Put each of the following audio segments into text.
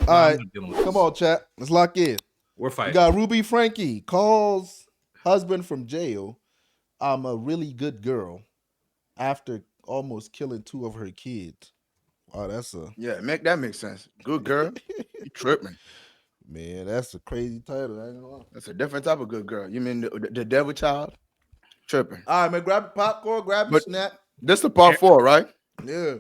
All right, come on, chat. Let's lock in. We're We fighting. got Ruby Frankie calls husband from jail. I'm a really good girl after almost killing two of her kids. Wow, that's a Yeah, that makes sense. Good girl. You tripping. man. That's a crazy title. I ain't gonna lie. That's a different type of good girl. You mean the devil child? Tripping. All right, man. Grab your popcorn. Grab your But snack. this the part 4, right? Yeah,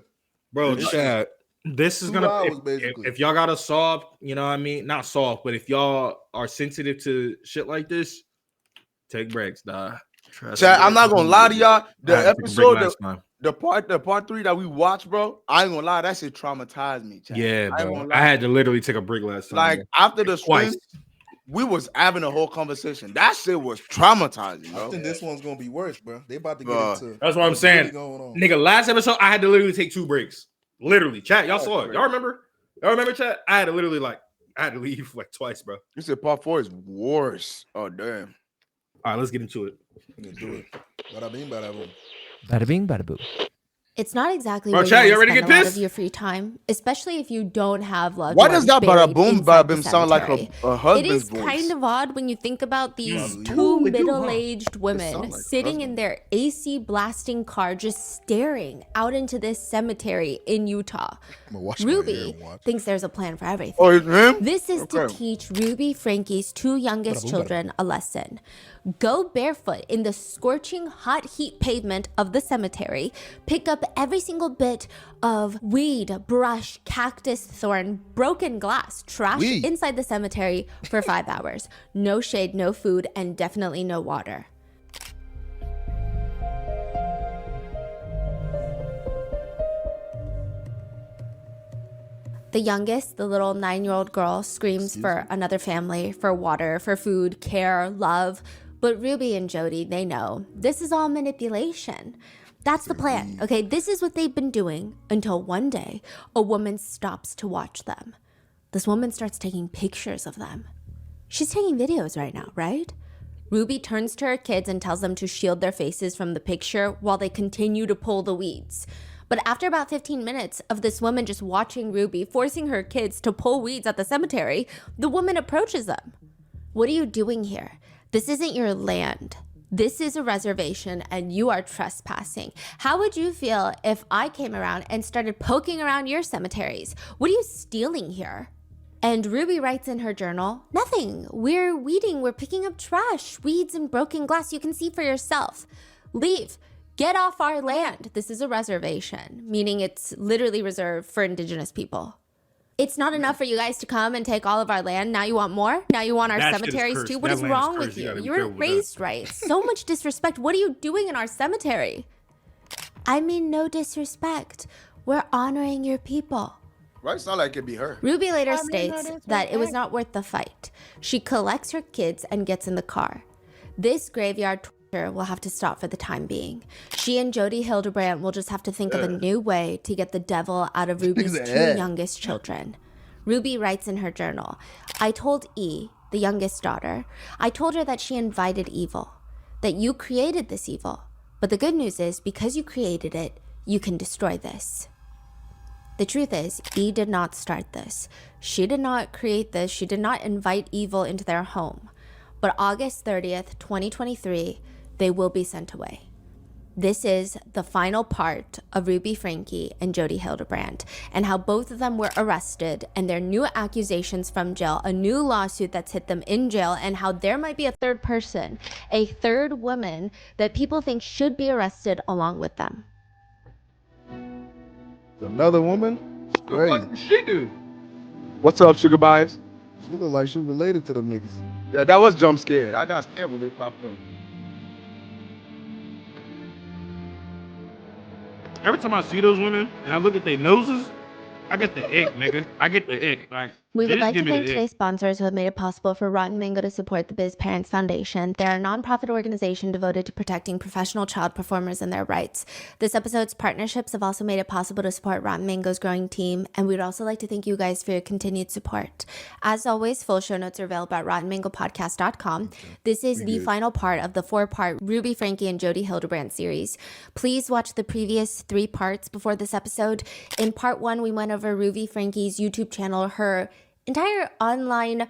Bro, It's- Chad, this is 2 gonna hours basically. if y'all gotta solve, you know what I mean? Not solve, but if y'all are sensitive to shit like this, take breaks, dog. Chad, I'm not gonna lie to y'all. The I had to take a break episode, last time. the part 3 that we watched, bro. I ain't gonna lie, that shit traumatized me, Chad. Yeah, I ain't bro. gonna lie. I had to literally take a break last time. Like bro. after the Twice. swim, we was having a whole conversation. That shit was traumatizing, I bro. think this one's gonna be worse, bro. They about to get Bruh. into. That's what I'm what's saying. really going on. Nigga, last episode, I had to literally take 2 breaks. Literally. Chat, y'all That's saw it. crazy. Y'all remember? Y'all remember, chat? I had to literally I had to leave like twice, bro. You said part 4 is worse. Oh damn. All right, let's get into it. Let's do it. Bada bing, bada boom. Bada bing, bada boo. It's not exactly Bro, where Chad, you you want ready to to spend get a lot pissed? of your free time, especially if you don't have loved Why ones does that bada buried boom inside bada the bim sound like cemetery. a It husband's is voice? kind of odd when you think about these Probably. two Ooh, they do, huh? middle-aged women sound like sitting in husband. their AC blasting car just staring out into this cemetery in Utah. I'm gonna wash my hair Ruby and watch. thinks there's a plan for everything. Oh, it's him? This is to Okay. teach Ruby Frankie's 2 youngest Bada boom, bada children a lesson. Go barefoot in the scorching hot heat pavement of the cemetery. Pick up every single bit of weed, brush, cactus, thorn, broken glass, trash Weed. inside the cemetery for 5 hours. No shade, no food, and definitely no water. The youngest, the little 9-year-old girl, screams for another family, for water, for food, care, love. But Ruby and Jody, they know this is all manipulation. That's the plan, okay? This is what they've been doing until one day a woman stops to watch them. This woman starts taking pictures of them. She's taking videos right now, right? Ruby turns to her kids and tells them to shield their faces from the picture while they continue to pull the weeds. But after about 15 minutes of this woman just watching Ruby, forcing her kids to pull weeds at the cemetery, the woman approaches them. What are you doing here? This isn't your land. This is a reservation and you are trespassing. How would you feel if I came around and started poking around your cemeteries? What are you stealing here? And Ruby writes in her journal, nothing. We're weeding. We're picking up trash, weeds and broken glass. You can see for yourself. Leave. Get off our land. This is a reservation, meaning it's literally reserved for indigenous people. It's not enough for you guys to come and take all of our land. Now you want more? Now you want our That shit is cemeteries cursed. too? What That is land is wrong cursed. with You you? gotta be You weren't careful with that. raised right. So much disrespect. What are you doing in our cemetery? I mean, no disrespect. We're honoring your people. Right? It's not like it'd be her. Ruby later states that it was not worth the fight. She collects her kids and gets in the car. This graveyard torture will have to stop for the time being. She and Jody Hildebrandt will just have to think of a new way to get the devil out of Ruby's 2 youngest children. Ruby writes in her journal, I told E, the youngest daughter, I told her that she invited evil, that you created this evil. But the good news is, because you created it, you can destroy this. The truth is, E did not start this. She did not create this. She did not invite evil into their home. But August 30th, 2023, they will be sent away. This is the final part of Ruby Franke and Jody Hildebrandt, and how both of them were arrested and their new accusations from jail, a new lawsuit that's hit them in jail, and how there might be a third person, a third woman that people think should be arrested along with them. Another woman? Great. What did she do? What's up, sugar bias? She look like she related to them niggas. Yeah, that was jump scared. I got scared when they popped up. Every time I see those women and I look at their noses, I get the ick, nigga. I get the ick. Like, We they would just like to give me thank the ick. today's sponsors who have made it possible for Rotten Mango to support the Biz Parents Foundation. They're a nonprofit organization devoted to protecting professional child performers and their rights. This episode's partnerships have also made it possible to support Rotten Mango's growing team, and we'd also like to thank you guys for your continued support. As always, full show notes are available at RottenMangoPodcast.com. This is the final part of the 4-part Ruby Franke and Jody Hildebrandt series. Please watch the previous 3 parts before this episode. In part 1, we went over Ruby Franke's YouTube channel, her entire online,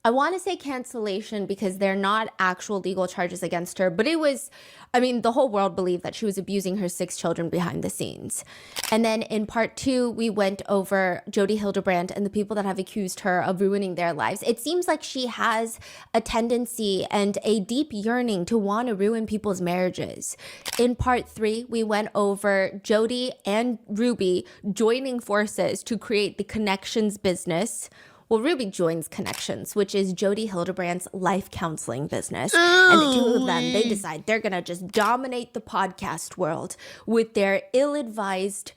I want to say cancellation because they're not actual legal charges against her, but it was, I mean, the whole world believed that she was abusing her 6 children behind the scenes. And then in part 2, we went over Jodi Hildebrandt and the people that have accused her of ruining their lives. It seems like she has a tendency and a deep yearning to want to ruin people's marriages. In part 3, we went over Jodi and Ruby joining forces to create the Connections business. Well, Ruby joins Connections, which is Jodi Hildebrandt's life counseling business. And the two of them, they decide they're going to just dominate the podcast world with their ill-advised,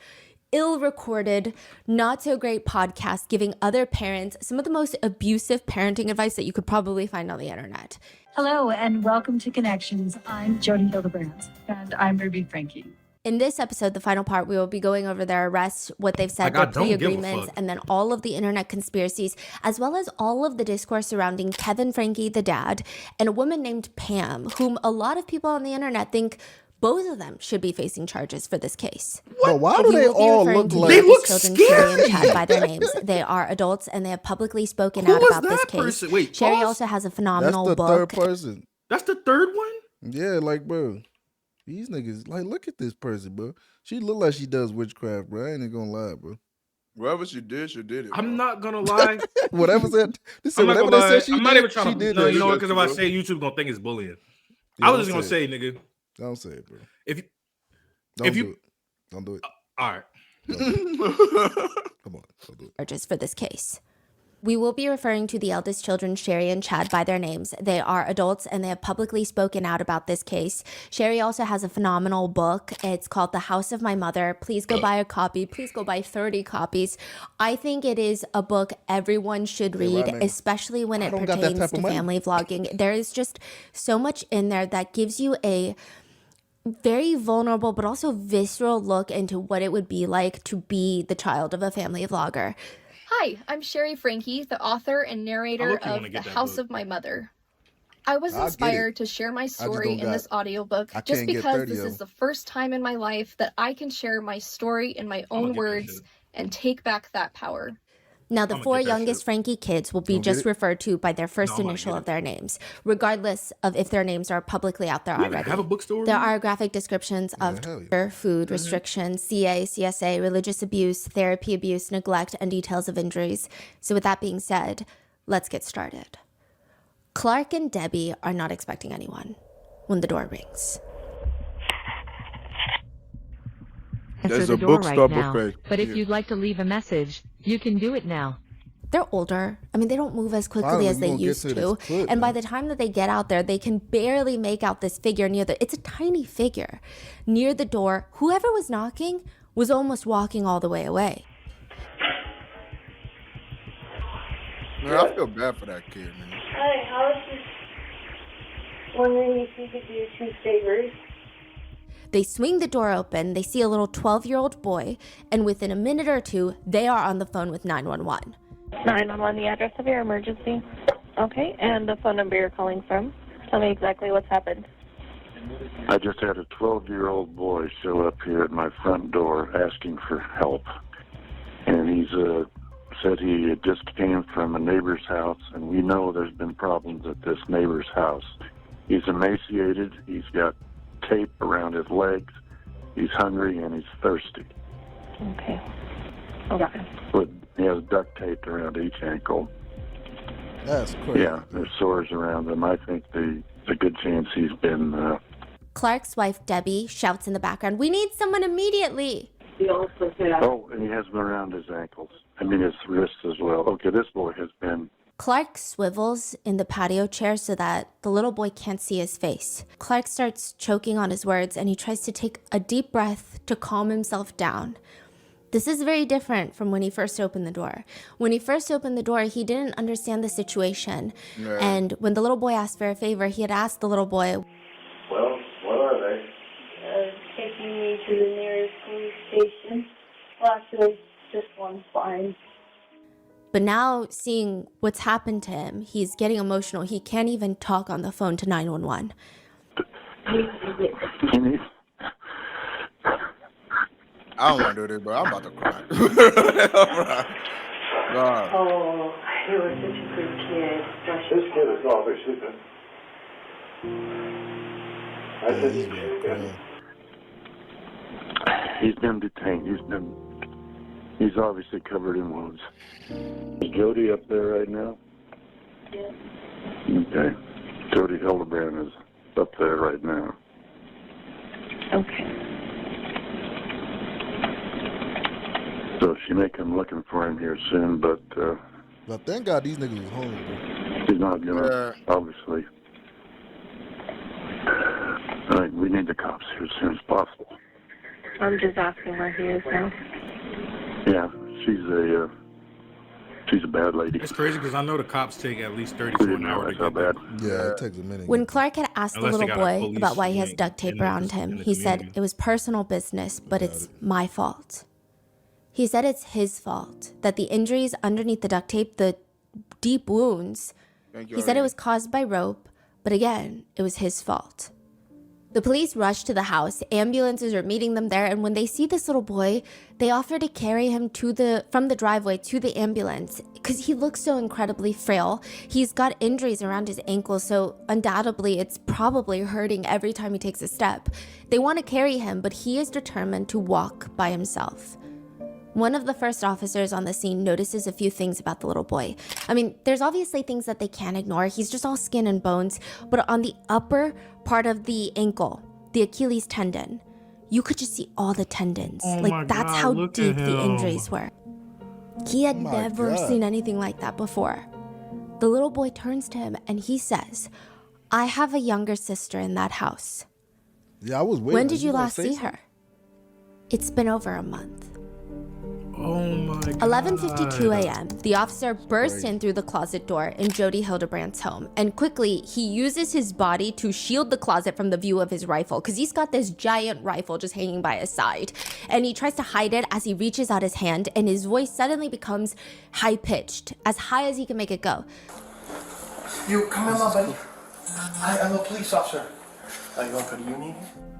ill-recorded, not-so-great podcast giving other parents some of the most abusive parenting advice that you could probably find on the internet. Hello, and welcome to Connections. I'm Jodi Hildebrandt, and I'm Ruby Franke. In this episode, the final part, we will be going over their arrests, what they've said, their plea agreements, and then all of the internet conspiracies, as well as all of the discourse surrounding Kevin Franke, the dad, and a woman named Pam, whom a lot of people on the internet think both of them should be facing charges for this case. But why do they all look like... They look children, scary. Sherry and Chad, by their names. They are adults, and they have publicly spoken out about this case. Person? Wait, Sherry pause. also has a phenomenal That's the book. third person. That's the third one? Yeah, like, bro. These niggas, like, look at this person, bro. She look like she does witchcraft, bro. I ain't even gonna lie, bro. Whatever she did it. I'm bro. not gonna lie. Whatever said, I'm not whatever gonna they lie. said she I'm not did, even trying she to. did No, that you know what? shit, Because if I bro. say YouTube gonna think it's bullying. Yeah, I was don't just gonna say, nigga. Don't say it, bro. If you, Don't you- do it. Don't do it. all right. Come on, don't do it. Charges for this case. We will be referring to the eldest children, Sherry and Chad, by their names. They are adults and they have publicly spoken out about this case. Sherry also has a phenomenal book. It's called The House of My Mother. Please go buy a copy. Please go buy 30 copies. I think it is a book everyone should read, Rodney, especially when it don't got that pertains type to of money. family vlogging. There is just so much in there that gives you a very vulnerable but also visceral look into what it would be like to be the child of a family vlogger. Hi, I'm Sherry Franke, the author and narrator look, you wanna of get The that House book. of My Mother. I was I'll get it. inspired to share my story don't in got this it. audiobook I just can't get because 30 this of is them. the first time in my life that I can share my story in my gonna own get that words shit. and take back that power. Now, the I'ma 4 get that youngest shit. Frankie kids will be Don't get just it? referred to by their first No, I'm gonna initial get of it. their names, regardless of if their names are publicly out there We even already. have a bookstore. There are graphic descriptions of hell yeah. torture, food restrictions, CA, CSA, religious abuse, therapy abuse, neglect, and details of injuries. So with that being said, let's get started. Clark and Debbie are not expecting anyone when the door rings. There's Answer a the door bookstore right now. buffet But if here. you'd like to leave a message, you can do it now. They're older. I mean, they don't move as quickly Finally, as we they gonna get used to to. this clip, And by man. the time that they get out there, they can barely make out this figure near the, it's a tiny figure near the door. Whoever was knocking was almost walking all the way away. Man, I feel bad for that kid, man. Hi, I was just wondering if you could do 2 favors. They swing the door open, they see a little 12-year-old boy, and within a minute or two, they are on the phone with 911. 911, the address of your emergency. Okay, and the phone number you're calling from. Tell me exactly what's happened. I just had a 12-year-old boy show up here at my front door asking for help. And he's said he just came from a neighbor's house, and we know there's been problems at this neighbor's house. He's emaciated, he's got tape around his legs, he's hungry, and he's thirsty. Okay. Okay. But he has duct tape around each ankle. That's crazy. Yeah, there's sores around him. I think there's a good chance he's been... Clark's wife, Debbie, shouts in the background, "We need someone immediately!" Oh, and he has them around his ankles. I mean, his wrists as well. Okay, this boy has been... Clark swivels in the patio chair so that the little boy can't see his face. Clark starts choking on his words and he tries to take a deep breath to calm himself down. This is very different from when he first opened the door. When he first opened the door, he didn't understand the situation. Yeah. And when the little boy asked for a favor, he had asked the little boy, Well, what are they? Taking me to the nearest police station. Well, actually, just one's fine. but now seeing what's happened to him, he's getting emotional. He can't even talk on the phone to 911. I don't want to do this, but I'm about to cry. God. Oh, This kid is obviously been. I said He's been he's been detained. He's obviously covered in wounds. Is Jody up there right now? Yes. Okay. Jody Hildebrand is up there right now. Okay. So she may come looking for him here soon, but But thank God these niggas was home, bro. he's not gonna, obviously. All right, we need the cops here as soon as possible. I'm just asking where he is now. Yeah, she's a bad lady. It's crazy because I know the cops take at least 30 We to didn't an hour to realize how get there. bad. Yeah, it takes a minute. When Clark had asked the Unless they little got a boy police about why he has unit duct tape in the- around in him, the he said community. it was personal business, but it's my fault. He said it's his fault that the injuries underneath the duct tape, the deep wounds, Thank you. he said it was caused by rope, but again, it was his fault. The police rushed to the house. Ambulances are meeting them there, and when they see this little boy, they offer to carry him from the driveway to the ambulance because he looks so incredibly frail. He's got injuries around his ankles, so undoubtedly it's probably hurting every time he takes a step. They want to carry him, but he is determined to walk by himself. One of the first officers on the scene notices a few things about the little boy. I mean, there's obviously things that they can't ignore. He's just all skin and bones. But on the upper part of the ankle, the Achilles tendon, you could just see all the tendons. Oh my Like, that's God, how look deep at the him. injuries were. He had My never God. seen anything like that before. The little boy turns to him and he says, I have a younger sister in that house. Yeah, I was waiting. When Like, did you gonna last say see something? her? It's been over a month. Oh my God. 11:52 a.m. The officer bursts Crazy. in through the closet door in Jody Hildebrand's home, and quickly he uses his body to shield the closet from the view of his rifle because he's got this giant rifle just hanging by his side, and he tries to hide it as he reaches out his hand, and his voice suddenly becomes high-pitched, as high as he can make it go. You come in, my buddy. I'm a police officer. Are you okay? Do you need?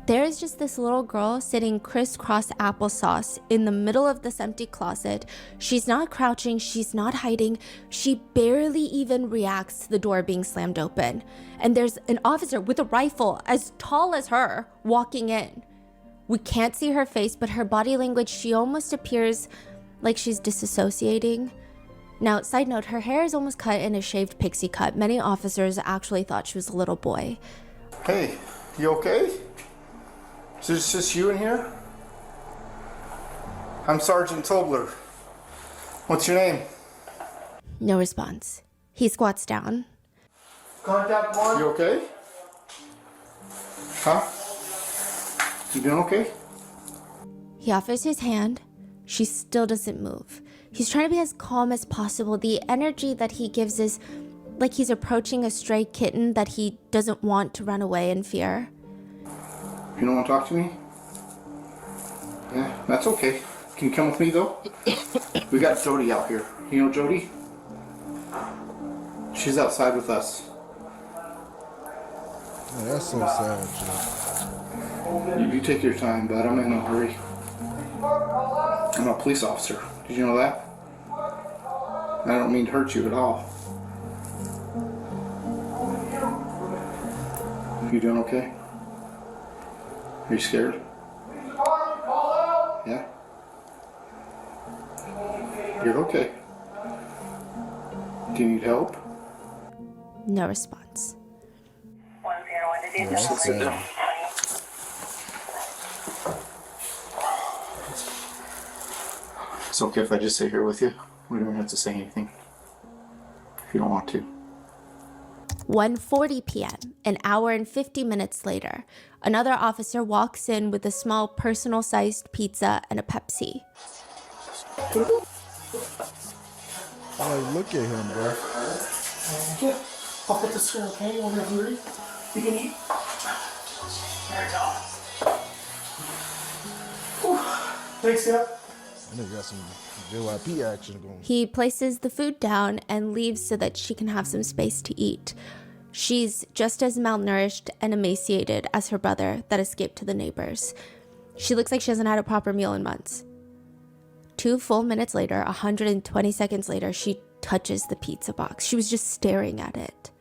There is just this little girl sitting crisscross applesauce in the middle of this empty closet. She's not crouching, she's not hiding. She barely even reacts to the door being slammed open. And there's an officer with a rifle as tall as her walking in. We can't see her face, but her body language, she almost appears like she's disassociating. Now, side note, her hair is almost cut in a shaved pixie cut. Many officers actually thought she was a little boy. Hey, you okay? Is this just you in here? I'm Sergeant Tobler. What's your name? No response. He squats down. Contact one. You okay? Huh? You doing okay? He offers his hand. She still doesn't move. He's trying to be as calm as possible. The energy that he gives is like he's approaching a stray kitten that he doesn't want to run away in fear. You don't want to talk to me? Yeah, that's okay. Can you come with me though? We got Jody out here. You know Jody? She's outside with us. Yeah, that's so sad, Joe. You take your time, bud. I'm in a hurry. I'm a police officer. Did you know that? I don't mean to hurt you at all. You doing okay? Are you scared? Yeah? You're okay. Do you need help? No response. Yeah, that's sad. It's okay if I just sit here with you. We don't have to say anything. If you don't want to. 1:40 p.m., an hour and 50 minutes later, another officer walks in with a small personal-sized pizza and a Pepsi. Like, look at him, bro. Yeah, I'll put this here, okay? You want to hurry? You can eat. There you go. Thanks, yeah. I think got some JYP action going. He places the food down and leaves so that she can have some space to eat. She's just as malnourished and emaciated as her brother that escaped to the neighbors. She looks like she hasn't had a proper meal in months. 2 full minutes later, 120 seconds later, she touches the pizza box. She was just staring at it.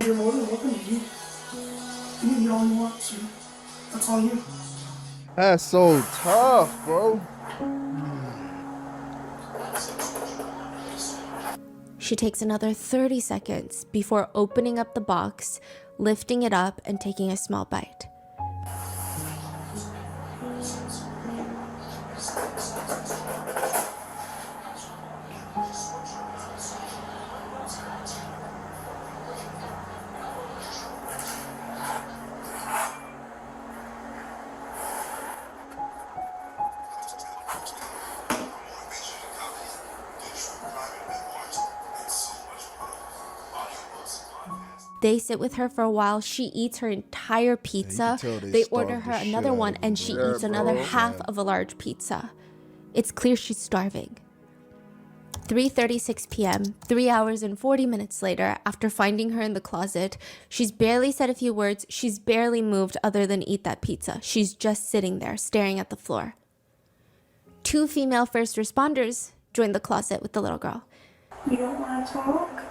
You're more than welcome to eat. You can eat all you want to. That's all you. That's so tough, bro. She takes another 30 seconds before opening up the box, lifting it up, and taking a small bite. They sit with her for a while. She eats her entire pizza. tell They starved order the her shit another out one, of her, and she bro. eats another bro. half of a large pizza. It's clear she's starving. 3:36 p.m., 3 hours and 40 minutes later, after finding her in the closet, she's barely said a few words. She's barely moved other than eat that pizza. She's just sitting there, staring at the floor. 2 female first responders join the closet with the little girl. You don't want to talk?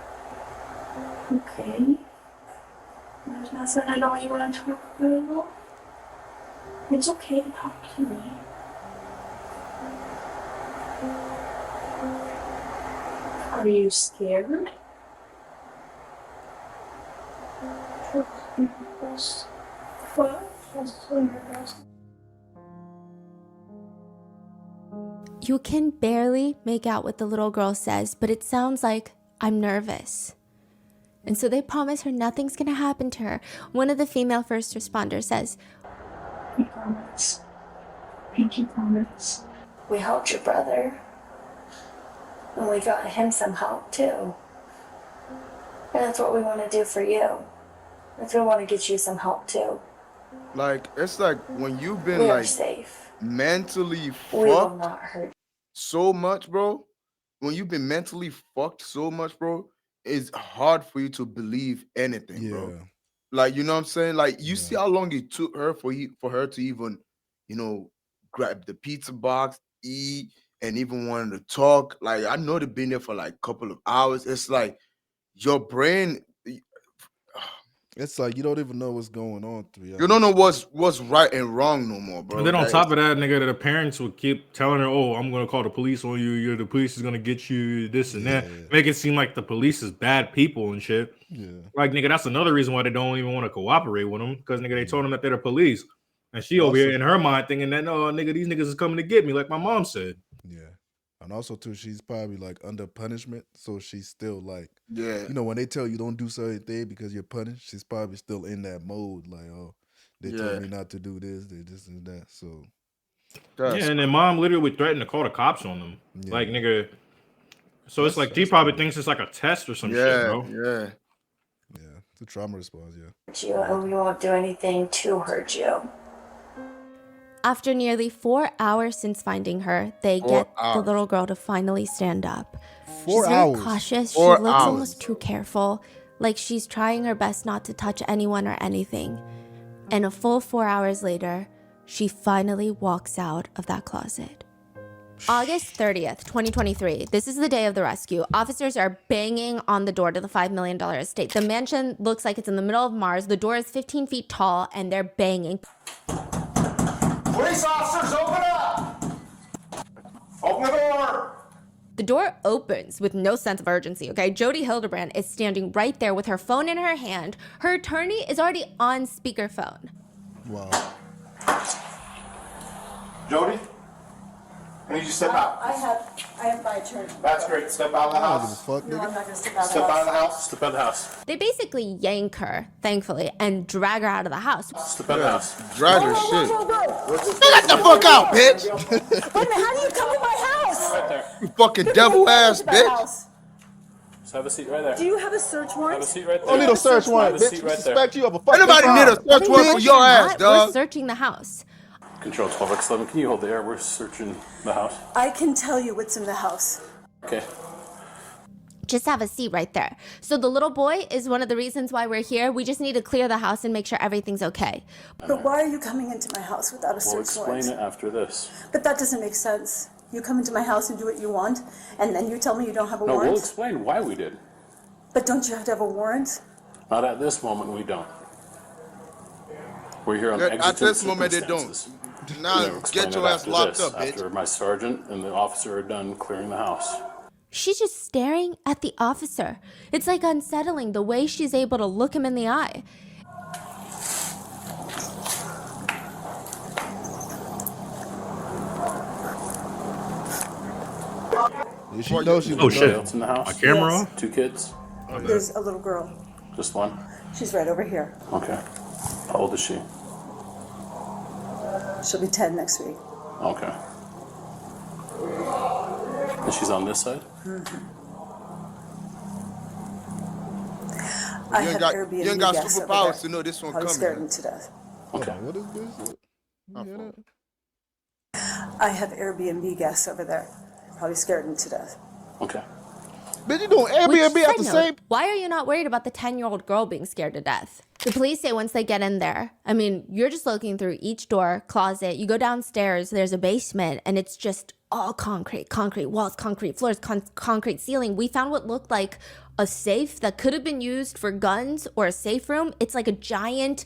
Okay. There's nothing I know you want to talk about. It's okay to talk to me. Are you scared? What? You can barely make out what the little girl says, but it sounds like, "I'm nervous." And so they promise her nothing's gonna happen to her. One of the female first responders says, We promise. Pinky promise. We helped your brother. And we got him some help too. And that's what we want to do for you. If we want to get you some help too. Like, it's like when you've been We are like safe. mentally We will fucked not hurt. so much, bro. When you've been mentally fucked so much, bro, it's hard for you to believe anything, bro. Like, you know what I'm saying? Like, you see how long it took her for her to even, you know, grab the pizza box, eat, and even wanted to talk. Like, I know they've been there for like a couple of hours. It's like your brain, It's like you don't even know what's going on. 3 hours. you don't know what's right and wrong no more, bro. And then on That top is- of that, nigga, the parents would keep telling her, "Oh, I'm gonna call the police on you. The police is gonna get you. This and that." Make it seem like the police is bad people and shit. Yeah. Like, nigga, that's another reason why they don't even want to cooperate with them, because nigga, they told them that they're the police, and she over here in her mind thinking that, "No, nigga, these niggas is coming to get me," like my mom said. Yeah. And also too, she's probably like under punishment, so she's still like, yeah, you know, when they tell you don't do certain thing because you're punished, she's probably still in that mode, like, oh, they told me not to do this, they this and that. So Yeah, and then mom literally would threaten to call the cops on them, like, nigga. So it's like she probably thinks it's like a test or some shit, bro. Yeah. It's a trauma response. Yeah. You, and we won't do anything to hurt you. After nearly 4 hours since finding her, they 4 get the hours. little girl to finally stand up. 4 She's very hours. cautious. 4 She looks hours. almost too careful, like she's trying her best not to touch anyone or anything. And a full 4 hours later, she finally walks out of that closet. August 30th, 2023. This is the day of the rescue. Officers are banging on the door to the $5 million estate. The mansion looks like it's in the middle of Mars. The door is 15 feet tall, and they're banging. Police officers, open up! Open the door! The door opens with no sense of urgency, okay? Jody Hildebrand is standing right there with her phone in her hand. Her attorney is already on speakerphone. Wow. Jody? I need you to step out. I have my attorney. That's great. Step out of the I don't give a house. fuck, No, I'm nigga. not gonna step out of the Step out of the house. house. Step out of the house. They basically yank her, thankfully, and drag her out of the house. Step out of the house. Drag her Whoa, shit. whoa, whoa, whoa. Get the fuck out, bitch! Wait a minute, how do you come in my house? Right there. You fucking devil ass Into my bitch! house. Just have a seat right there. Do you have a search warrant? Have a seat right Don't there. need a search warrant, Have a bitch. seat We right there. suspect you of a fucking Anybody crime. need a search warrant for your ass, We're dog? searching the house. Control 12x11. Can you hold the air? We're searching the house. I can tell you what's in the house. Okay. Just have a seat right there. So the little boy is one of the reasons why we're here. We just need to clear the house and make sure everything's okay. But why are you coming into my house without a search warrant? We'll explain it after this. But that doesn't make sense. You come into my house and do what you want, and then you tell me you don't have a No, warrant? we'll explain why we did. But don't you have to have a warrant? Not at this moment, we don't. We're here on At exigent this moment, they circumstances. don't. Now, We'll explain get it your ass after locked this, up, bitch. After my sergeant and the officer are done clearing the house. She's just staring at the officer. It's like unsettling the way she's able to look him in the eye. She knows she Oh shit! Else in the house? A camera Yes. on? 2 kids? There's a little girl. Just one? She's right over here. Okay. How old is she? She'll be 10 next week. Okay. And she's on this side? I You have ain't got, Airbnb you ain't got guests over superpowers there. to know this one Probably scared coming. me to death. Okay. What is this? You hear that? I have Airbnb guests over there. Probably scared me to death. Okay. Bitch, you doing Airbnb Which, at the side same? note, why are you not worried about the 10-year-old girl being scared to death? The police say once they get in there, I mean, you're just looking through each door, closet. You go downstairs, there's a basement, and it's just all concrete walls, concrete floors, concrete ceiling. We found what looked like a safe that could have been used for guns or a safe room. It's like a giant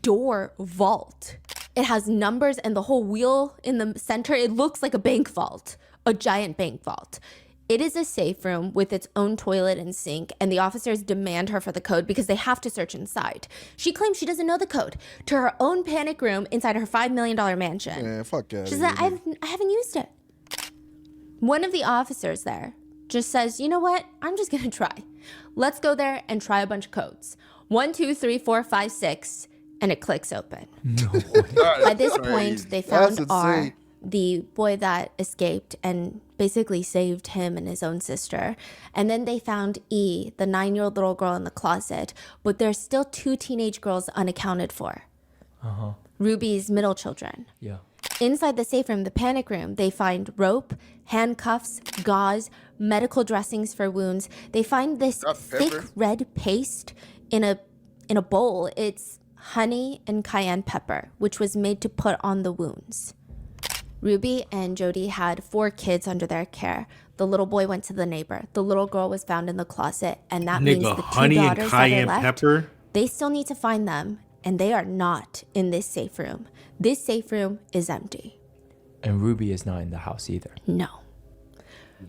door vault. It has numbers and the whole wheel in the center. It looks like a bank vault, a giant bank vault. It is a safe room with its own toilet and sink, and the officers demand her for the code because they have to search inside. She claims she doesn't know the code to her own panic room inside her $5 million mansion. Man, fuck that. She said, I haven't used it. One of the officers there just says, you know what? I'm just gonna try. Let's go there and try a bunch of codes. 1, 2, 3, 4, 5, 6, and it clicks open. No. By this point, they That's found R, insane. the boy that escaped and basically saved him and his own sister. And then they found E, the 9-year-old little girl in the closet, but there's still 2 teenage girls unaccounted for. Ruby's middle children. Yeah. Inside the safe room, the panic room, they find rope, handcuffs, gauze, medical dressings for wounds. They find this thick red paste in a bowl. It's honey and cayenne pepper, which was made to put on the wounds. Ruby and Jody had 4 kids under their care. The little boy went to the neighbor. The little girl was found in the closet, and that means the 2 honey and daughters that are cayenne left, pepper. they still need to find them, and they are not in this safe room. This safe room is empty. And Ruby is not in the house either. No.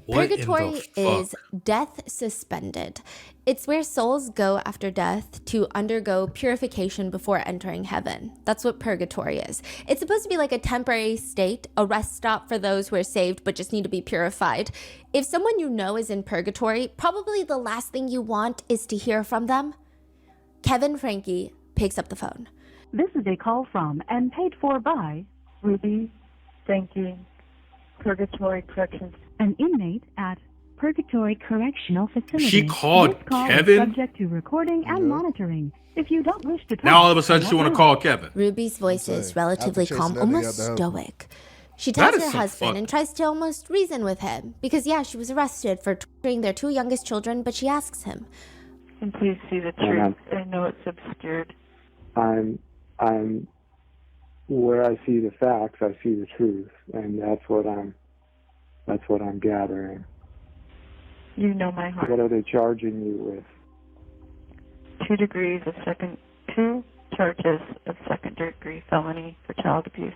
What in the Purgatory is fuck? death suspended. It's where souls go after death to undergo purification before entering heaven. That's what purgatory is. It's supposed to be like a temporary state, a rest stop for those who are saved but just need to be purified. If someone you know is in purgatory, probably the last thing you want is to hear from them. Kevin Franke picks up the phone. This is a call from and paid for by Ruby Franke, Purgatory Corrections, an inmate at Purgatory Correctional Facility. She called This call Kevin? is subject to recording and monitoring. If you don't wish to talk, Now all of a sudden she want to call Kevin. Ruby's voice is relatively After chasing calm, that nigga almost out the house. stoic. She That tells is her some husband fuck- and tries to almost reason with him because, yeah, she was arrested for torturing their 2 youngest children, but she asks him, And please see the truth. I know it's obscured. I'm where I see the facts, I see the truth, and that's what I'm gathering. You know my heart. What are they charging you with? 2 charges of second-degree felony for child abuse.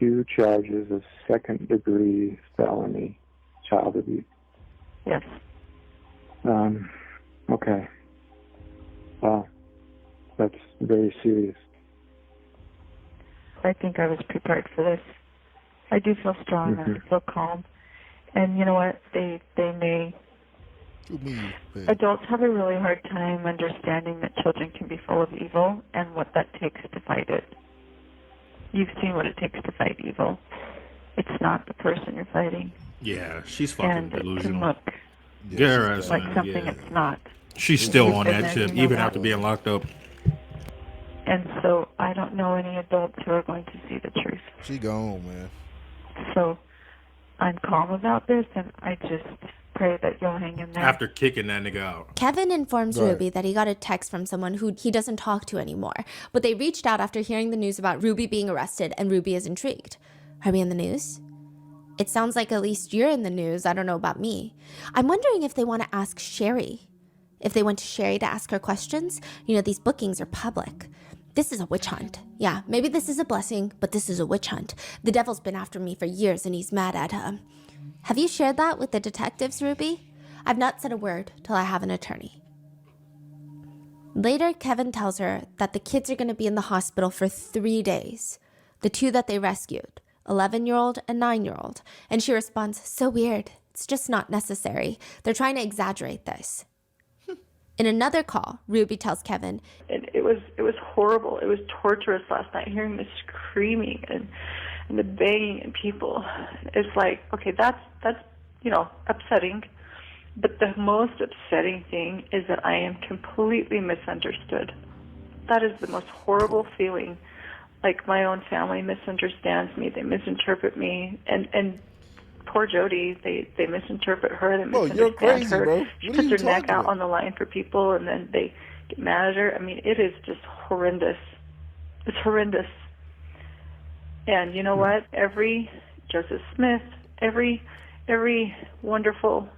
2 charges of second-degree felony child abuse. Yes. Okay. Wow. That's very serious. I think I was prepared for this. I do feel strong. I feel calm. And you know what? They may... Adults have a really hard time understanding that children can be full of evil and what that takes to fight it. You've seen what it takes to fight evil. It's not the person you're fighting. Yeah, she's fucking And it can delusional. look Get her ass like in, something yeah. it's not. She's still on And that then shit, you know even what? after being locked up. And so I don't know any adults who are going to see the truth. She gone, man. So I'm calm about this, and I pray that you'll hang in there. After kicking that nigga out. Kevin informs Right. Ruby that he got a text from someone who he doesn't talk to anymore, but they reached out after hearing the news about Ruby being arrested, and Ruby is intrigued. Are we in the news? It sounds like at least you're in the news. I don't know about me. I'm wondering if they want to ask Sherry. If they went to Sherry to ask her questions. You know, these bookings are public. This is a witch hunt. Yeah, maybe this is a blessing, but this is a witch hunt. The devil's been after me for years, and he's mad at him. Have you shared that with the detectives, Ruby? I've not said a word till I have an attorney. Later, Kevin tells her that the kids are going to be in the hospital for 3 days. The two that they rescued, 11-year-old and 9-year-old. And she responds, so weird. It's just not necessary. They're trying to exaggerate this. In another call, Ruby tells Kevin, It was horrible. It was torturous last night, hearing the screaming and the banging and people. It's like, okay, that's upsetting. But the most upsetting thing is that I am completely misunderstood. That is the most horrible feeling. Like my own family misunderstands me. They misinterpret me. And poor Jody, they misinterpret her. They misunderstand you're crazy, her. bro. She What are puts you her neck talking out about? on the line for people, and then they get mad at her. I mean, it is just horrendous. It's horrendous. And you know what? Every Joseph Smith, every wonderful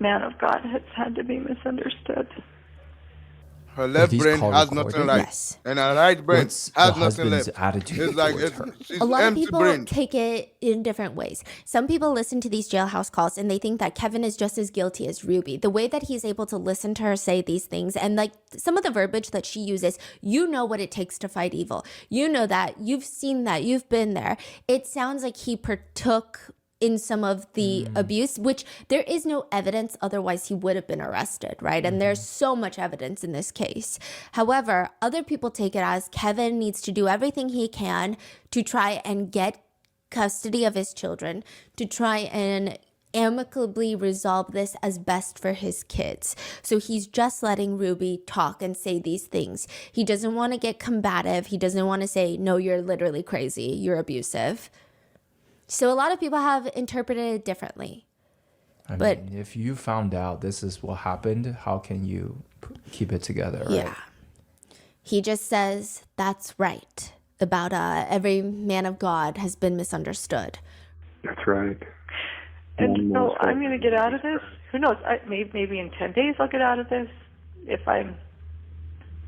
man of God has had to be misunderstood. Her left these brain call has recorded? nothing left, Yes. and her right brain What's has the nothing husband's left. attitude It's like towards her? she's a lot of empty people brain. take it in different ways. Some people listen to these jailhouse calls and they think that Kevin is just as guilty as Ruby. The way that he's able to listen to her say these things, and like some of the verbiage that she uses, you know what it takes to fight evil. You know that. You've seen that. You've been there. It sounds like he partook in some of the abuse, which there is no evidence, otherwise he would have been arrested, right? And there's so much evidence in this case. However, other people take it as Kevin needs to do everything he can to try and get custody of his children, to try and amicably resolve this as best for his kids. So he's just letting Ruby talk and say these things. He doesn't want to get combative. He doesn't want to say, no, you're literally crazy. You're abusive. So a lot of people have interpreted it differently. I But- mean, if you found out this is what happened, how can you keep it together, right? Yeah. He just says that's right about every man of God has been misunderstood. That's right. And so I'm going to get out of this. Who knows? Maybe in 10 days I'll get out of this. If I'm,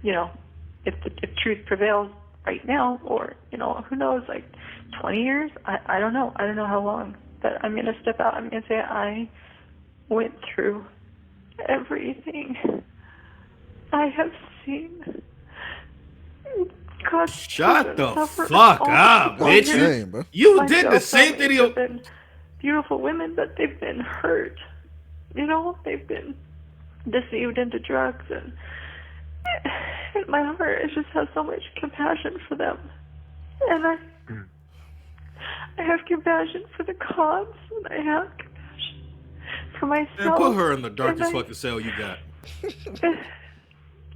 if truth prevails right now, or, who knows, like 20 years? I don't know. I don't know how long. But I'm going to step out. I'm going to say I went through everything. I have seen God. Shut the suffer fuck all up, the bitch. years. You did the My same family thing. have been beautiful women, but they've been hurt. They've been deceived into drugs, and my heart just has so much compassion for them. And I have compassion for the cops, and I have compassion for myself. And put her in the darkest And fucking cell you got.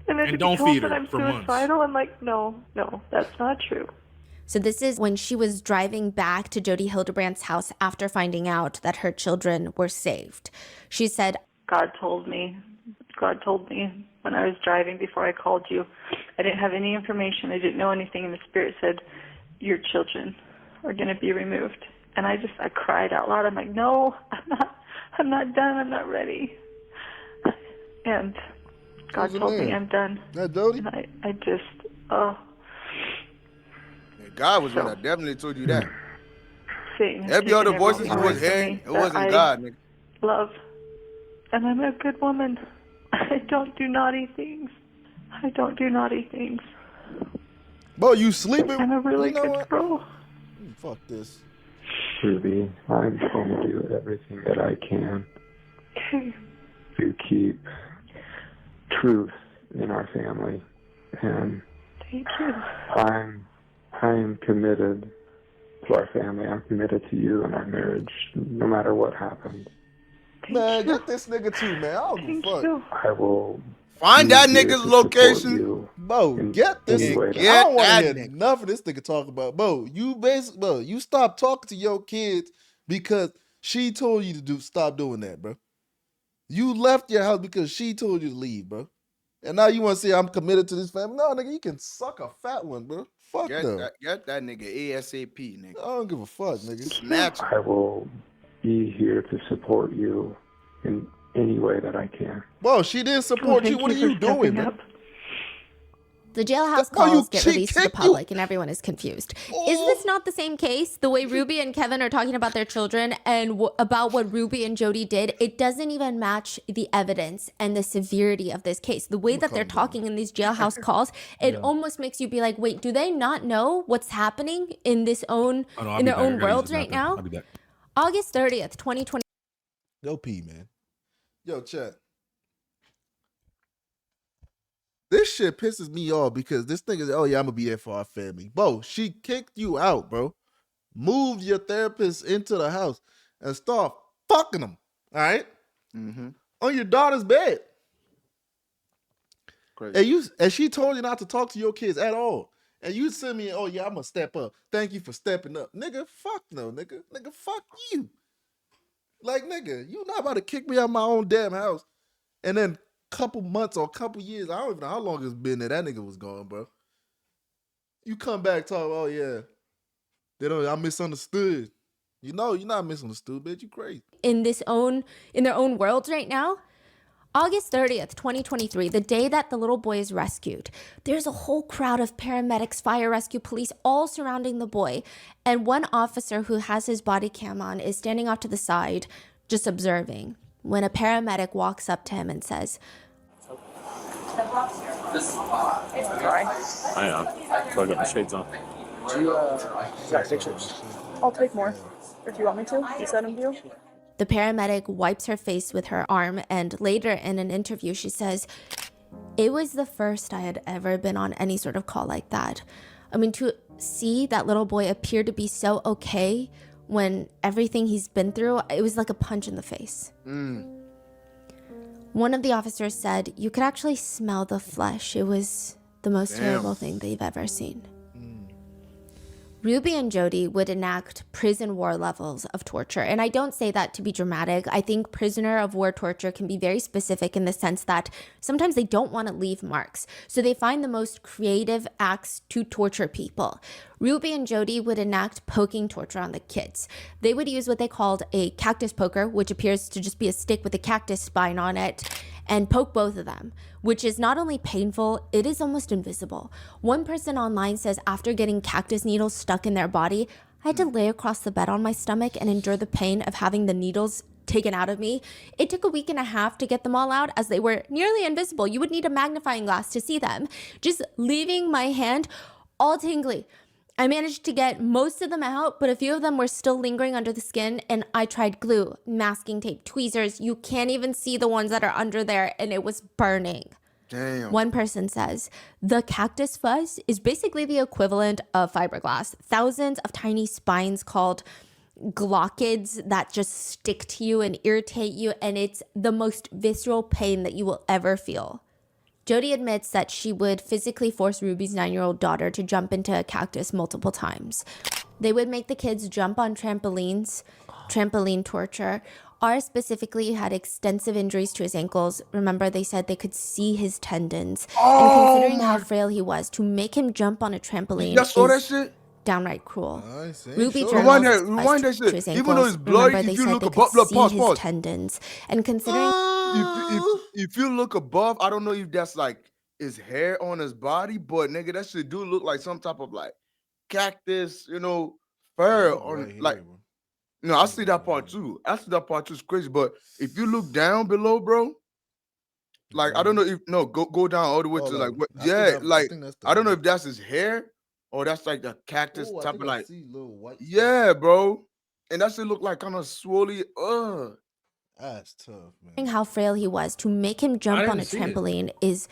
And And don't feed her that I'm for months. suicidal. I'm like, no, that's not true. So this is when she was driving back to Jody Hildebrandt's house after finding out that her children were saved. She said, God told me when I was driving before I called you. I didn't have any information. I didn't know anything. And the Spirit said, your children are going to be removed. And I cried out loud. I'm like, no, I'm not done. I'm not ready. And God told me I'm done. That Jody? And I just, oh. God was one that definitely told you that. Satan has Every other taken voices you everything was away from hearing, me it that wasn't I God, nigga. love. And I'm a good woman. I don't do naughty things. Bro, you sleeping? I'm a really You know good what? girl. Fuck this. Ruby, I'm going to do everything that I can to keep truth in our family. And Thank you. I am committed to our family. I'm committed to you and our marriage, no matter what happens. Man, get this nigga too, man. I don't give a fuck. I will Find be that here nigga's to support location. you Bro, in get this any way nigga. that- I don't want to that hear nigga. enough of this nigga talk about. Bro, you stop talking to your kids because she told you to stop doing that, bro. You left your house because she told you to leave, bro. And now you want to say I'm committed to this family? No, nigga, you can suck a fat one, bro. Fuck no. Get that nigga ASAP, nigga. I don't give a fuck, nigga. Snatch him. I will be here to support you in any way that I can. Bro, she didn't support you. What are you doing, man? The jailhouse calls get released to the public and everyone is confused. Is this not the same case? The way Ruby and Kevin are talking about their children and about what Ruby and Jody did, it doesn't even match the evidence and the severity of this case. The way that they're talking in these jailhouse calls, it almost makes you be like, wait, do they not know what's happening in their own worlds right now? I'll be back. August 30th, 2020. Go pee, man. Yo, chat. This shit pisses me off because this thing is, oh yeah, I'm gonna be there for our family. Bro, she kicked you out, bro. Moved your therapist into the house and start fucking them. All right? Mm-hmm. On your daughter's bed. Crazy. And she told you not to talk to your kids at all. And you send me, oh yeah, I'm gonna step up. Thank you for stepping up. Nigga, fuck no, nigga. Nigga, fuck you. Like, nigga, you not about to kick me out of my own damn house. And then couple months or couple years, I don't even know how long it's been that nigga was gone, bro. You come back talk, oh yeah, I misunderstood. You know, you're not misunderstood, bitch. You crazy. In their own worlds right now. August 30th, 2023, the day that the little boy is rescued, there's a whole crowd of paramedics, fire rescue police, all surrounding the boy. And one officer who has his body cam on is standing off to the side, just observing, when a paramedic walks up to him and says, I am. So I got my shades on. Got pictures. I'll take more if you want me to. You send them to you. The paramedic wipes her face with her arm, and later in an interview, she says, it was the first I had ever been on any sort of call like that. I mean, to see that little boy appear to be so okay when everything he's been through, it was like a punch in the face. One of the officers said, you could actually smell the flesh. It was the most terrible thing they've ever seen. Ruby and Jody would enact prison war levels of torture. And I don't say that to be dramatic. I think prisoner of war torture can be very specific in the sense that sometimes they don't want to leave marks. So they find the most creative acts to torture people. Ruby and Jody would enact poking torture on the kids. They would use what they called a cactus poker, which appears to just be a stick with a cactus spine on it, and poke both of them, which is not only painful, it is almost invisible. One person online says after getting cactus needles stuck in their body, I had to lay across the bed on my stomach and endure the pain of having the needles taken out of me. It took a week and a half to get them all out as they were nearly invisible. You would need a magnifying glass to see them. Just leaving my hand all tingly. I managed to get most of them out, but a few of them were still lingering under the skin, and I tried glue, masking tape, tweezers. You can't even see the ones that are under there, and it was burning. Damn. One person says, the cactus fuzz is basically the equivalent of fiberglass. Thousands of tiny spines called glockids that just stick to you and irritate you, and it's the most visceral pain that you will ever feel. Jody admits that she would physically force Ruby's 9-year-old daughter to jump into a cactus multiple times. They would make the kids jump on trampolines, trampoline torture. R specifically had extensive injuries to his ankles. Remember, they said they could see his tendons. And considering how frail he was, to make him jump on a trampoline is downright cruel. Ruby rewind that shit. Even though it's bloody, if you look above, pause. Tendons. And considering if you look above, I don't know if that's like his hair on his body, but nigga, that shit do look like some type of like cactus, fur on like. No, I see that part too. I see that part too. It's crazy, but if you look down below, bro, like I don't know if go down all the way to like what? Yeah, like I don't know if that's his hair. Oh, that's like the cactus type of like, yeah, bro. And that shit look like kind of swollen. That's tough, man. How frail he was, to make him jump on a trampoline is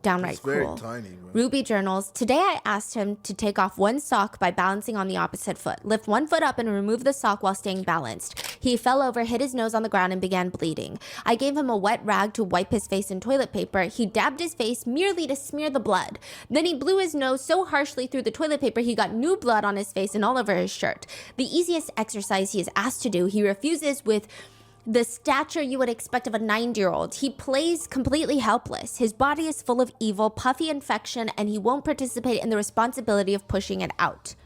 downright cruel. Tiny, Ruby journals, today I asked him to take off one sock by balancing on the opposite foot, lift one foot up and remove the sock while staying balanced. He fell over, hit his nose on the ground and began bleeding. I gave him a wet rag to wipe his face in toilet paper. He dabbed his face merely to smear the blood. Then he blew his nose so harshly through the toilet paper he got new blood on his face and all over his shirt. The easiest exercise he is asked to do, he refuses with the stature you would expect of a 90-year-old. He plays completely helpless. His body is full of evil, puffy infection, and he won't participate in the responsibility of pushing it out.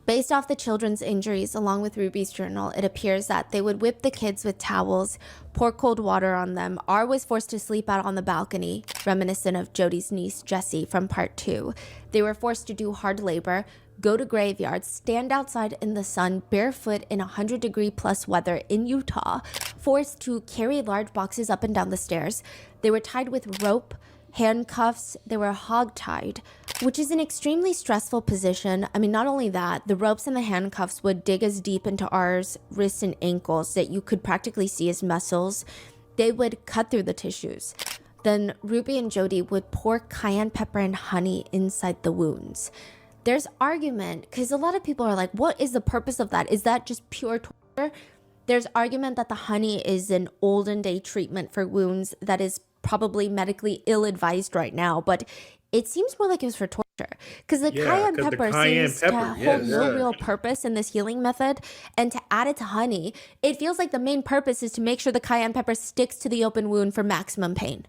Based off the children's injuries, along with Ruby's journal, it appears that they would whip the kids with towels, pour cold water on them. R was forced to sleep out on the balcony, reminiscent of Jody's niece, Jessie, from part 2. They were forced to do hard labor, go to graveyards, stand outside in the sun, barefoot in 100-degree-plus weather in Utah, forced to carry large boxes up and down the stairs. They were tied with rope, handcuffs, they were hog-tied, which is an extremely stressful position. I mean, not only that, the ropes and the handcuffs would dig as deep into R's wrists and ankles that you could practically see his muscles. They would cut through the tissues. Then Ruby and Jody would pour cayenne pepper and honey inside the wounds. There's argument, because a lot of people are like, what is the purpose of that? Is that just pure torture? There's argument that the honey is an olden day treatment for wounds that is probably medically ill-advised right now, but it seems more like it was for torture, because the cayenne pepper seems to hold no real purpose in this healing method, and to add it to honey, it feels like the main purpose is to make sure the cayenne pepper sticks to the open wound for maximum pain.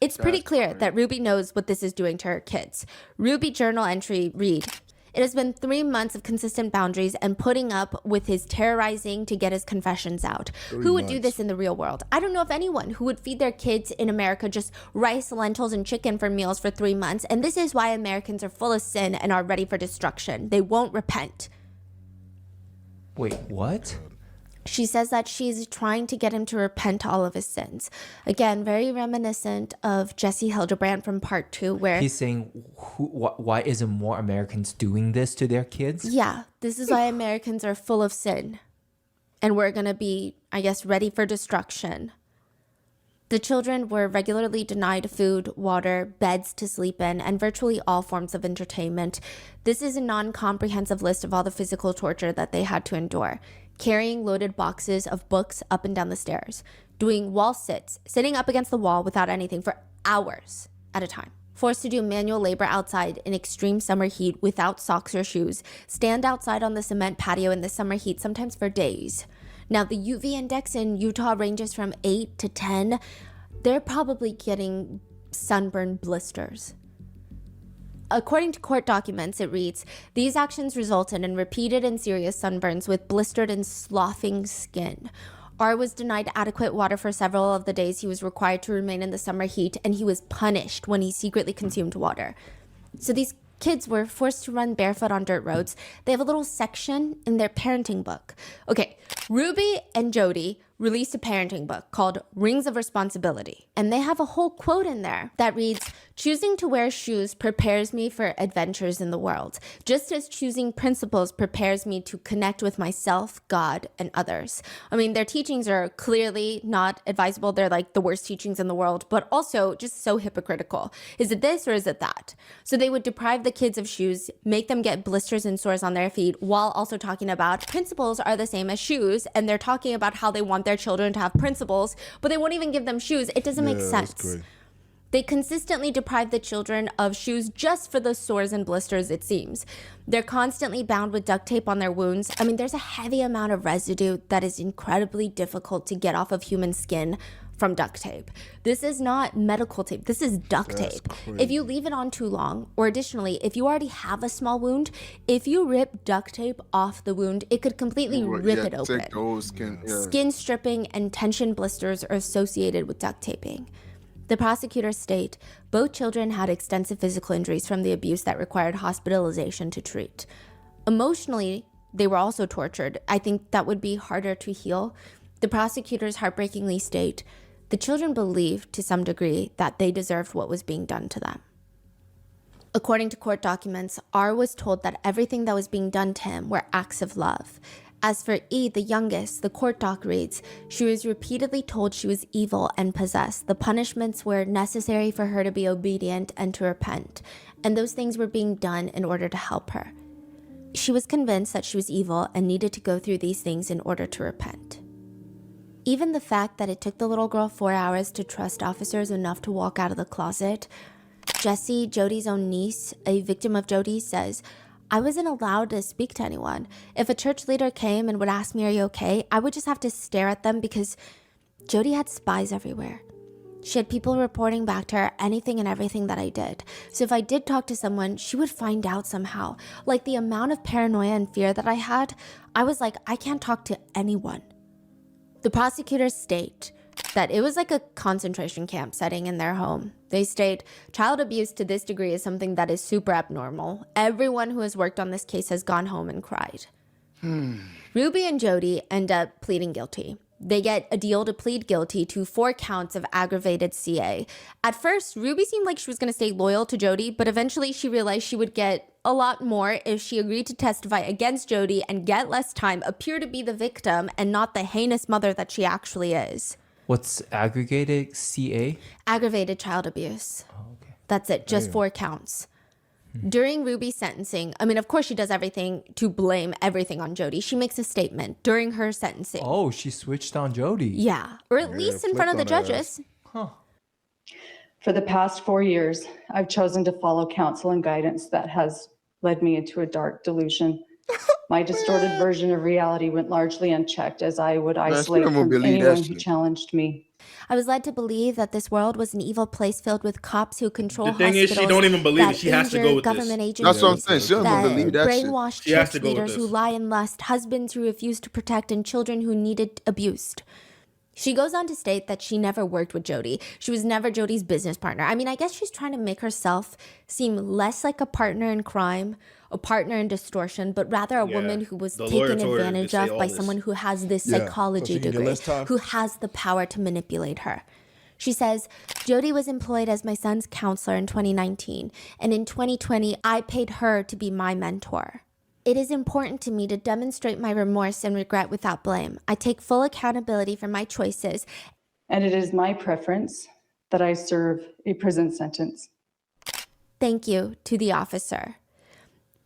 It's pretty clear that Ruby knows what this is doing to her kids. Ruby journal entry read, "It has been 3 months of consistent boundaries and putting up with his terrorizing to get his confessions out." Who would do this in the real world? I don't know of anyone who would feed their kids in America just rice, lentils, and chicken for meals for 3 months. And this is why Americans are full of sin and are ready for destruction. They won't repent. Wait, what? She says that she's trying to get him to repent all of his sins. Again, very reminiscent of Jesse Hildebrand from part 2, where he's saying, why isn't more Americans doing this to their kids? Yeah, this is why Americans are full of sin. And we're going to be, I guess, ready for destruction. The children were regularly denied food, water, beds to sleep in, and virtually all forms of entertainment. This is a non-comprehensive list of all the physical torture that they had to endure. Carrying loaded boxes of books up and down the stairs, doing wall sits, sitting up against the wall without anything for hours at a time, forced to do manual labor outside in extreme summer heat without socks or shoes, stand outside on the cement patio in the summer heat, sometimes for days. Now, the UV index in Utah ranges from 8 to 10. They're probably getting sunburn blisters. According to court documents, it reads, "These actions resulted in repeated and serious sunburns with blistered and sloughing skin. R was denied adequate water for several of the days he was required to remain in the summer heat, and he was punished when he secretly consumed water." So these kids were forced to run barefoot on dirt roads. They have a little section in their parenting book. Okay, Ruby and Jody released a parenting book called Rings of Responsibility. And they have a whole quote in there that reads, "Choosing to wear shoes prepares me for adventures in the world, just as choosing principles prepares me to connect with myself, God, and others." I mean, their teachings are clearly not advisable. They're like the worst teachings in the world, but also just so hypocritical. Is it this or is it that? So they would deprive the kids of shoes, make them get blisters and sores on their feet, while also talking about principles are the same as shoes. And they're talking about how they want their children to have principles, but they won't even give them shoes. It doesn't make sense. They consistently deprive the children of shoes just for the sores and blisters, it seems. They're constantly bound with duct tape on their wounds. I mean, there's a heavy amount of residue that is incredibly difficult to get off of human skin from duct tape. This is not medical tape. This is duct tape. If you leave it on too long, or additionally, if you already have a small wound, if you rip duct tape off the wound, it could completely rip it open. Skin stripping and tension blisters are associated with duct taping. The prosecutors state both children had extensive physical injuries from the abuse that required hospitalization to treat. Emotionally, they were also tortured. I think that would be harder to heal. The prosecutors heartbreakingly state the children believed to some degree that they deserved what was being done to them. According to court documents, R was told that everything that was being done to him were acts of love. As for E, the youngest, the court doc reads, she was repeatedly told she was evil and possessed. The punishments were necessary for her to be obedient and to repent, and those things were being done in order to help her. She was convinced that she was evil and needed to go through these things in order to repent. Even the fact that it took the little girl 4 hours to trust officers enough to walk out of the closet. Jessie, Jody's own niece, a victim of Jody, says, I wasn't allowed to speak to anyone. If a church leader came and would ask me, "Are you okay?" I would just have to stare at them because Jody had spies everywhere. She had people reporting back to her anything and everything that I did. So if I did talk to someone, she would find out somehow. Like the amount of paranoia and fear that I had, I was like, I can't talk to anyone. The prosecutors state that it was like a concentration camp setting in their home. They state child abuse to this degree is something that is super abnormal. Everyone who has worked on this case has gone home and cried. Ruby and Jody end up pleading guilty. They get a deal to plead guilty to 4 counts of aggravated CA. At first, Ruby seemed like she was going to stay loyal to Jody, but eventually she realized she would get a lot more if she agreed to testify against Jody and get less time, appear to be the victim and not the heinous mother that she actually is. What's aggregated CA? Aggravated child abuse. Oh, okay. That's it, just 4 counts. During Ruby's sentencing, I mean, of course she does everything to blame everything on Jody. She makes a statement during her sentencing. Oh, she switched on Jody. Yeah, or at least in front of the judges. For the past 4 years, I've chosen to follow counsel and guidance that has led me into a dark delusion. My distorted version of reality went largely unchecked as I would isolate from anyone who challenged me. I was led to believe that this world was an evil place filled with cops who control The thing is, she don't even believe it. She has to go with government this. agencies, That's what I'm saying. She don't even believe that shit. brainwashed She has church to go with leaders who this. lie and lust, husbands who refuse to protect, and children who needed abused. She goes on to state that she never worked with Jody. She was never Jody's business partner. I mean, I guess she's trying to make herself seem less like a partner in crime, a partner in distortion, but rather a woman who was taken advantage of by someone who has this psychology degree, who has the power to manipulate her. She says, Jody was employed as my son's counselor in 2019, and in 2020, I paid her to be my mentor. It is important to me to demonstrate my remorse and regret without blame. I take full accountability for my choices. And it is my preference that I serve a prison sentence. Thank you to the officer.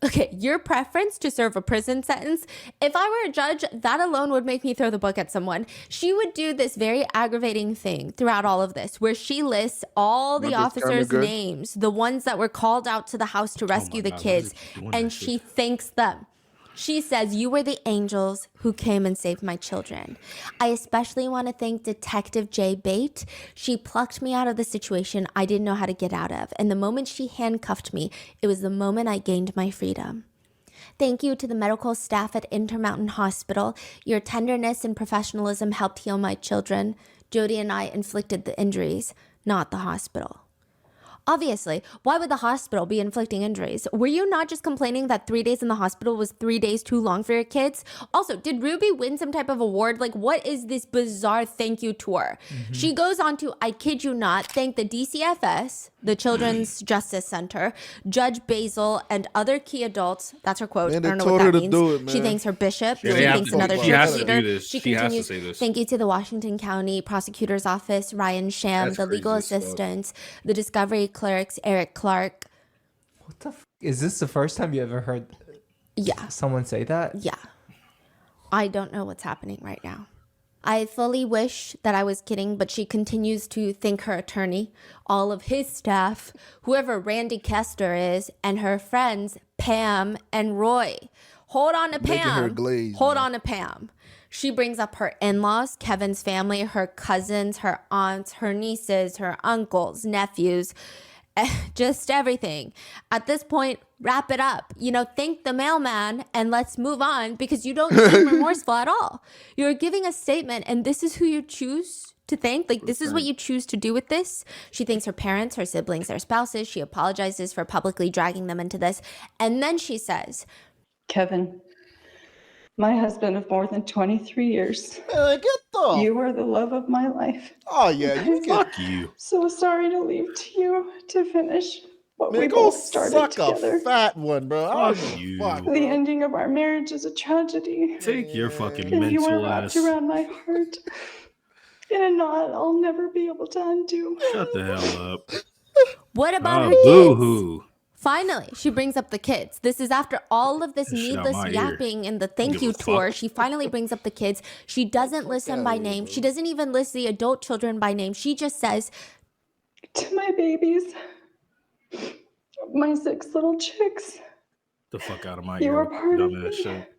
Okay, your preference to serve a prison sentence, if I were a judge, that alone would make me throw the book at someone. She would do this very aggravating thing throughout all of this, where she lists all the officers' names, the ones that were called out to the house to rescue the kids, and she thanks them. She says, "You were the angels who came and saved my children." I especially want to thank Detective Jay Bate. She plucked me out of the situation I didn't know how to get out of. And the moment she handcuffed me, it was the moment I gained my freedom. Thank you to the medical staff at Intermountain Hospital. Your tenderness and professionalism helped heal my children. Jody and I inflicted the injuries, not the hospital. Obviously, why would the hospital be inflicting injuries? Were you not just complaining that 3 days in the hospital was 3 days too long for your kids? Also, did Ruby win some type of award? Like, what is this bizarre thank you tour? She goes on to, I kid you not, thank the DCFS, the Children's Justice Center, Judge Basil, and other key adults. That's her quote. Man, I don't know they what told that her to means. do it, She man. thanks her bishop. Yeah, She thanks another she church has to leader. do this. She She has to continues, say this. thank you to the Washington County Prosecutor's Office, Ryan Sham, That's the legal crazy as fuck. assistants, the Discovery clerks, Eric Clark. What the is this the first time you ever heard someone say that? Yeah. I don't know what's happening right now. I fully wish that I was kidding, but she continues to thank her attorney, all of his staff, whoever Randy Kester is, and her friends, Pam and Roy. Hold on to Making her Pam. glaze, Hold on to Pam. She brings up her in-laws, Kevin's family, her cousins, her aunts, her nieces, her uncles, nephews, just everything. At this point, wrap it up. You know, thank the mailman and let's move on, because you don't seem remorseful at all. You're giving a statement and this is who you choose to thank. Like, this is what you choose to do with this. She thanks her parents, her siblings, their spouses. She apologizes for publicly dragging them into this. And then she says, Kevin, my husband of more than 23 years. Get the... You are the love of my life. Oh, yeah, you can... Fuck you. So sorry to leave to you to finish what Man, we go both started suck together. a fat one, bro. I don't Fuck give a you. fuck, The bro. ending of our marriage is a tragedy. Take your fucking And you are mental wrapped ass. around my heart in a knot I'll never be able to undo. Shut the hell up. what about her Boo kids? hoo. Finally, she brings up the kids. This is after all of this Shit out needless my ear. yapping and the thank Give you a fuck. tour. She finally brings up the kids. She doesn't list them by name. She doesn't even list the adult children by name. She just says, To my babies, my 6 little chicks, The fuck out of my You ear were with part of dumbass me. shit.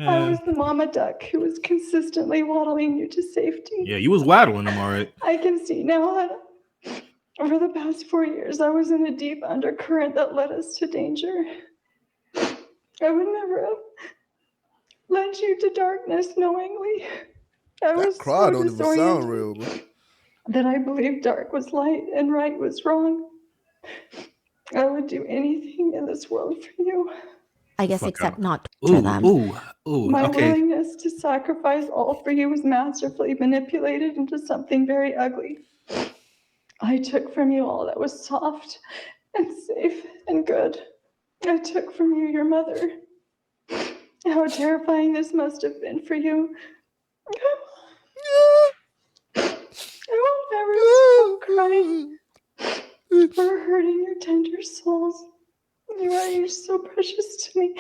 I was Man. the mama duck who was consistently waddling you to safety. Yeah, you was waddling them, all right. I can see now that over the past 4 years, I was in a deep undercurrent that led us to danger. I would never have led you to darkness knowingly. I was Cry so don't even sound disoriented real, bro. that I believed dark was light and right was wrong. I would do anything in this world for you. I guess Fuck except out. not torture them. Ooh, My okay. willingness to sacrifice all for you was masterfully manipulated into something very ugly. I took from you all that was soft and safe and good. I took from you your mother. How terrifying this must have been for you. I will never stop crying for hurting your tender souls. You are each so precious to me.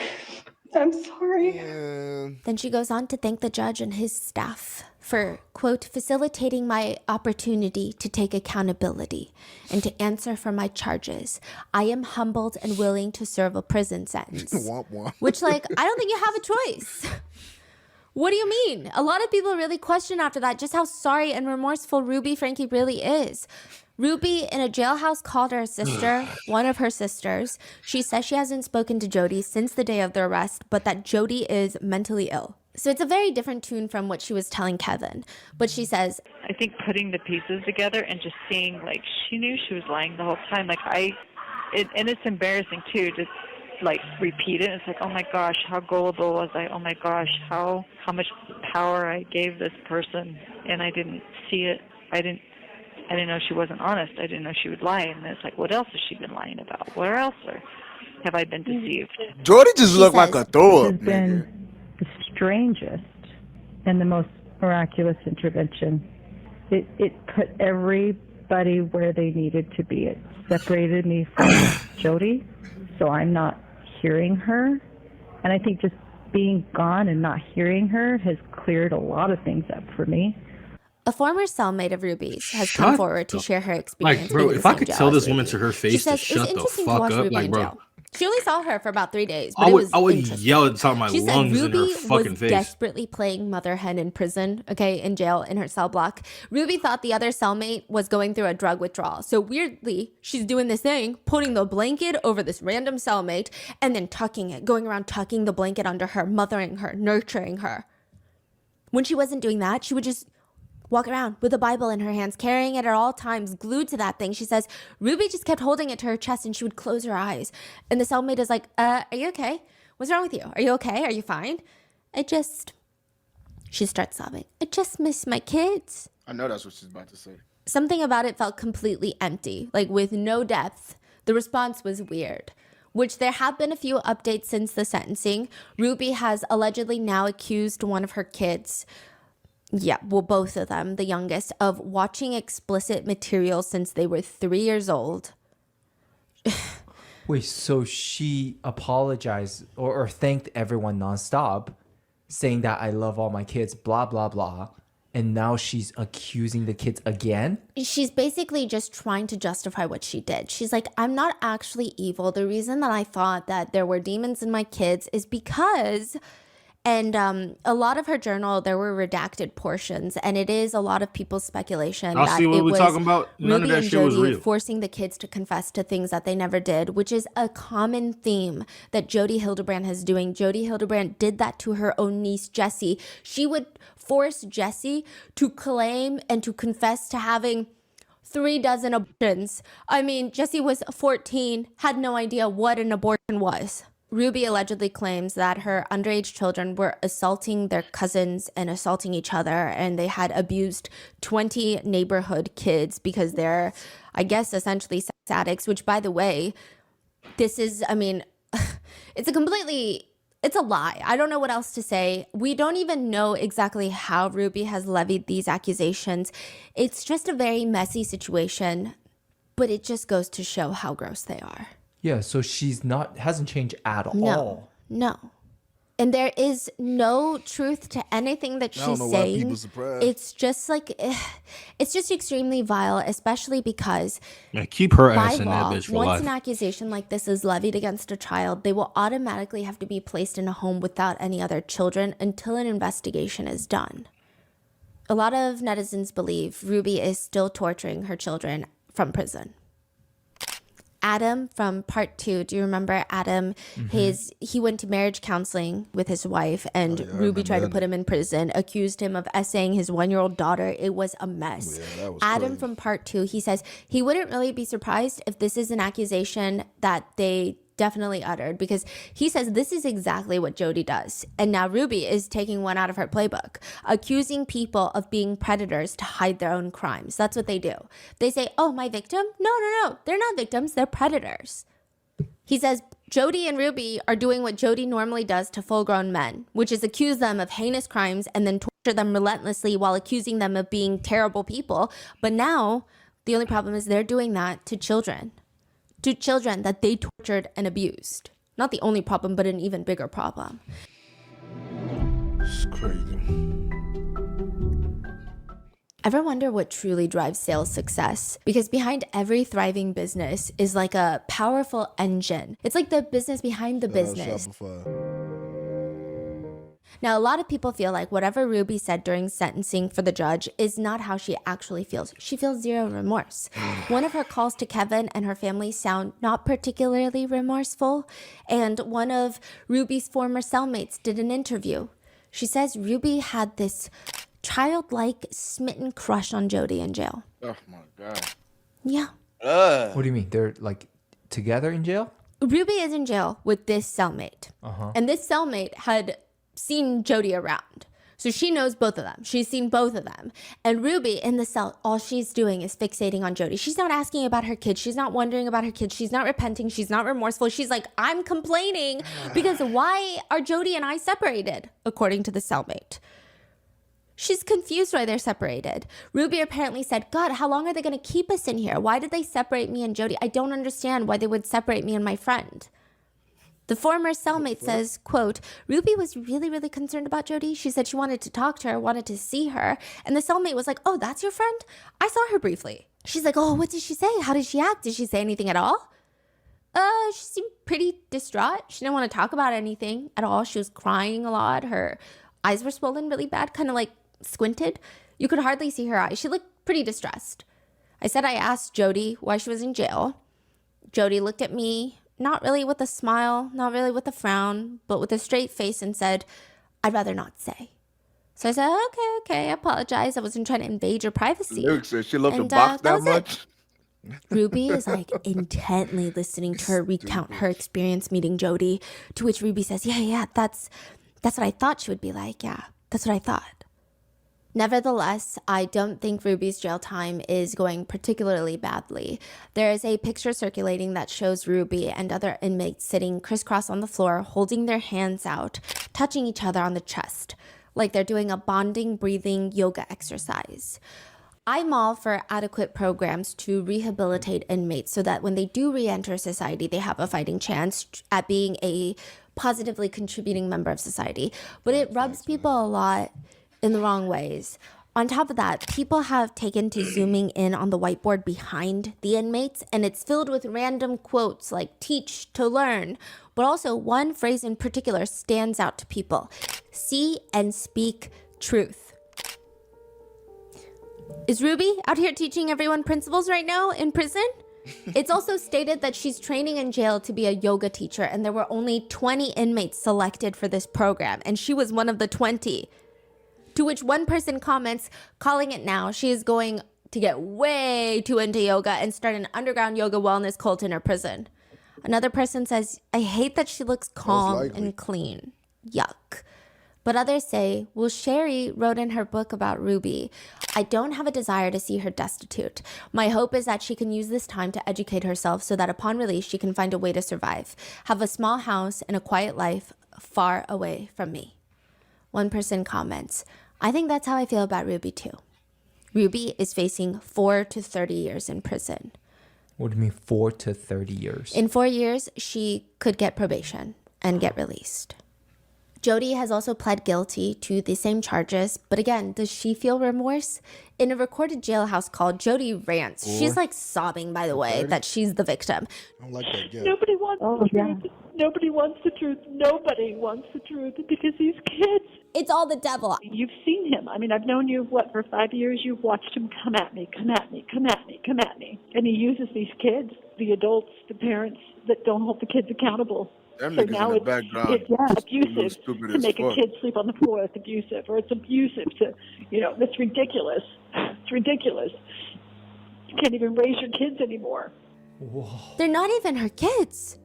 I'm sorry. Then she goes on to thank the judge and his staff for, quote, facilitating my opportunity to take accountability and to answer for my charges. I am humbled and willing to serve a prison sentence. Womp womp. Which, like, I don't think you have a choice. What do you mean? A lot of people really question after that just how sorry and remorseful Ruby Franke really is. Ruby in a jailhouse called her sister, one of her sisters. She says she hasn't spoken to Jody since the day of the arrest, but that Jody is mentally ill. So it's a very different tune from what she was telling Kevin. But she says, I think putting the pieces together and just seeing, like, she knew she was lying the whole time. Like, and it's embarrassing, too, to, like, repeat it. It's like, oh, my gosh, how gullible was I? Oh, my gosh, how much power I gave this person, and I didn't see it. I didn't know she wasn't honest. I didn't know she would lie. And it's like, what else has she been lying about? Where else have I been deceived? Jordy just looked like a throw up, Has been the strangest and the most miraculous intervention. It put everybody where they needed to be. It separated me from Jody, so I'm not hearing her. And I think just being gone and not hearing her has cleared a lot of things up for me. a former cellmate of Ruby's has come forward to share her experience. Like, bro, being in if the I same could jail tell as this Ruby. woman to her She face to says, "It was shut the interesting to fuck watch up, Ruby like, in bro, jail." She only saw her for about 3 days, but I it would was yell at the top of my She said lungs in Ruby her was fucking face. desperately playing mother hen in prison, okay, in jail, in her cell block. Ruby thought the other cellmate was going through a drug withdrawal. So weirdly, she's doing this thing, putting the blanket over this random cellmate and then tucking it, going around tucking the blanket under her, mothering her, nurturing her. When she wasn't doing that, she would just walk around with a Bible in her hands, carrying it at all times, glued to that thing. She says Ruby just kept holding it to her chest and she would close her eyes. And the cellmate is like, are you okay? What's wrong with you? Are you okay? Are you fine? She starts sobbing. I just miss my kids. I know that's what she's about to say. Something about it felt completely empty, like with no depth. The response was weird. Which there have been a few updates since the sentencing. Ruby has allegedly now accused one of her kids, both of them, the youngest, of watching explicit material since they were 3 years old. Wait, so she apologized or thanked everyone nonstop, saying that I love all my kids, blah, blah, blah. And now she's accusing the kids again? She's basically just trying to justify what she did. She's like, I'm not actually evil. The reason that I thought that there were demons in my kids is because... And a lot of her journal, there were redacted portions, and it is a lot of people's speculation I'll that see what it we're was talking about. None of Ruby that and shit was Jody real. forcing the kids to confess to things that they never did, which is a common theme that Jody Hildebrand is doing. Jody Hildebrand did that to her own niece, Jessie. She would force Jessie to claim and to confess to having 36 abortions. I mean, Jessie was 14, had no idea what an abortion was. Ruby allegedly claims that her underage children were assaulting their cousins and assaulting each other, and they had abused 20 neighborhood kids because they're, I guess, essentially sex addicts, which, by the way, this is, I mean, it's a lie. I don't know what else to say. We don't even know exactly how Ruby has levied these accusations. It's just a very messy situation, but it just goes to show how gross they are. Yeah, so hasn't changed at all. No. And there is no truth to anything that I don't she's know why people saying. surprised. It's just like, it's just extremely vile, especially because Man, keep her by ass in law, that bitch for once life. an accusation like this is levied against a child, they will automatically have to be placed in a home without any other children until an investigation is done. A lot of netizens believe Ruby is still torturing her children from prison. Adam from part 2, do you remember Adam? He went to marriage counseling with his wife, and Ruby tried to put him in prison, accused him of essaying his 1-year-old daughter. It was a mess. Yeah, that was Adam crazy. from part 2, he says he wouldn't really be surprised if this is an accusation that they definitely uttered, because he says this is exactly what Jodi does. And now Ruby is taking one out of her playbook, accusing people of being predators to hide their own crimes. That's what they do. They say, oh, my victim? No. They're not victims. They're predators. He says Jodi and Ruby are doing what Jodi normally does to full-grown men, which is accuse them of heinous crimes and then torture them relentlessly while accusing them of being terrible people. But now the only problem is they're doing that to children. To children that they tortured and abused. Not the only problem, but an even bigger problem. It's crazy. Ever wonder what truly drives sales success? Because behind every thriving business is like a powerful engine. It's like the business behind the business. Now, a lot of people feel like whatever Ruby said during sentencing for the judge is not how she actually feels. She feels zero remorse. One of her calls to Kevin and her family sound not particularly remorseful. And one of Ruby's former cellmates did an interview. She says Ruby had this childlike smitten crush on Jodi in jail. Oh my God. Yeah. What do you mean? They're like together in jail? Ruby is in jail with this cellmate. And this cellmate had seen Jodi around. So she knows both of them. She's seen both of them. And Ruby in the cell, all she's doing is fixating on Jodi. She's not asking about her kids. She's not wondering about her kids. She's not repenting. She's not remorseful. She's like, I'm complaining because why are Jodi and I separated, according to the cellmate? She's confused why they're separated. Ruby apparently said, God, how long are they going to keep us in here? Why did they separate me and Jodi? I don't understand why they would separate me and my friend. The former cellmate says, quote, Ruby was really, really concerned about Jodi. She said she wanted to talk to her, wanted to see her. And the cellmate was like, oh, that's your friend? I saw her briefly. She's like, oh, what did she say? How did she act? Did she say anything at all? She seemed pretty distraught. She didn't want to talk about anything at all. She was crying a lot. Her eyes were swollen really bad, kind of like squinted. You could hardly see her eyes. She looked pretty distressed. I said I asked Jodi why she was in jail. Jodi looked at me, not really with a smile, not really with a frown, but with a straight face and said, I'd rather not say. So I said, okay, I apologize. I wasn't trying to invade your privacy. Luke said she loved to And, box that was it. much. Ruby is like intently listening to her recount her experience meeting Jodi, to which Ruby says, yeah, that's what I thought she would be like. Yeah, that's what I thought. Nevertheless, I don't think Ruby's jail time is going particularly badly. There is a picture circulating that shows Ruby and other inmates sitting crisscross on the floor, holding their hands out, touching each other on the chest, like they're doing a bonding, breathing yoga exercise. I'm all for adequate programs to rehabilitate inmates so that when they do re-enter society, they have a fighting chance at being a positively contributing member of society. But it rubs people a lot in the wrong ways. On top of that, people have taken to zooming in on the whiteboard behind the inmates, and it's filled with random quotes like teach to learn. But also one phrase in particular stands out to people: see and speak truth. Is Ruby out here teaching everyone principles right now in prison? It's also stated that she's training in jail to be a yoga teacher, and there were only 20 inmates selected for this program, and she was one of the 20. To which one person comments, calling it now, she is going to get way too into yoga and start an underground yoga wellness cult in her prison. Another person says, I hate that she looks calm and clean. Yuck. But others say, well, Sherry wrote in her book about Ruby, I don't have a desire to see her destitute. My hope is that she can use this time to educate herself so that upon release she can find a way to survive, have a small house and a quiet life far away from me. One person comments, I think that's how I feel about Ruby too. Ruby is facing 4 to 30 years in prison. What do you mean 4 to 30 years? In 4 years, she could get probation and get released. Jodi has also pled guilty to the same charges, but again, does she feel remorse? In a recorded Jailhouse call, Jodi rants. She's like sobbing, by the way, that she's the victim. I don't like that guy. Nobody wants the truth. Nobody wants the truth. Nobody wants the truth because these kids. It's all the devil. You've seen him. I mean, I've known you, for 5 years? You've watched him come at me, come at me, come at me, come at me. And he uses these kids, the adults, the parents that don't hold the kids accountable. Them So niggas now in the background. it's abusive stupid to as make a fuck. kid sleep on the floor. It's abusive. Or it's abusive to, it's ridiculous. It's ridiculous. You can't even raise your kids anymore. They're not even her kids.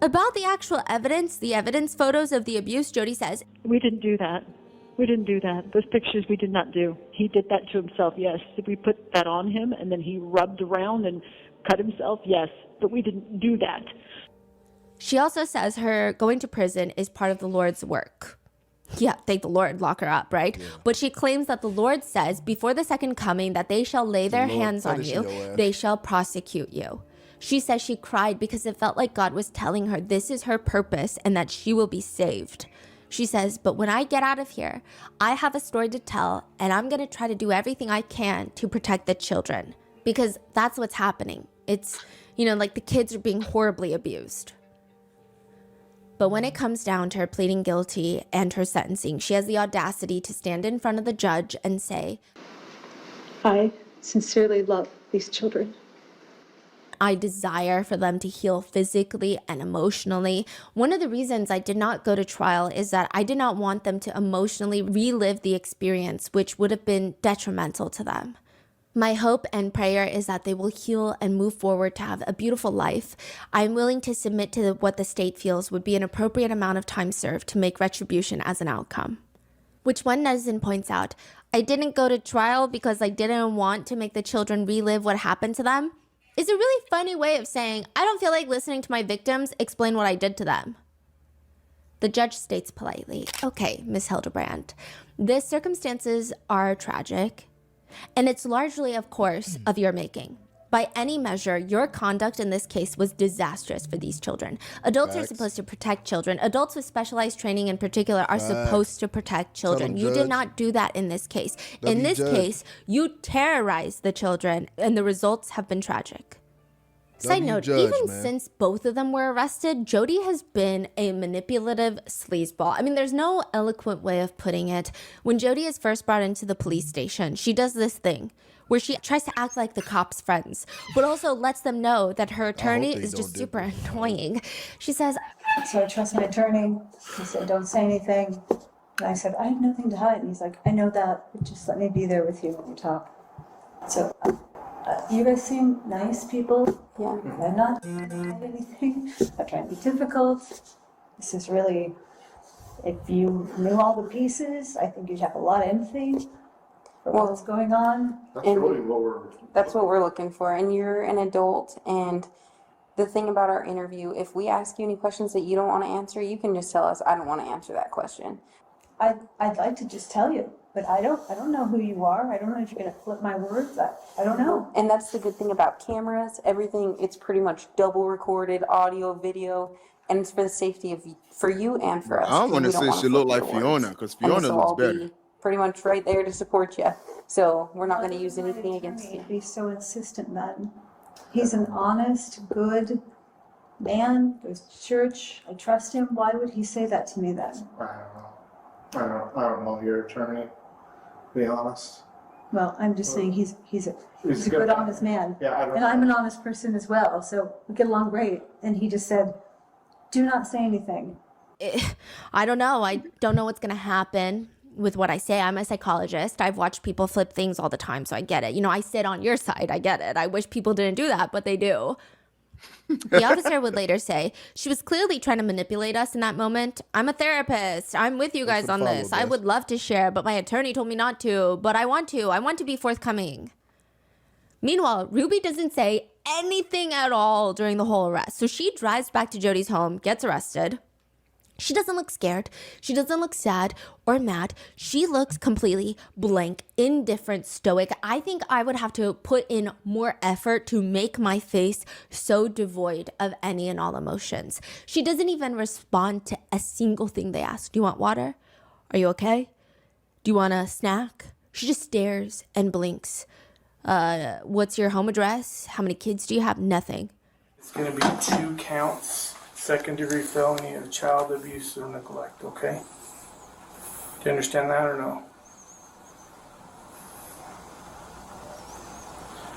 About the actual evidence, the evidence photos of the abuse, Jodi says, We didn't do that. We didn't do that. Those pictures we did not do. He did that to himself, yes. Did we put that on him and then he rubbed around and cut himself? Yes. But we didn't do that. She also says her going to prison is part of the Lord's work. Yeah, thank the Lord, lock her up, right? Yeah. But she claims that the Lord says before the second coming that they shall lay their hands on you, they shall prosecute you. She says she cried because it felt like God was telling her this is her purpose and that she will be saved. She says, but when I get out of here, I have a story to tell and I'm going to try to do everything I can to protect the children because that's what's happening. It's, like the kids are being horribly abused. But when it comes down to her pleading guilty and her sentencing, she has the audacity to stand in front of the judge and say, I sincerely love these children. I desire for them to heal physically and emotionally. One of the reasons I did not go to trial is that I did not want them to emotionally relive the experience, which would have been detrimental to them. My hope and prayer is that they will heal and move forward to have a beautiful life. I'm willing to submit to what the state feels would be an appropriate amount of time served to make retribution as an outcome. Which one netizen points out, I didn't go to trial because I didn't want to make the children relive what happened to them. Is a really funny way of saying, I don't feel like listening to my victims explain what I did to them. The judge states politely, okay, Ms. Hildebrand, the circumstances are tragic. And it's largely, of course, of your making. By any measure, your conduct in this case was disastrous for these children. Adults are supposed to protect children. Adults with specialized training in particular are supposed to protect children. You did not do that in this case. In this case, you terrorized the children, and the results have been tragic. Side note, even since both of them were arrested, Jodi has been a manipulative sleazeball. I mean, there's no eloquent way of putting it. When Jodi is first brought into the police station, she does this thing where she tries to act like the cops' friends, but also lets them know that her attorney is just super annoying. She says, so I trust my attorney. He said, don't say anything. And I said, I have nothing to hide. And he's like, I know that, but just let me be there with you when you talk. So you guys seem nice people. Yeah. I'm not hide anything. I'm trying to be difficult. This is really, if you knew all the pieces, I think you'd have a lot of empathy for what's going on. That's what we're looking for. And you're an adult. And the thing about our interview, if we ask you any questions that you don't want to answer, you can just tell us, I don't want to answer that question. I'd like to just tell you, but I don't know who you are. I don't know if you're going to flip my words. I don't know. And that's the good thing about cameras. Everything, it's pretty much double recorded, audio, video, and it's for the safety of for you and for us. I don't want to say she look like Fiona because Fiona looks better. Pretty much right there to support you. So we're not going to use anything against you. He's so insistent, man. He's an honest, good man. Goes to church. I trust him. Why would he say that to me then? I don't know your attorney, to be honest. Well, I'm just saying he's a good, honest man. Yeah, and I'm an honest person as well, so we get along great. And he just said, do not say anything. I don't know. I don't know what's going to happen with what I say. I'm a psychologist. I've watched people flip things all the time, so I get it. I sit on your side. I get it. I wish people didn't do that, but they do. The officer would later say, she was clearly trying to manipulate us in that moment. I'm a therapist. I'm with you guys on this. I would love to share, but my attorney told me not to. But I want to. I want to be forthcoming. Meanwhile, Ruby doesn't say anything at all during the whole arrest. So she drives back to Jodi's home, gets arrested. She doesn't look scared. She doesn't look sad or mad. She looks completely blank, indifferent, stoic. I think I would have to put in more effort to make my face so devoid of any and all emotions. She doesn't even respond to a single thing they ask. Do you want water? Are you okay? Do you want a snack? She just stares and blinks. What's your home address? How many kids do you have? Nothing. It's going to be 2 counts. Second-degree felony of child abuse or neglect, okay? Do you understand that or no?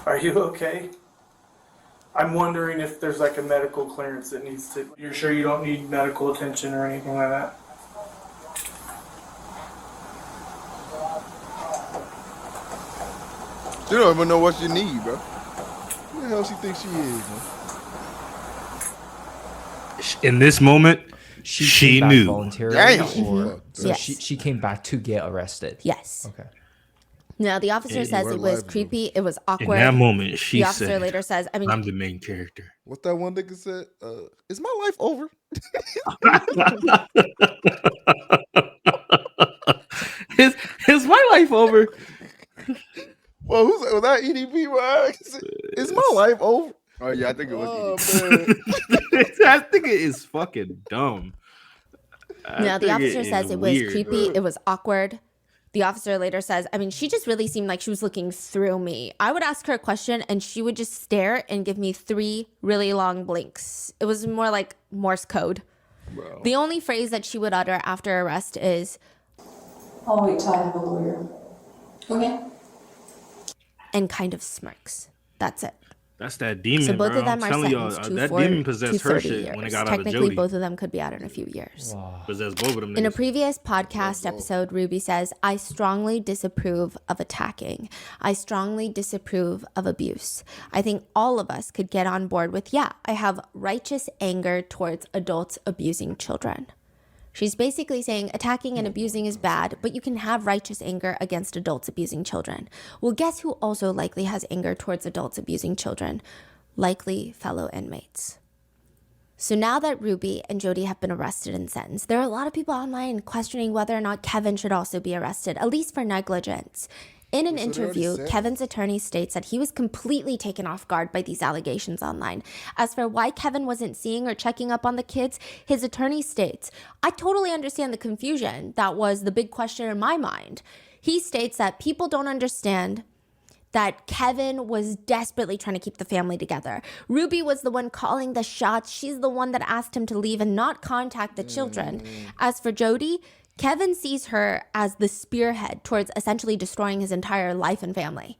Are you okay? I'm wondering if there's like a medical clearance that needs to... You're sure you don't need medical attention or anything like that? You don't even know what you need, bro. Who the hell she thinks she is, man? In this moment, she came back knew. voluntarily, or so Yes. she came back to get arrested. Yes. Okay. Now, the officer says it was creepy. It was In awkward. that moment, she The officer said, later says, I mean, I'm the main character. What that one nigga said? Is my life over? Is my life over? Well, was that EDP, right? Is my life over? Oh yeah, I think it was. That nigga is fucking dumb. now, the officer says it was creepy. It was awkward. The officer later says, I mean, she just really seemed like she was looking through me. I would ask her a question and she would just stare and give me 3 really long blinks. It was more like Morse code. Bro. The only phrase that she would utter after arrest is, I'll wait till I have a lawyer. Okay. and kind of smirks. That's it. That's that demon, So both bro. of them I'm are telling y'all, sentenced to that 40 demon to possessed her 30 shit years. when it got out of Technically, Jody. both of them could be out in a few years. Possessed both of them In a niggas. previous podcast episode, Ruby says, I strongly disapprove of attacking. I strongly disapprove of abuse. I think all of us could get on board with, yeah, I have righteous anger towards adults abusing children. She's basically saying attacking and abusing is bad, but you can have righteous anger against adults abusing children. Well, guess who also likely has anger towards adults abusing children? Likely fellow inmates. So now that Ruby and Jody have been arrested and sentenced, there are a lot of people online questioning whether or not Kevin should also be arrested, at least for negligence. In an interview, Kevin's attorney states that he was completely taken off guard by these allegations online. As for why Kevin wasn't seeing or checking up on the kids, his attorney states, I totally understand the confusion. That was the big question in my mind. He states that people don't understand that Kevin was desperately trying to keep the family together. Ruby was the one calling the shots. She's the one that asked him to leave and not contact the children. As for Jody, Kevin sees her as the spearhead towards essentially destroying his entire life and family.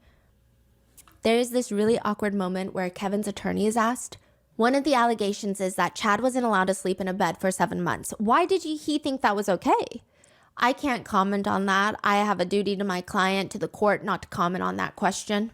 There is this really awkward moment where Kevin's attorney is asked. One of the allegations is that Chad wasn't allowed to sleep in a bed for 7 months. Why did he think that was okay? I can't comment on that. I have a duty to my client, to the court, not to comment on that question.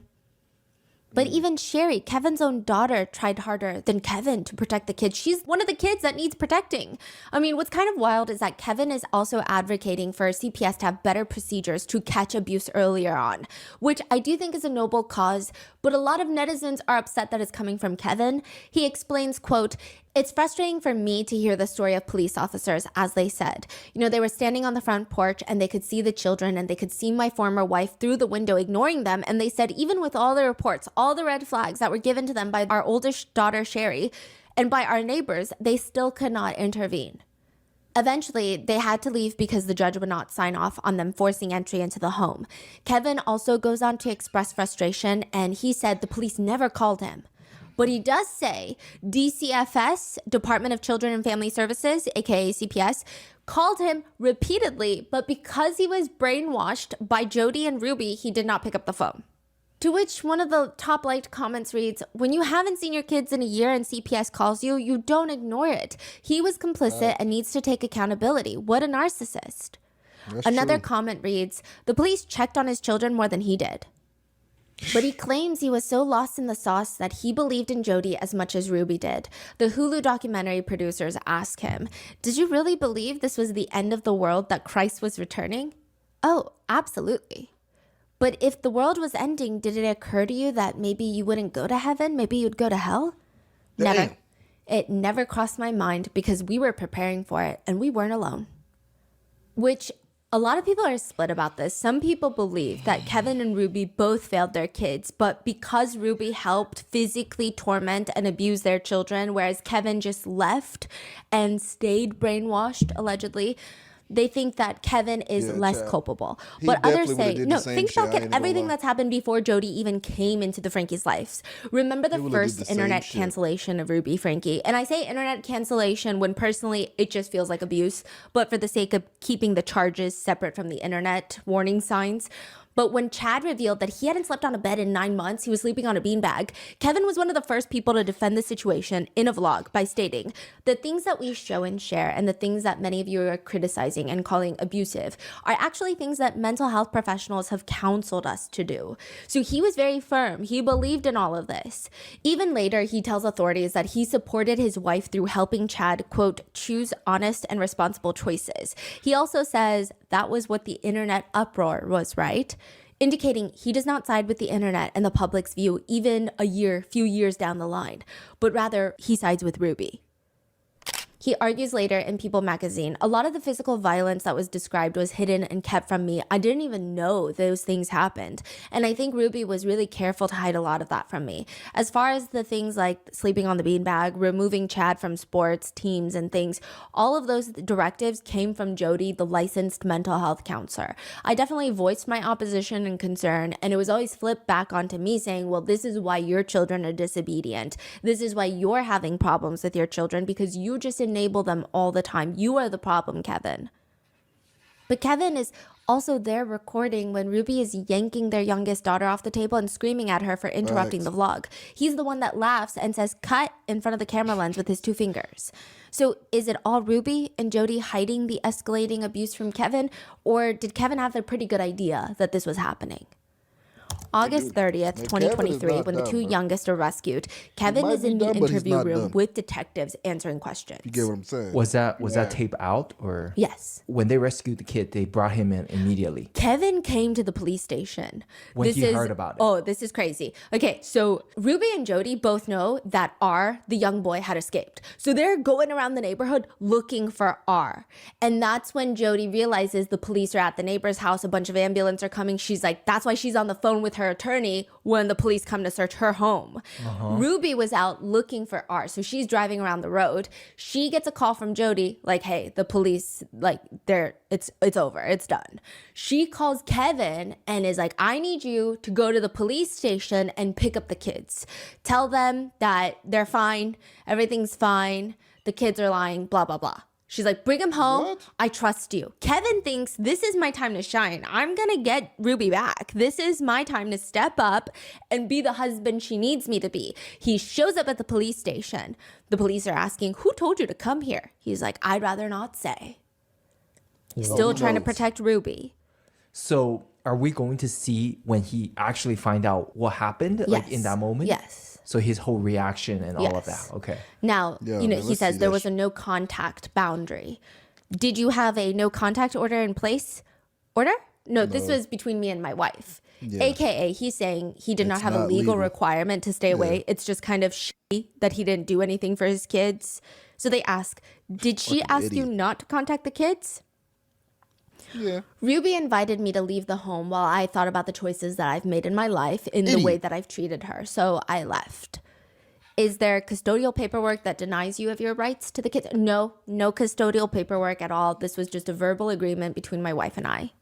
But even Sherry, Kevin's own daughter, tried harder than Kevin to protect the kids. She's one of the kids that needs protecting. I mean, what's kind of wild is that Kevin is also advocating for CPS to have better procedures to catch abuse earlier on, which I do think is a noble cause, but a lot of netizens are upset that it's coming from Kevin. He explains, quote, it's frustrating for me to hear the story of police officers, as they said. You know, they were standing on the front porch and they could see the children and they could see my former wife through the window ignoring them. And they said, even with all the reports, all the red flags that were given to them by our oldest daughter, Sherry, and by our neighbors, they still could not intervene. Eventually, they had to leave because the judge would not sign off on them forcing entry into the home. Kevin also goes on to express frustration, and he said the police never called him. But he does say DCFS, Department of Children and Family Services, aka CPS, called him repeatedly, but because he was brainwashed by Jody and Ruby, he did not pick up the phone. To which one of the top liked comments reads, when you haven't seen your kids in a year and CPS calls you, you don't ignore it. He was complicit and needs to take accountability. What a narcissist. Another comment reads, the police checked on his children more than he did. But he claims he was so lost in the sauce that he believed in Jody as much as Ruby did. The Hulu documentary producers ask him, did you really believe this was the end of the world, that Christ was returning? Oh, absolutely. But if the world was ending, did it occur to you that maybe you wouldn't go to heaven? Maybe you'd go to hell? Never. It never crossed my mind because we were preparing for it and we weren't alone. Which a lot of people are split about this. Some people believe that Kevin and Ruby both failed their kids, but because Ruby helped physically torment and abuse their children, whereas Kevin just left and stayed brainwashed, allegedly, they think that Kevin is less culpable. But others say, no, think back at everything that's happened before Jody even came into the Frankie's lives. Remember the first internet cancellation of Ruby, Frankie? And I say internet cancellation when personally it just feels like abuse, but for the sake of keeping the charges separate from the internet warning signs. But when Chad revealed that he hadn't slept on a bed in 9 months, he was sleeping on a beanbag, Kevin was one of the first people to defend the situation in a vlog by stating, the things that we show and share and the things that many of you are criticizing and calling abusive are actually things that mental health professionals have counseled us to do. So he was very firm. He believed in all of this. Even later, he tells authorities that he supported his wife through helping Chad, quote, choose honest and responsible choices. He also says that was what the internet uproar was, right? Indicating he does not side with the internet and the public's view even few years down the line, but rather he sides with Ruby. He argues later in People magazine, a lot of the physical violence that was described was hidden and kept from me. I didn't even know those things happened. And I think Ruby was really careful to hide a lot of that from me. As far as the things like sleeping on the beanbag, removing Chad from sports, teams, and things, all of those directives came from Jody, the licensed mental health counselor. I definitely voiced my opposition and concern, and it was always flipped back onto me saying, well, this is why your children are disobedient. This is why you're having problems with your children because you just enable them all the time. You are the problem, Kevin. But Kevin is also there recording when Ruby is yanking their youngest daughter off the table and screaming at her for interrupting the vlog. He's the one that laughs and says cut in front of the camera lens with his 2 fingers. So is it all Ruby and Jody hiding the escalating abuse from Kevin, or did Kevin have a pretty good idea that this was happening? August 30th, 2023, when the 2 youngest are rescued, Kevin is in the interview room with detectives answering questions. You get what I'm saying? Was that tape out or? Yes. When they rescued the kid, they brought him in immediately. Kevin came to the police station. When he heard about it. Oh, this is crazy. Okay, so Ruby and Jody both know that R, the young boy, had escaped. So they're going around the neighborhood looking for R. And that's when Jody realizes the police are at the neighbor's house. A bunch of ambulance are coming. She's like, that's why she's on the phone with her attorney when the police come to search her home. Ruby was out looking for R, so she's driving around the road. She gets a call from Jody, like, hey, the police, like, it's over, it's done. She calls Kevin and is like, I need you to go to the police station and pick up the kids. Tell them that they're fine, everything's fine, the kids are lying, blah, blah, blah. She's like, bring him home. What? I trust you. Kevin thinks this is my time to shine. I'm going to get Ruby back. This is my time to step up and be the husband she needs me to be. He shows up at the police station. The police are asking, who told you to come here? He's like, I'd rather not say. He's still trying to protect Ruby. So are we going to see when he actually find out what happened, like in that moment? Yes. So his whole reaction and all of that. Okay. Now, he says there was a no contact boundary. Did you have a no contact order in place? No, this was between me and my wife. Yeah. AKA, he's saying he did not have a legal requirement to stay away. It's just kind of shitty that he didn't do anything for his kids. So they ask, did she ask you not to contact the kids? Yeah. Ruby invited me to leave the home while I thought about the choices that I've made in my life in the way that I've treated her. So I left. Is there custodial paperwork that denies you of your rights to the kids? No custodial paperwork at all. This was just a verbal agreement between my wife and I.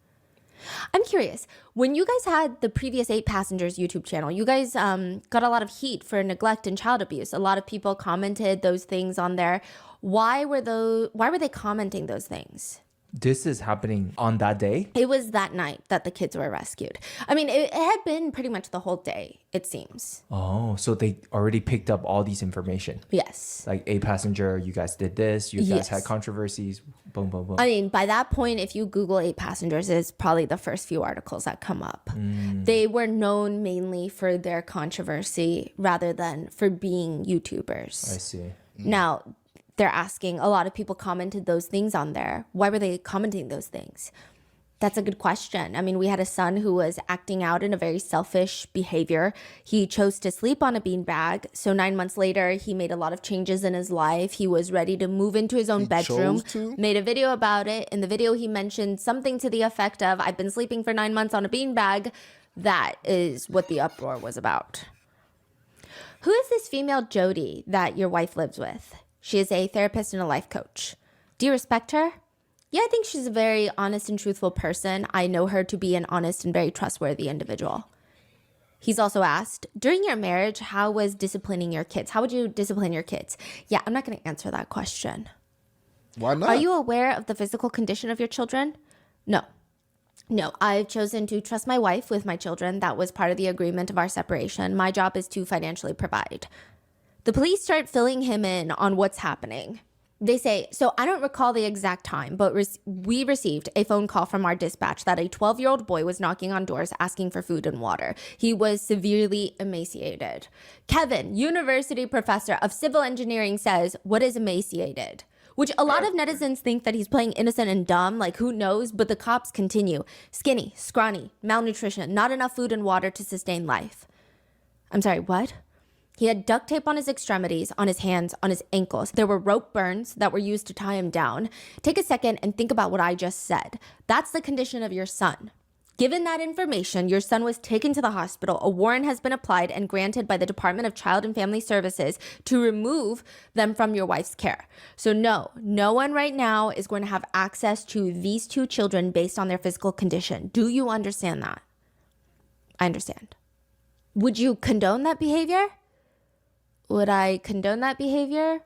I'm curious, when you guys had the previous 8 Passengers YouTube channel, you guys got a lot of heat for neglect and child abuse. A lot of people commented those things on there. Why were they commenting those things? This is happening on that day? It was that night that the kids were rescued. I mean, it had been pretty much the whole day, it seems. Oh, so they already picked up all these information. Yes. Like 8 Passenger, you guys did this, you guys had controversies, boom, boom, boom. I mean, by that point, if you Google 8 Passengers, it's probably the first few articles that come up. They were known mainly for their controversy rather than for being YouTubers. I see. Now, they're asking, a lot of people commented those things on there. Why were they commenting those things? That's a good question. I mean, we had a son who was acting out in a very selfish behavior. He chose to sleep on a beanbag. So 9 months later, he made a lot of changes in his life. He was ready to move into his own bedroom, made a video about it. In the video, he mentioned something to the effect of, I've been sleeping for 9 months on a beanbag. That is what the uproar was about. Who is this female Jody that your wife lives with? She is a therapist and a life coach. Do you respect her? Yeah, I think she's a very honest and truthful person. I know her to be an honest and very trustworthy individual. He's also asked, during your marriage, how was disciplining your kids? How would you discipline your kids? Yeah, I'm not going to answer that question. Why not? Are you aware of the physical condition of your children? No. No, I've chosen to trust my wife with my children. That was part of the agreement of our separation. My job is to financially provide. The police start filling him in on what's happening. They say, so I don't recall the exact time, but we received a phone call from our dispatch that a 12-year-old boy was knocking on doors asking for food and water. He was severely emaciated. Kevin, university professor of civil engineering, says, what is emaciated? Which a lot of netizens think that he's playing innocent and dumb, like who knows, but the cops continue. Skinny, scrawny, malnutrition, not enough food and water to sustain life. I'm sorry, what? He had duct tape on his extremities, on his hands, on his ankles. There were rope burns that were used to tie him down. Take a second and think about what I just said. That's the condition of your son. Given that information, your son was taken to the hospital. A warrant has been applied and granted by the Department of Child and Family Services to remove them from your wife's care. So no one right now is going to have access to these two children based on their physical condition. Do you understand that? I understand. Would you condone that behavior? Would I condone that behavior?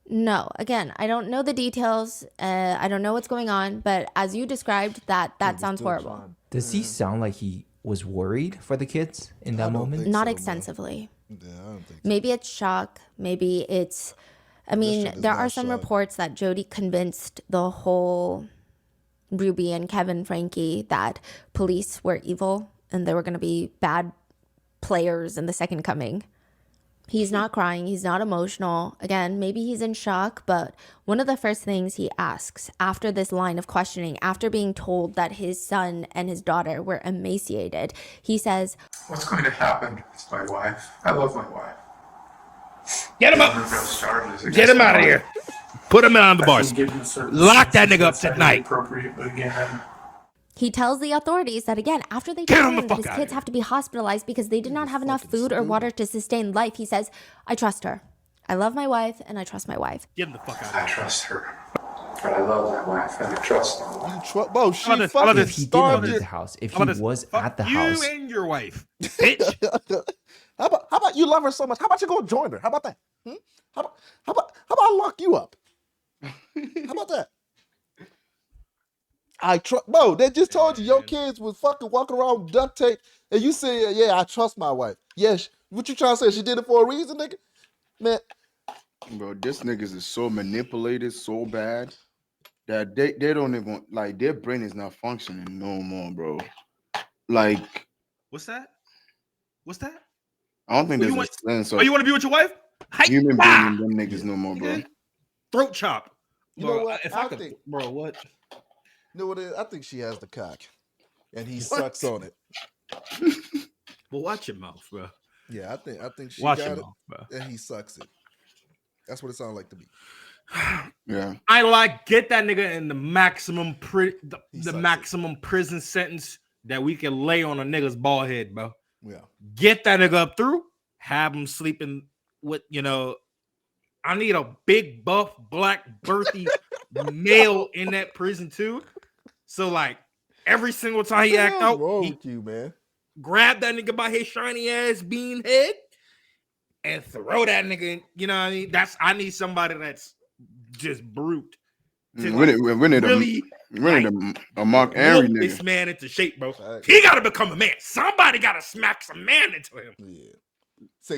No. Again, I don't know the details. I don't know what's going on. But as you described, that sounds horrible. Does he sound like he was worried for the kids in that moment? Not extensively. Yeah, I don't think so. Maybe it's shock. Maybe it's... I mean, there are some reports that Jody convinced the whole Ruby and Kevin Franke that police were evil and they were going to be bad players in the second coming. He's not crying. He's not emotional. Again, maybe he's in shock, but one of the first things he asks after this line of questioning, after being told that his son and his daughter were emaciated, he says, what's going to happen? It's my wife. I love my wife. Get him up. Get him out of here. Put him on the bars. Lock that nigga up tonight. Appropriate, but again, he tells the authorities that, again, after they tell him his kids have to be hospitalized because they did not have enough food or water to sustain life, he says, I trust her. I love my wife and I trust my wife. Get him the fuck out. I trust her. But I love my wife and I trust her. Bro, she fucking if he didn't leave the house, if he was at the house. You and your wife, bitch. How about you love her so much? How about you go join her? How about that? How about I lock you up? How about that? Bro, they just told you your kids was fucking walking around with duct tape, and you say, yeah, I trust my wife. Yes, what you trying to say? She did it for a reason, nigga? Man. Bro, this niggas is so manipulated so bad that they don't even, like, their brain is not functioning no more, bro. Like. What's that? I don't think there's a sense of. Oh, you want to be with your wife? Human being in them niggas no more, bro. Throat chop. You know what? If I could, bro, what? You know what it is? I think she has the cock, and he sucks on it. Well, watch your mouth, bro. Yeah, I think she watch got your it, mouth, bro. and he sucks it. That's what it sounds like to me. Yeah, I get that nigga in the maximum maximum prison sentence that we can lay on a nigga's bald head, bro. Yeah, get that nigga up through. Have him sleeping with, I need a big buff black birthy male in that prison too. So like every single time he act out, man, grab that nigga by his shiny ass bean head and throw that nigga in. You know what I mean? I need somebody that's just brute. A Mark Henry nigga. This man into shape, bro. He gotta become a man. Somebody gotta smack some man into him. Yeah.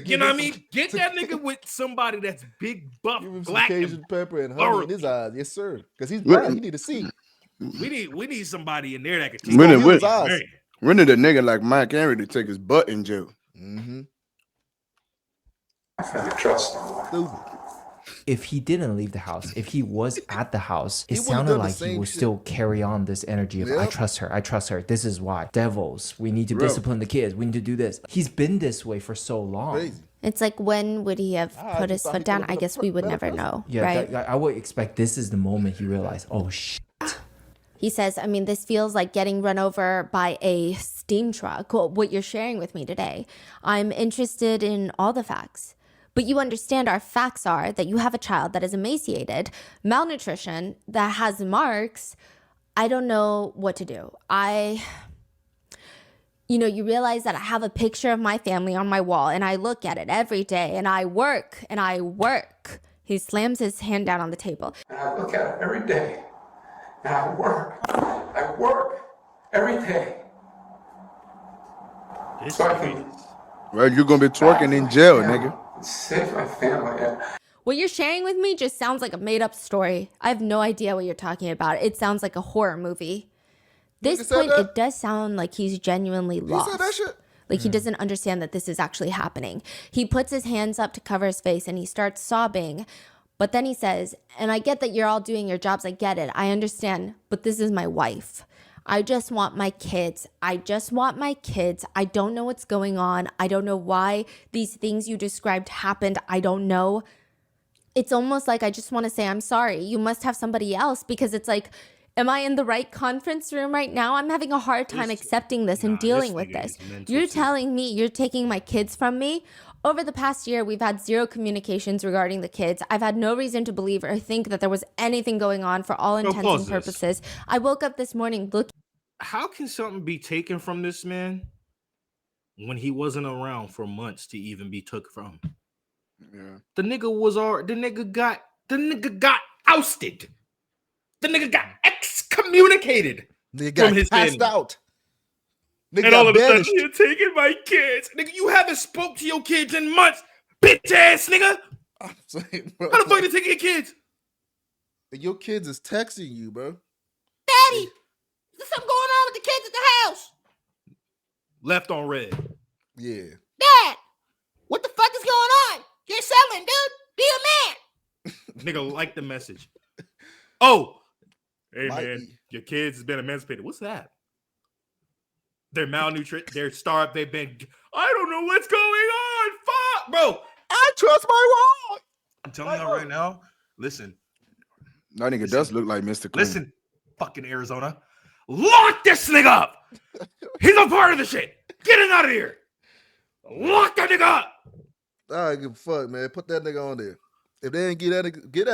You know what I mean? Get that nigga with somebody that's big, buff, black, Cajun pepper and honey in his eyes. Yes, sir. Because he's blind. He need to see. We need somebody in there that can teach his eyes. We need a nigga like Mike Henry to take his butt in jail. Mm-hmm. I trust him. if he didn't leave the house, if he was at the house, it would've sounded done the like he same would shit. still carry on this energy of, I Yep. trust her. This is why. Devils, we need to Bro. discipline the kids. We need to do this. He's been this way for so long. Crazy. It's like, when would he have I put just his thought foot he down? could've I been a guess we would better never person. know, Yeah, right? I would expect this is the moment he realized, oh shit. He says, I mean, this feels like getting run over by a steam truck, what you're sharing with me today. I'm interested in all the facts. But you understand our facts are that you have a child that is emaciated, malnutrition, that has marks. I don't know what to do. You realize that I have a picture of my family on my wall, and I look at it every day, and I work, and I work. He slams his hand down on the table. And I look at it every day. And I work every day. So I can Well, you're gonna be twerking in jail, nigga. save my family. What you're sharing with me just sounds like a made-up story. I have no idea what you're talking about. It sounds like a horror movie. This Nigga said point, that? it does sound like he's genuinely lost. He said that shit? Like he doesn't understand that this is actually happening. He puts his hands up to cover his face and he starts sobbing. But then he says, and I get that you're all doing your jobs. I get it. I understand. But this is my wife. I just want my kids. I don't know what's going on. I don't know why these things you described happened. I don't know. It's almost like I just want to say, I'm sorry. You must have somebody else, because it's like, am I in the right conference room right now? I'm having a hard time accepting this and dealing with this. You're telling me you're taking my kids from me? Over the past year, we've had zero communications regarding the kids. I've had no reason to believe or think that there was anything going on for all intents pause and this. purposes. I woke up this morning looking. How can something be taken from this man when he wasn't around for months to even be took from? Yeah. The nigga got ousted. The nigga got excommunicated Nigga got from his passed family. out. Nigga And got all of a sudden, banished. you're taking my kids. Nigga, you haven't spoke to your kids in months. Bitch ass nigga. I'm saying, bro. How the fuck you taking your kids? Your kids is texting you, bro. Daddy, there's something going on with the kids at the house. Left on red. Yeah. Dad, what the fuck is going on? You're selling, dude. Be a man. Nigga, like the message. Oh, hey man, your kids has been emancipated. What's that? They're malnutrition. They're starved. They've been. I don't know what's going on. Fuck, bro. I trust my wife. I'm telling y'all right now. Listen. That nigga does look like Mr. Clean. Listen, fucking Arizona. Lock this nigga up. He's a part of the shit. Get him out of here. Lock that nigga up. I don't give a fuck, man. Put that nigga on there. If they ain't get that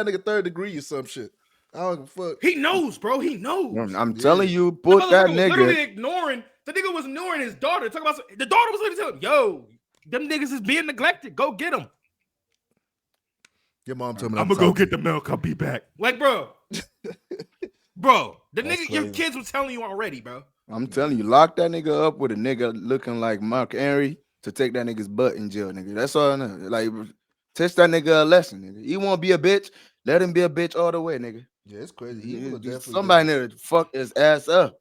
nigga third degree or some shit. I don't give a fuck. He knows, bro. He knows. I'm telling you, put that Was literally nigga. ignoring. The nigga was ignoring his daughter. Talking about the daughter was literally telling him, "Yo, them niggas is being neglected. Go get them." Your mom told me I'm gonna go get the milk. I'll be back. Like, bro, the That's nigga, your crazy. kids was telling you already, bro. I'm telling you, lock that nigga up with a nigga looking like Mark Henry to take that nigga's butt in jail, nigga. That's all I know. Like, teach that nigga a lesson, nigga. He won't be a bitch. Let him be a bitch all the way, nigga. Yeah, it's crazy. He would have definitely Somebody need to fuck his ass up.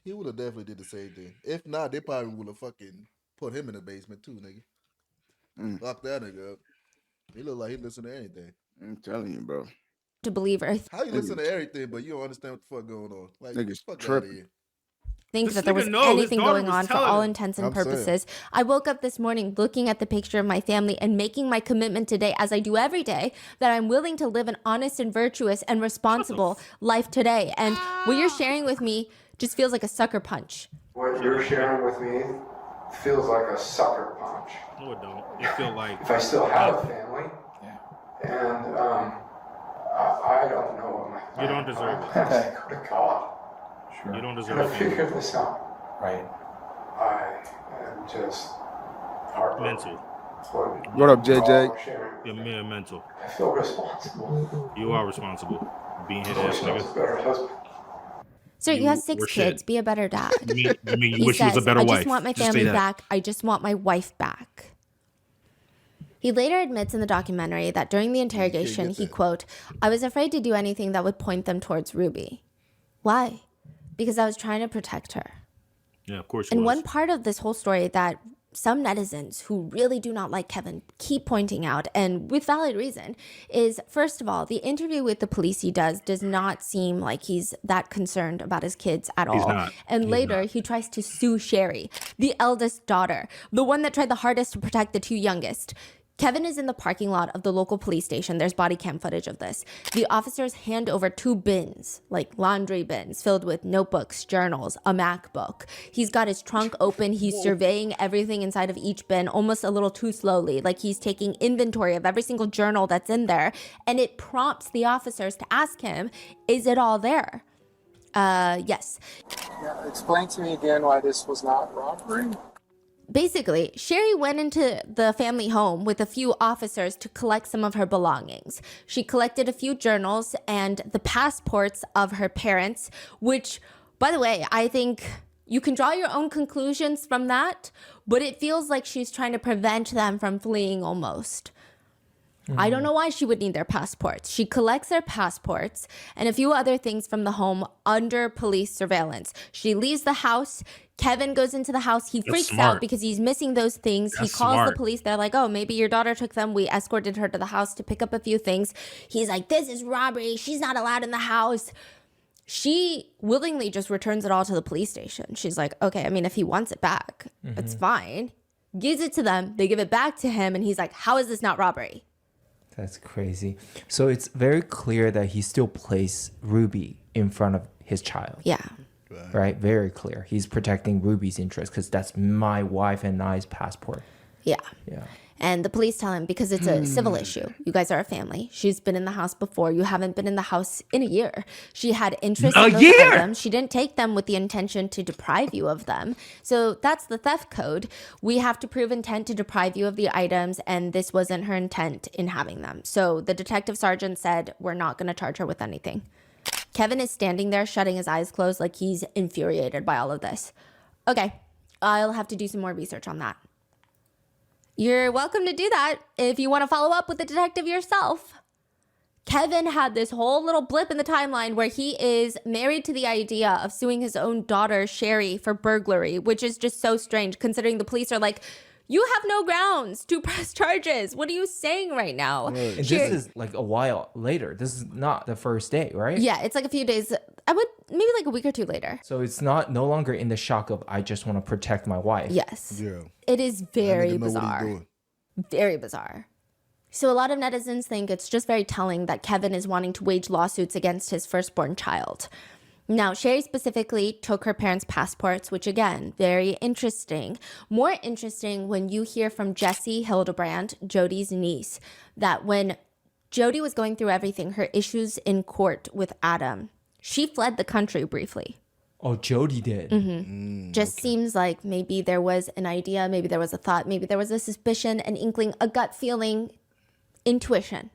He would have definitely did the same thing. If not, they probably would have fucking put him in the basement too, nigga. Lock that nigga up. He look like he listen to anything. I'm telling you, bro. To believe or How you listen to everything, but you don't understand what the fuck going on? Like, Niggas fuck out of tripping. here. think This that there nigga was know his anything daughter going was on for telling all him. intents and I'm saying. purposes. I woke up this morning looking at the picture of my family and making my commitment today, as I do every day, that I'm willing to live an honest and virtuous and responsible life today. And what you're sharing with me just feels like a sucker punch. What you're sharing with me feels like a sucker punch. No, it don't. It feel like If I still have a family, and I don't know what my you don't deserve it. plans are. Go to God. You don't I'm deserve gonna it. figure this out. Right. I am just heartbroken. Mental. What up, JJ? All sharing. You're mere mental. I feel responsible. You are responsible. Being hit I ass wish I was a nigga. better husband. Sir, you have 6 were shit. kids. Be a better dad. You mean you He wish you was a says, better I wife? just want my Just say family that. back. I just want my wife back. He later admits in the documentary that during the interrogation, he, quote, I was afraid to do anything that would point them towards Ruby. Why? Because I was trying to protect her. Yeah, of course. And one part of this whole story that some netizens who really do not like Kevin keep pointing out, and with valid reason, is first of all, the interview with the police he does not seem like he's that concerned about his kids at all. He's not. And He's later, not. he tries to sue Sherry, the eldest daughter, the one that tried the hardest to protect the two youngest. Kevin is in the parking lot of the local police station. There's body cam footage of this. The officers hand over 2 bins, like laundry bins, filled with notebooks, journals, a MacBook. He's got his trunk open. He's surveying everything inside of each bin almost a little too slowly, like he's taking inventory of every single journal that's in there. And it prompts the officers to ask him, is it all there? Yes. Yeah, explain to me again why this was not robbery. Basically, Sherry went into the family home with a few officers to collect some of her belongings. She collected a few journals and the passports of her parents, which, by the way, I think you can draw your own conclusions from that, but it feels like she's trying to prevent them from fleeing almost. I don't know why she would need their passports. She collects their passports and a few other things from the home under police surveillance. She leaves the house. Kevin goes into the house. He freaks out because he's missing those things. He calls the police. They're like, oh, maybe your daughter took them. We escorted her to the house to pick up a few things. He's like, this is robbery. She's not allowed in the house. She willingly just returns it all to the police station. She's like, okay, I mean, if he wants it back, it's fine. Gives it to them. They give it back to him. And he's like, how is this not robbery? That's crazy. So it's very clear that he still placed Ruby in front of his child. Yeah. Right? Very clear. He's protecting Ruby's interest because that's my wife and I's passport. Yeah. Yeah. And the police tell him, because it's a civil issue. You guys are a family. She's been in the house before. You haven't been in the house in a year. She had interest in those items. She didn't take them with the intention to deprive you of them. So that's the theft code. We have to prove intent to deprive you of the items, and this wasn't her intent in having them. So the detective sergeant said, we're not going to charge her with anything. Kevin is standing there, shutting his eyes closed like he's infuriated by all of this. Okay, I'll have to do some more research on that. You're welcome to do that if you want to follow up with the detective yourself. Kevin had this whole little blip in the timeline where he is married to the idea of suing his own daughter, Sherry, for burglary, which is just so strange considering the police are like, you have no grounds to press charges. What are you saying right now? And this is like a while later. This is not the first day, right? Yeah, it's like a few days. Maybe like a week or two later. So it's no longer in the shock of, I just want to protect my wife. Yes. Yeah. It is very bizarre. Very bizarre. So a lot of netizens think it's just very telling that Kevin is wanting to wage lawsuits against his firstborn child. Now, Sherry specifically took her parents' passports, which again, very interesting. More interesting when you hear from Jessie Hildebrand, Jody's niece, that when Jody was going through everything, her issues in court with Adam, she fled the country briefly. Oh, Jody did. Just seems like maybe there was an idea, maybe there was a thought, maybe there was a suspicion, an inkling, a gut feeling, intuition.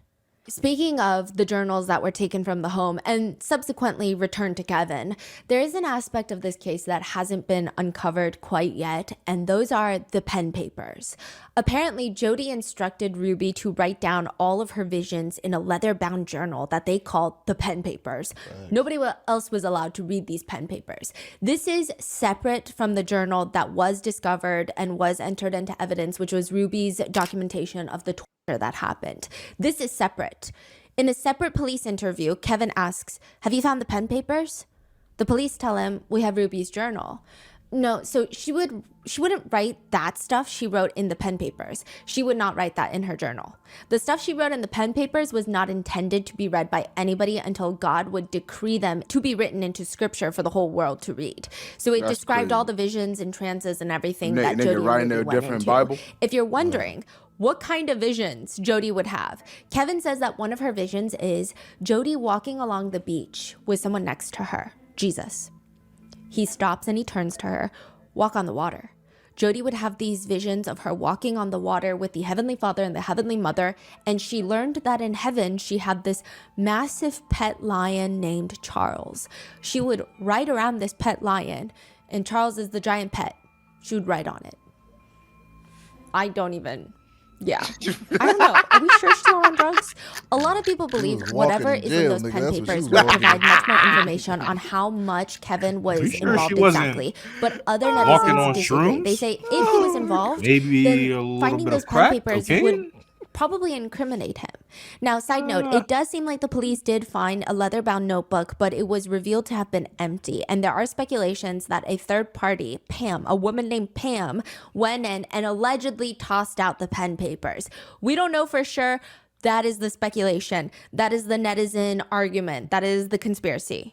Speaking of the journals that were taken from the home and subsequently returned to Kevin, there is an aspect of this case that hasn't been uncovered quite yet, and those are the pen papers. Apparently, Jody instructed Ruby to write down all of her visions in a leather-bound journal that they called the pen papers. Right. Nobody else was allowed to read these pen papers. This is separate from the journal that was discovered and was entered into evidence, which was Ruby's documentation of the torture that happened. This is separate. In a separate police interview, Kevin asks, have you found the pen papers? The police tell him, we have Ruby's journal. No, so she wouldn't write that stuff she wrote in the pen papers. She would not write that in her journal. The stuff she wrote in the pen papers was not intended to be read by anybody until God would decree them to be written into scripture for the whole world to read. So it described all the visions and trances and everything that Jody writing their went different into. Bible. If you're wondering what kind of visions Jody would have, Kevin says that one of her visions is Jody walking along the beach with someone next to her, Jesus. He stops and he turns to her, walk on the water. Jody would have these visions of her walking on the water with the Heavenly Father and the Heavenly Mother, and she learned that in heaven she had this massive pet lion named Charles. She would ride around this pet lion, and Charles is the giant pet. She would ride on it. I don't even Yeah. I don't know. Are we sure she's not on drugs? A lot of people believe was whatever walking in is jail, in those nigga. pen That's what she papers was would walking provide in. much more information on how much Kevin was You sure she involved wasn't exactly. But other walking netizens on disagree. They shrooms? say if he was involved, Maybe then a little finding bit those of pen crack, papers cocaine? would probably incriminate him. Now, side note, it does seem like the police did find a leather-bound notebook, but it was revealed to have been empty. And there are speculations that a third party, Pam, a woman named Pam, went in and allegedly tossed out the pen papers. We don't know for sure. That is the speculation. That is the netizen argument. That is the conspiracy.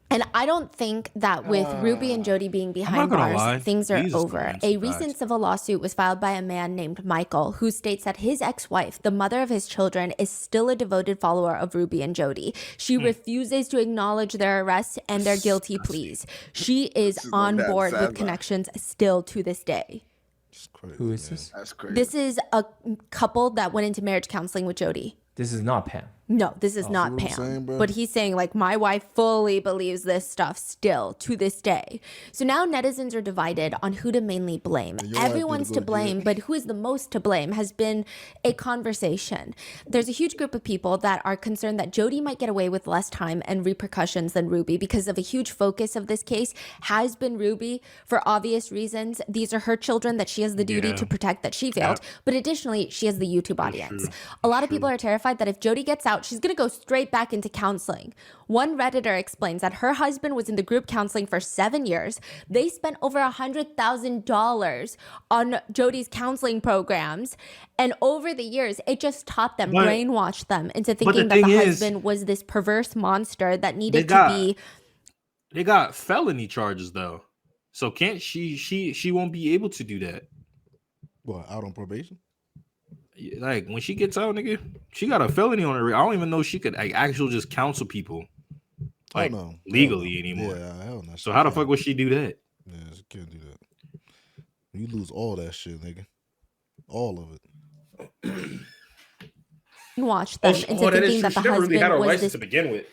And I don't think that with Ruby and Jody being behind gonna bars, lie. things are Jesus over. commands A some recent facts. civil lawsuit was filed by a man named Michael, who states that his ex-wife, the mother of his children, is still a devoted follower of Ruby and Jody. She refuses to acknowledge their arrests and their guilty pleas. She is on that board sad, with man. connections still to this day. Who is this? That's crazy. This is a couple that went into marriage counseling with Jody. This is not Pam. No, this is See not what I'm Pam. saying, bro? But he's saying, like, my wife fully believes this stuff still to this day. So now netizens are divided on who to mainly blame. your wife need to Everyone's go to to blame, jail. but who is the most to blame has been a conversation. There's a huge group of people that are concerned that Jody might get away with less time and repercussions than Ruby because of a huge focus of this case has been Ruby for obvious reasons. These are her children that she has the duty to protect that she failed. But additionally, she has the YouTube audience. A lot of people are terrified that if Jody gets out, she's going to go straight back into counseling. One Redditor explains that her husband was in the group counseling for 7 years. They spent over $100,000 on Jody's counseling programs. And over the years, it just taught them, But- brainwashed them into the thinking that the thing is, husband was this perverse monster that needed got- to be. They got felony charges though, so can't she won't be able to do that. What, out on probation? Like when she gets out, nigga, she got a felony on her. I don't even know she could like actually just counsel people like no. legally anymore. Yeah, hell no. So how the fuck would she do that? Yeah, she can't do that. You lose all that shit, nigga. All of it. Watch them into thinking that the husband was this. to begin with.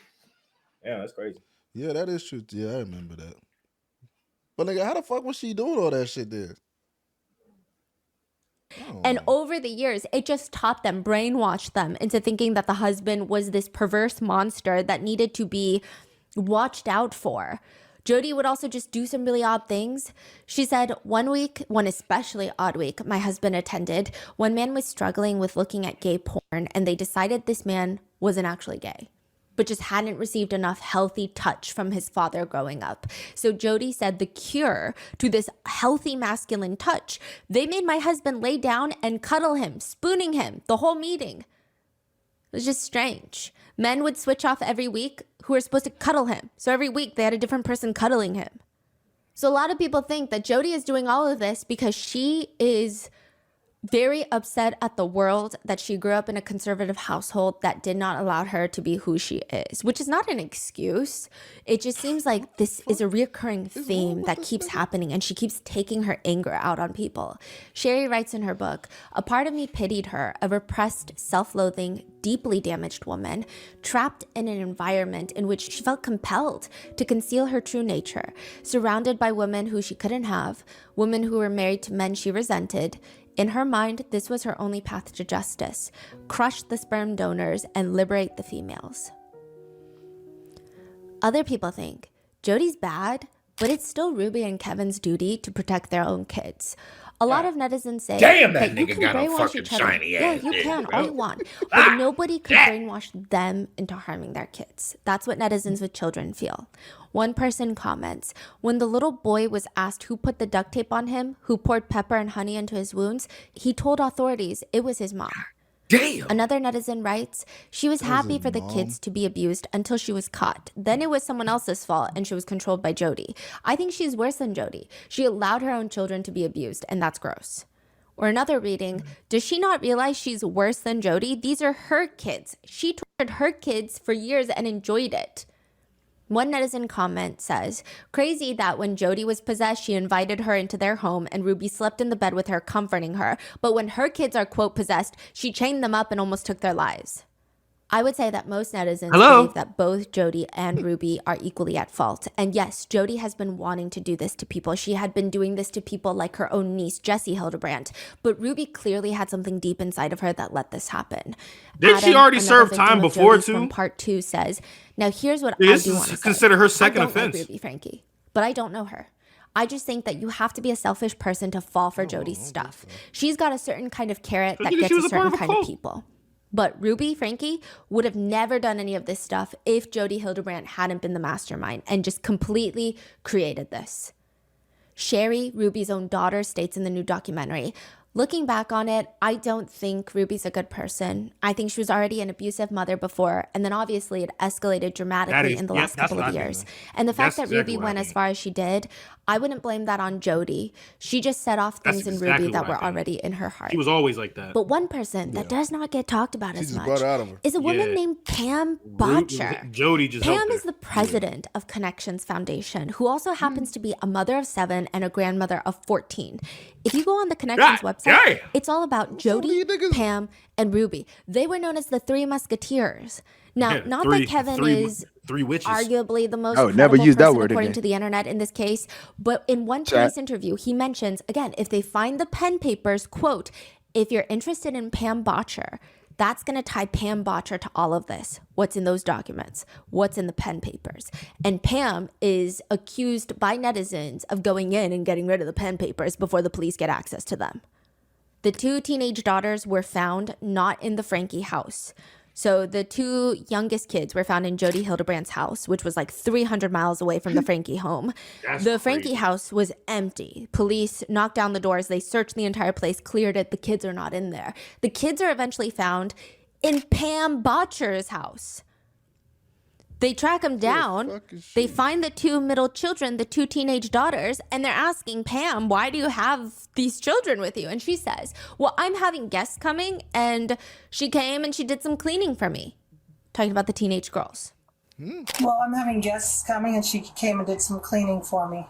Yeah, that's crazy. Yeah, that is true. Yeah, I remember that. But nigga, how the fuck was she doing all that shit there? And over the years, it just taught them, brainwashed them into thinking that the husband was this perverse monster that needed to be watched out for. Jody would also just do some really odd things. She said one especially odd week, my husband attended, one man was struggling with looking at gay porn and they decided this man wasn't actually gay, but just hadn't received enough healthy touch from his father growing up. So Jody said the cure to this healthy masculine touch, they made my husband lay down and cuddle him, spooning him the whole meeting. It was just strange. Men would switch off every week who were supposed to cuddle him. So every week they had a different person cuddling him. So a lot of people think that Jody is doing all of this because she is very upset at the world that she grew up in a conservative household that did not allow her to be who she is, which is not an excuse. It just seems like this is a reoccurring theme that keeps happening and she keeps taking her anger out on people. Sherry writes in her book, a part of me pitied her, a repressed, self-loathing, deeply damaged woman, trapped in an environment in which she felt compelled to conceal her true nature, surrounded by women who she couldn't have, women who were married to men she resented. In her mind, this was her only path to justice. Crush the sperm donors and liberate the females. Other people think Jody's bad, but it's still Ruby and Kevin's duty to protect their own kids. A lot of netizens say Damn, that you nigga can got a brainwash fucking each other. shiny Yeah, ass you dick, can bro. all you want, but nobody could brainwash them into harming their kids. That's what netizens with children feel. One person comments, when the little boy was asked who put the duct tape on him, who poured pepper and honey into his wounds, he told authorities it was his mom. Damn. Another netizen writes, she was happy for the kids to be abused until she was caught. Then it was someone else's fault and she was controlled by Jody. I think she's worse than Jody. She allowed her own children to be abused, and that's gross. Or another reading, does she not realize she's worse than Jody? These are her kids. She tortured her kids for years and enjoyed it. One netizen comment says, crazy that when Jody was possessed, she invited her into their home and Ruby slept in the bed with her, comforting her. But when her kids are, quote, possessed, she chained them up and almost took their lives. I would say that most netizens Hello? believe that both Jodi and Ruby are equally at fault. And yes, Jodi has been wanting to do this to people. She had been doing this to people like her own niece, Jessie Hildebrandt. But Ruby clearly had something deep inside of her that let this happen. Didn't she already serve time before, Jodi's too? From part 2 says, now here's what This I do want is to say. considered her second I don't offense. like Ruby Franke, but I don't know her. I just think that you have to be a selfish person to fall for Jodi's stuff. She's got a certain kind of carrot that gets a certain kind of people. But Ruby Franke would have never done any of this stuff if Jodi Hildebrandt hadn't been the mastermind and just completely created this. Sherry, Ruby's own daughter, states in the new documentary, looking back on it, I don't think Ruby's a good person. I think she was already an abusive mother before, and then obviously it escalated dramatically in the last couple of years. And the fact that Ruby went as far as she did, I wouldn't blame that on Jodi. She just set off things in Ruby that were already in her heart. She was always like that. But one person that does not get talked about as much brought it out of her. is a woman named Pam Botcher. Jodi just Pam is the president of Connections Foundation, who also happens to be a mother of 7 and a grandmother of 14. If you go on the Connections website, it's all about Jodi, Pam, and Ruby. They were known as the Three Musketeers. Now, not that Kevin is three witches. arguably the most I would never use that person word according again. to the internet in this case, but in one Chat. police interview, he mentions, again, if they find the pen papers, quote, if you're interested in Pam Botcher, that's going to tie Pam Botcher to all of this. What's in those documents? What's in the pen papers? And Pam is accused by netizens of going in and getting rid of the pen papers before the police get access to them. The 2 teenage daughters were found not in the Franke house. So the 2 youngest kids were found in Jodi Hildebrandt's house, which was like 300 miles away from the Franke home. The Franke house was empty. Police knocked down the doors. They searched the entire place, cleared it. The kids are not in there. The kids are eventually found in Pam Botcher's house. They track them down. They find the 2 middle children, the 2 teenage daughters, and they're asking Pam, why do you have these children with you? And she says, well, I'm having guests coming, and she came and she did some cleaning for me. Talking about the teenage girls. Well, I'm having guests coming, and she came and did some cleaning for me.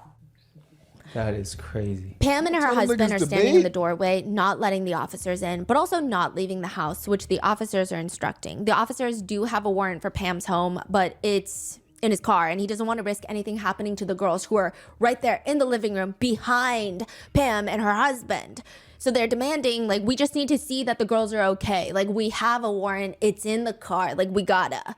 That is crazy. Pam and her Tell them husband niggas are to standing in bait. the doorway, not letting the officers in, but also not leaving the house, which the officers are instructing. The officers do have a warrant for Pam's home, but it's in his car, and he doesn't want to risk anything happening to the girls who are right there in the living room behind Pam and her husband. So they're demanding, like, we just need to see that the girls are okay. Like, we have a warrant. It's in the car. Like, we gotta.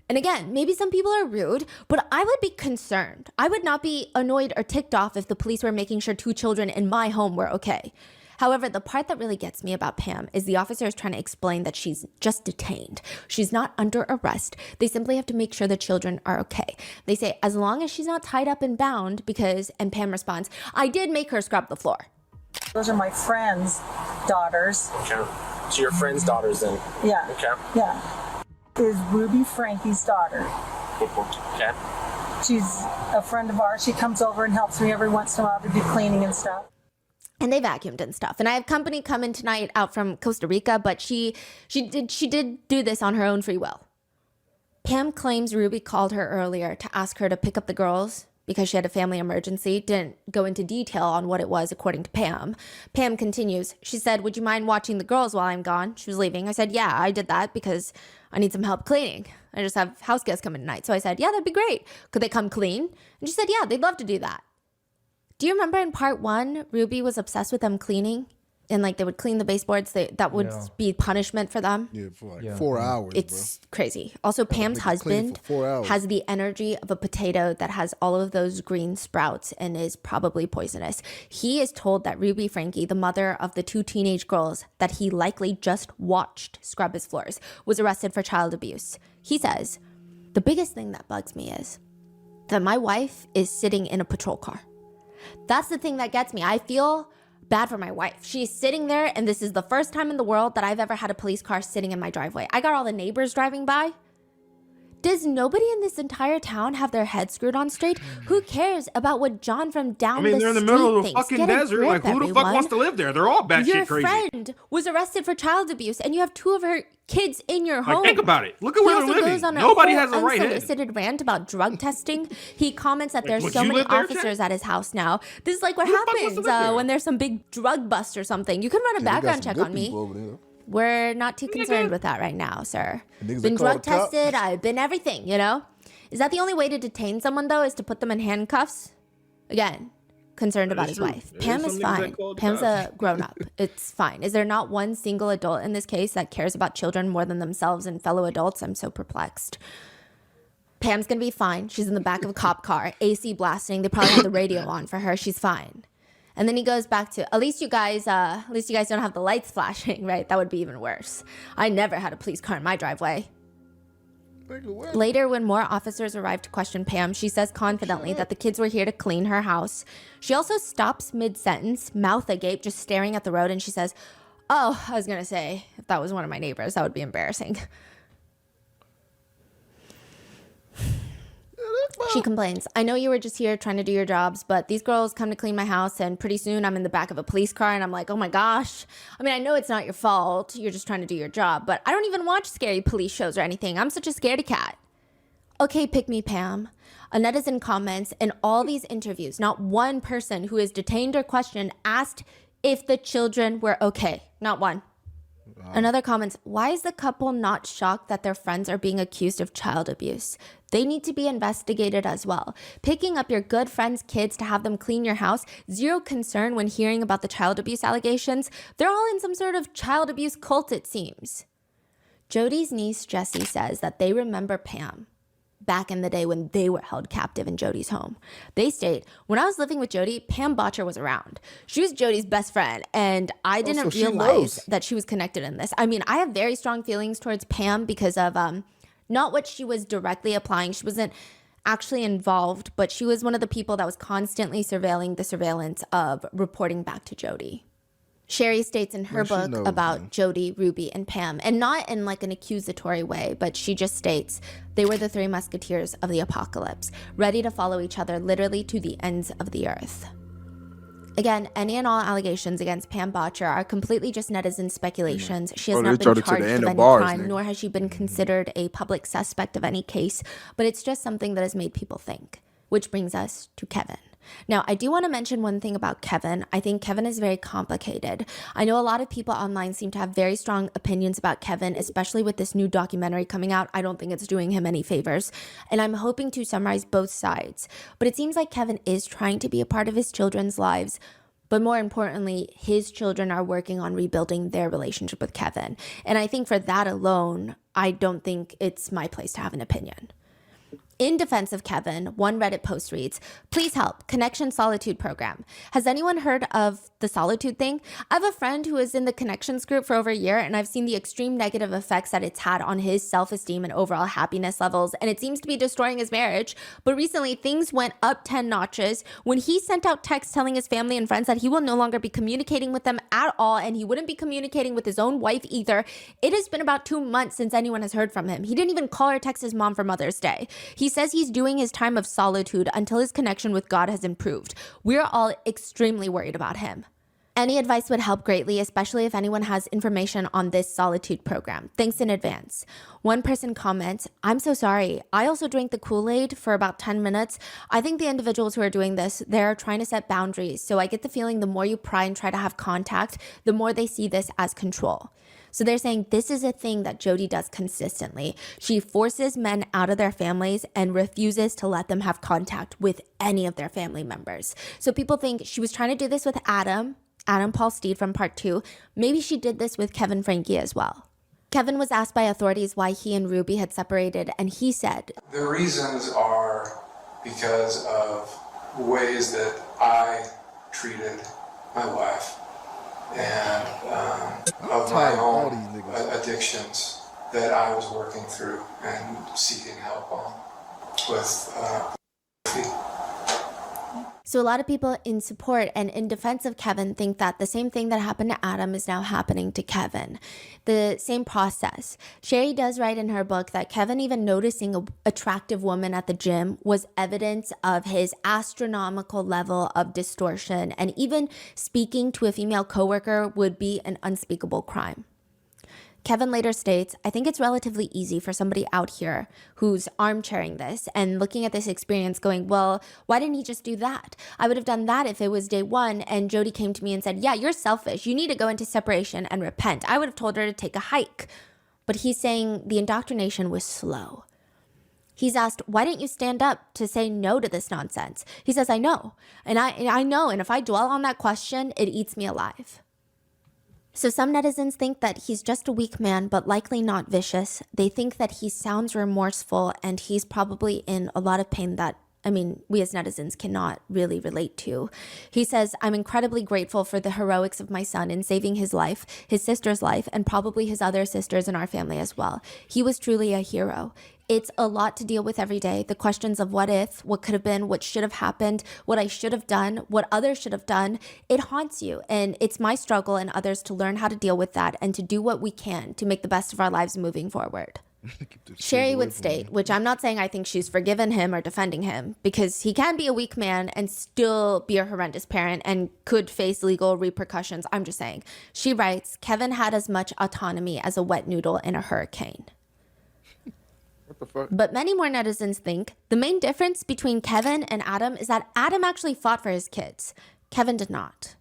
And again, maybe some people are rude, but I would be concerned. I would not be annoyed or ticked off if the police were making sure 2 children in my home were okay. However, the part that really gets me about Pam is the officer is trying to explain that she's just detained. She's not under arrest. They simply have to make sure the children are okay. They say, as long as she's not tied up and bound, and Pam responds, I did make her scrub the floor. Those are my friends' daughters. Okay. So your friend's daughters then? Yeah. Okay. Yeah. Is Ruby Franke's daughter. Okay. She's a friend of ours. She comes over and helps me every once in a while to do cleaning and stuff. And they vacuumed and stuff. And I have company coming tonight out from Costa Rica, but she did do this on her own free will. Pam claims Ruby called her earlier to ask her to pick up the girls because she had a family emergency. Didn't go into detail on what it was, according to Pam. Pam continues. She said, would you mind watching the girls while I'm gone? She was leaving. I said, yeah, I did that because I need some help cleaning. I just have house guests coming tonight. So I said, yeah, that'd be great. Could they come clean? And she said, yeah, they'd love to do that. Do you remember in part 1, Ruby was obsessed with them cleaning? And like they would clean the baseboards. That would be punishment for them. Yeah, for like 4 hours. It's crazy. Also, Pam's husband has the energy of a potato that has all of those green sprouts and is probably poisonous. He is told that Ruby Franke, the mother of the 2 teenage girls that he likely just watched scrub his floors, was arrested for child abuse. He says, the biggest thing that bugs me is that my wife is sitting in a patrol car. That's the thing that gets me. I feel bad for my wife. She's sitting there, and this is the first time in the world that I've ever had a police car sitting in my driveway. I got all the neighbors driving by. Does nobody in this entire town have their head screwed on straight? Who cares about what John from down the street thinks? they're in the middle of the Get fucking a desert. grip, Like, who the fuck everyone. wants to live there? They're all batshit Your crazy. friend was arrested for child abuse, and you have 2 of her kids in your Like, home. think about it. Look at where He they're also living. goes on Nobody a has a right head. unsolicited rant about drug testing. He comments that there's would so you many live there, officers at his house now. This is like what Who the fuck wants to happens live there? when there's some big drug bust or something. You can run a background check on me. We're not too concerned with that right now, sir. Niggas Been that call drug the cops? tested, I've been everything, you know? Is that the only way to detain someone, though, is to put them in handcuffs? Again, concerned That about is his true. wife. There Pam is is some niggas that fine. call the Pam's cops. a grown-up. It's fine. Is there not one single adult in this case that cares about children more than themselves and fellow adults? I'm so perplexed. Pam's gonna be fine. She's in the back of a cop car, AC blasting. They probably have the radio on for her. She's fine. And then he goes back to, at least you guys don't have the lights flashing, right? That would be even worse. I never had a police car in my driveway. Later, when more officers arrive to question Pam, she says confidently that the kids were here to clean her house. She also stops mid-sentence, mouth agape, just staring at the road, and she says, "Oh, I was gonna say, if that was one of my neighbors, that would be embarrassing." She complains, "I know you were just here trying to do your jobs, but these girls come to clean my house, and pretty soon I'm in the back of a police car, and I'm like, oh my gosh. I mean, I know it's not your fault. You're just trying to do your job, but I don't even watch scary police shows or anything. I'm such a scaredy cat." Okay, pick me, Pam. A netizen comments, in all these interviews, not one person who is detained or questioned asked if the children were okay. Not one. Another comments, "Why is the couple not shocked that their friends are being accused of child abuse? They need to be investigated as well. Picking up your good friend's kids to have them clean your house, zero concern when hearing about the child abuse allegations. They're all in some sort of child abuse cult, it seems." Jody's niece, Jessie, says that they remember Pam back in the day when they were held captive in Jody's home. They state, "When I was living with Jody, Pam Botcher was around. She was Jody's best friend, and I didn't so she realize knows. that she was connected in this." I mean, I have very strong feelings towards Pam because of not what she was directly applying. She wasn't actually involved, but she was one of the people that was constantly surveilling the surveillance of reporting back to Jody. Sherry states in her Man, she book knows, about man. Jody, Ruby, and Pam, and not in like an accusatory way, but she just states they were the three musketeers of the apocalypse, ready to follow each other literally to the ends of the earth. Again, any and all allegations against Pam Botcher are completely just netizen speculations. She has Oh, not they been charged her to the charged end of of any bars, crime, nigga. nor has she been considered a public suspect of any case, but it's just something that has made people think. Which brings us to Kevin. Now, I do want to mention one thing about Kevin. I think Kevin is very complicated. I know a lot of people online seem to have very strong opinions about Kevin, especially with this new documentary coming out. I don't think it's doing him any favors. And I'm hoping to summarize both sides. But it seems like Kevin is trying to be a part of his children's lives. But more importantly, his children are working on rebuilding their relationship with Kevin. And I think for that alone, I don't think it's my place to have an opinion. In defense of Kevin, one Reddit post reads, "Please help, Connection Solitude Program. Has anyone heard of the Solitude thing? I have a friend who is in the Connections group for over a year, and I've seen the extreme negative effects that it's had on his self-esteem and overall happiness levels, and it seems to be destroying his marriage. But recently, things went up 10 notches when he sent out texts telling his family and friends that he will no longer be communicating with them at all, and he wouldn't be communicating with his own wife either. It has been about 2 months since anyone has heard from him. He didn't even call or text his mom for Mother's Day. He says he's doing his time of solitude until his connection with God has improved. We're all extremely worried about him. Any advice would help greatly, especially if anyone has information on this solitude program. Thanks in advance." One person comments, "I'm so sorry. I also drank the Kool-Aid for about 10 minutes. I think the individuals who are doing this, they're trying to set boundaries. So I get the feeling the more you pry and try to have contact, the more they see this as control." So they're saying this is a thing that Jody does consistently. She forces men out of their families and refuses to let them have contact with any of their family members. So people think she was trying to do this with Adam Paul Steed from part 2. Maybe she did this with Kevin Franke as well. Kevin was asked by authorities why he and Ruby had separated, and he said, The reasons are because of ways that I treated my wife and of my own addictions that I was working through and seeking help on with So a lot of people in support and in defense of Kevin think that the same thing that happened to Adam is now happening to Kevin. The same process. Sherry does write in her book that Kevin even noticing an attractive woman at the gym was evidence of his astronomical level of distortion, and even speaking to a female coworker would be an unspeakable crime. Kevin later states, I think it's relatively easy for somebody out here who's armchairing this and looking at this experience going, well, why didn't he just do that? I would have done that if it was day one and Jody came to me and said, yeah, you're selfish. You need to go into separation and repent. I would have told her to take a hike. But he's saying the indoctrination was slow. He's asked, why didn't you stand up to say no to this nonsense? He says, I know. And I know. And if I dwell on that question, it eats me alive. So some netizens think that he's just a weak man, but likely not vicious. They think that he sounds remorseful and he's probably in a lot of pain that, we as netizens cannot really relate to. He says, I'm incredibly grateful for the heroics of my son in saving his life, his sister's life, and probably his other sisters in our family as well. He was truly a hero. It's a lot to deal with every day. The questions of what if, what could have been, what should have happened, what I should have done, what others should have done. It haunts you. And it's my struggle and others to learn how to deal with that and to do what we can to make the best of our lives moving forward. Sherry would state, which I'm not saying I think she's forgiven him or defending him, because he can be a weak man and still be a horrendous parent and could face legal repercussions. I'm just saying. She writes, Kevin had as much autonomy as a wet noodle in a hurricane. What the fuck? But many more netizens think the main difference between Kevin and Adam is that Adam actually fought for his kids. Kevin did not.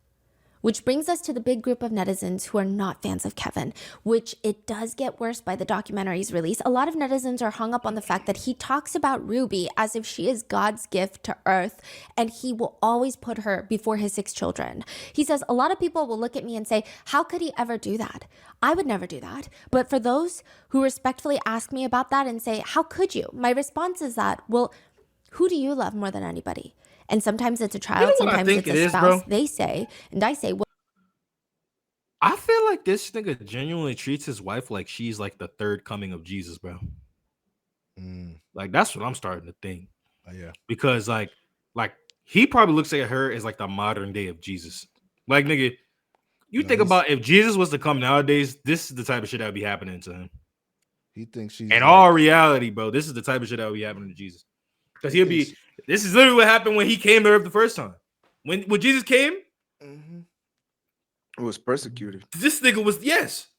Which brings us to the big group of netizens who are not fans of Kevin, which it does get worse by the documentary's release. A lot of netizens are hung up on the fact that he talks about Ruby as if she is God's gift to earth, and he will always put her before his 6 children. He says, a lot of people will look at me and say, how could he ever do that? I would never do that. But for those who respectfully ask me about that and say, how could you? My response is that, well, who do you love more than anybody? And sometimes it's a child, sometimes it's a spouse, they say. And I say, well, I feel like this nigga genuinely treats his wife like she's like the third coming of Jesus, bro. Like, that's what I'm starting to think. Yeah. Because like he probably looks at her as like the modern day of Jesus. Like, nigga, you think about if Jesus was to come nowadays, this is the type of shit that would be happening to him. He thinks she's in all reality, bro. This is the type of shit that would be happening to Jesus. Because he'll be. This is literally what happened when he came to earth the first time. When Jesus came, It was persecuted. this nigga was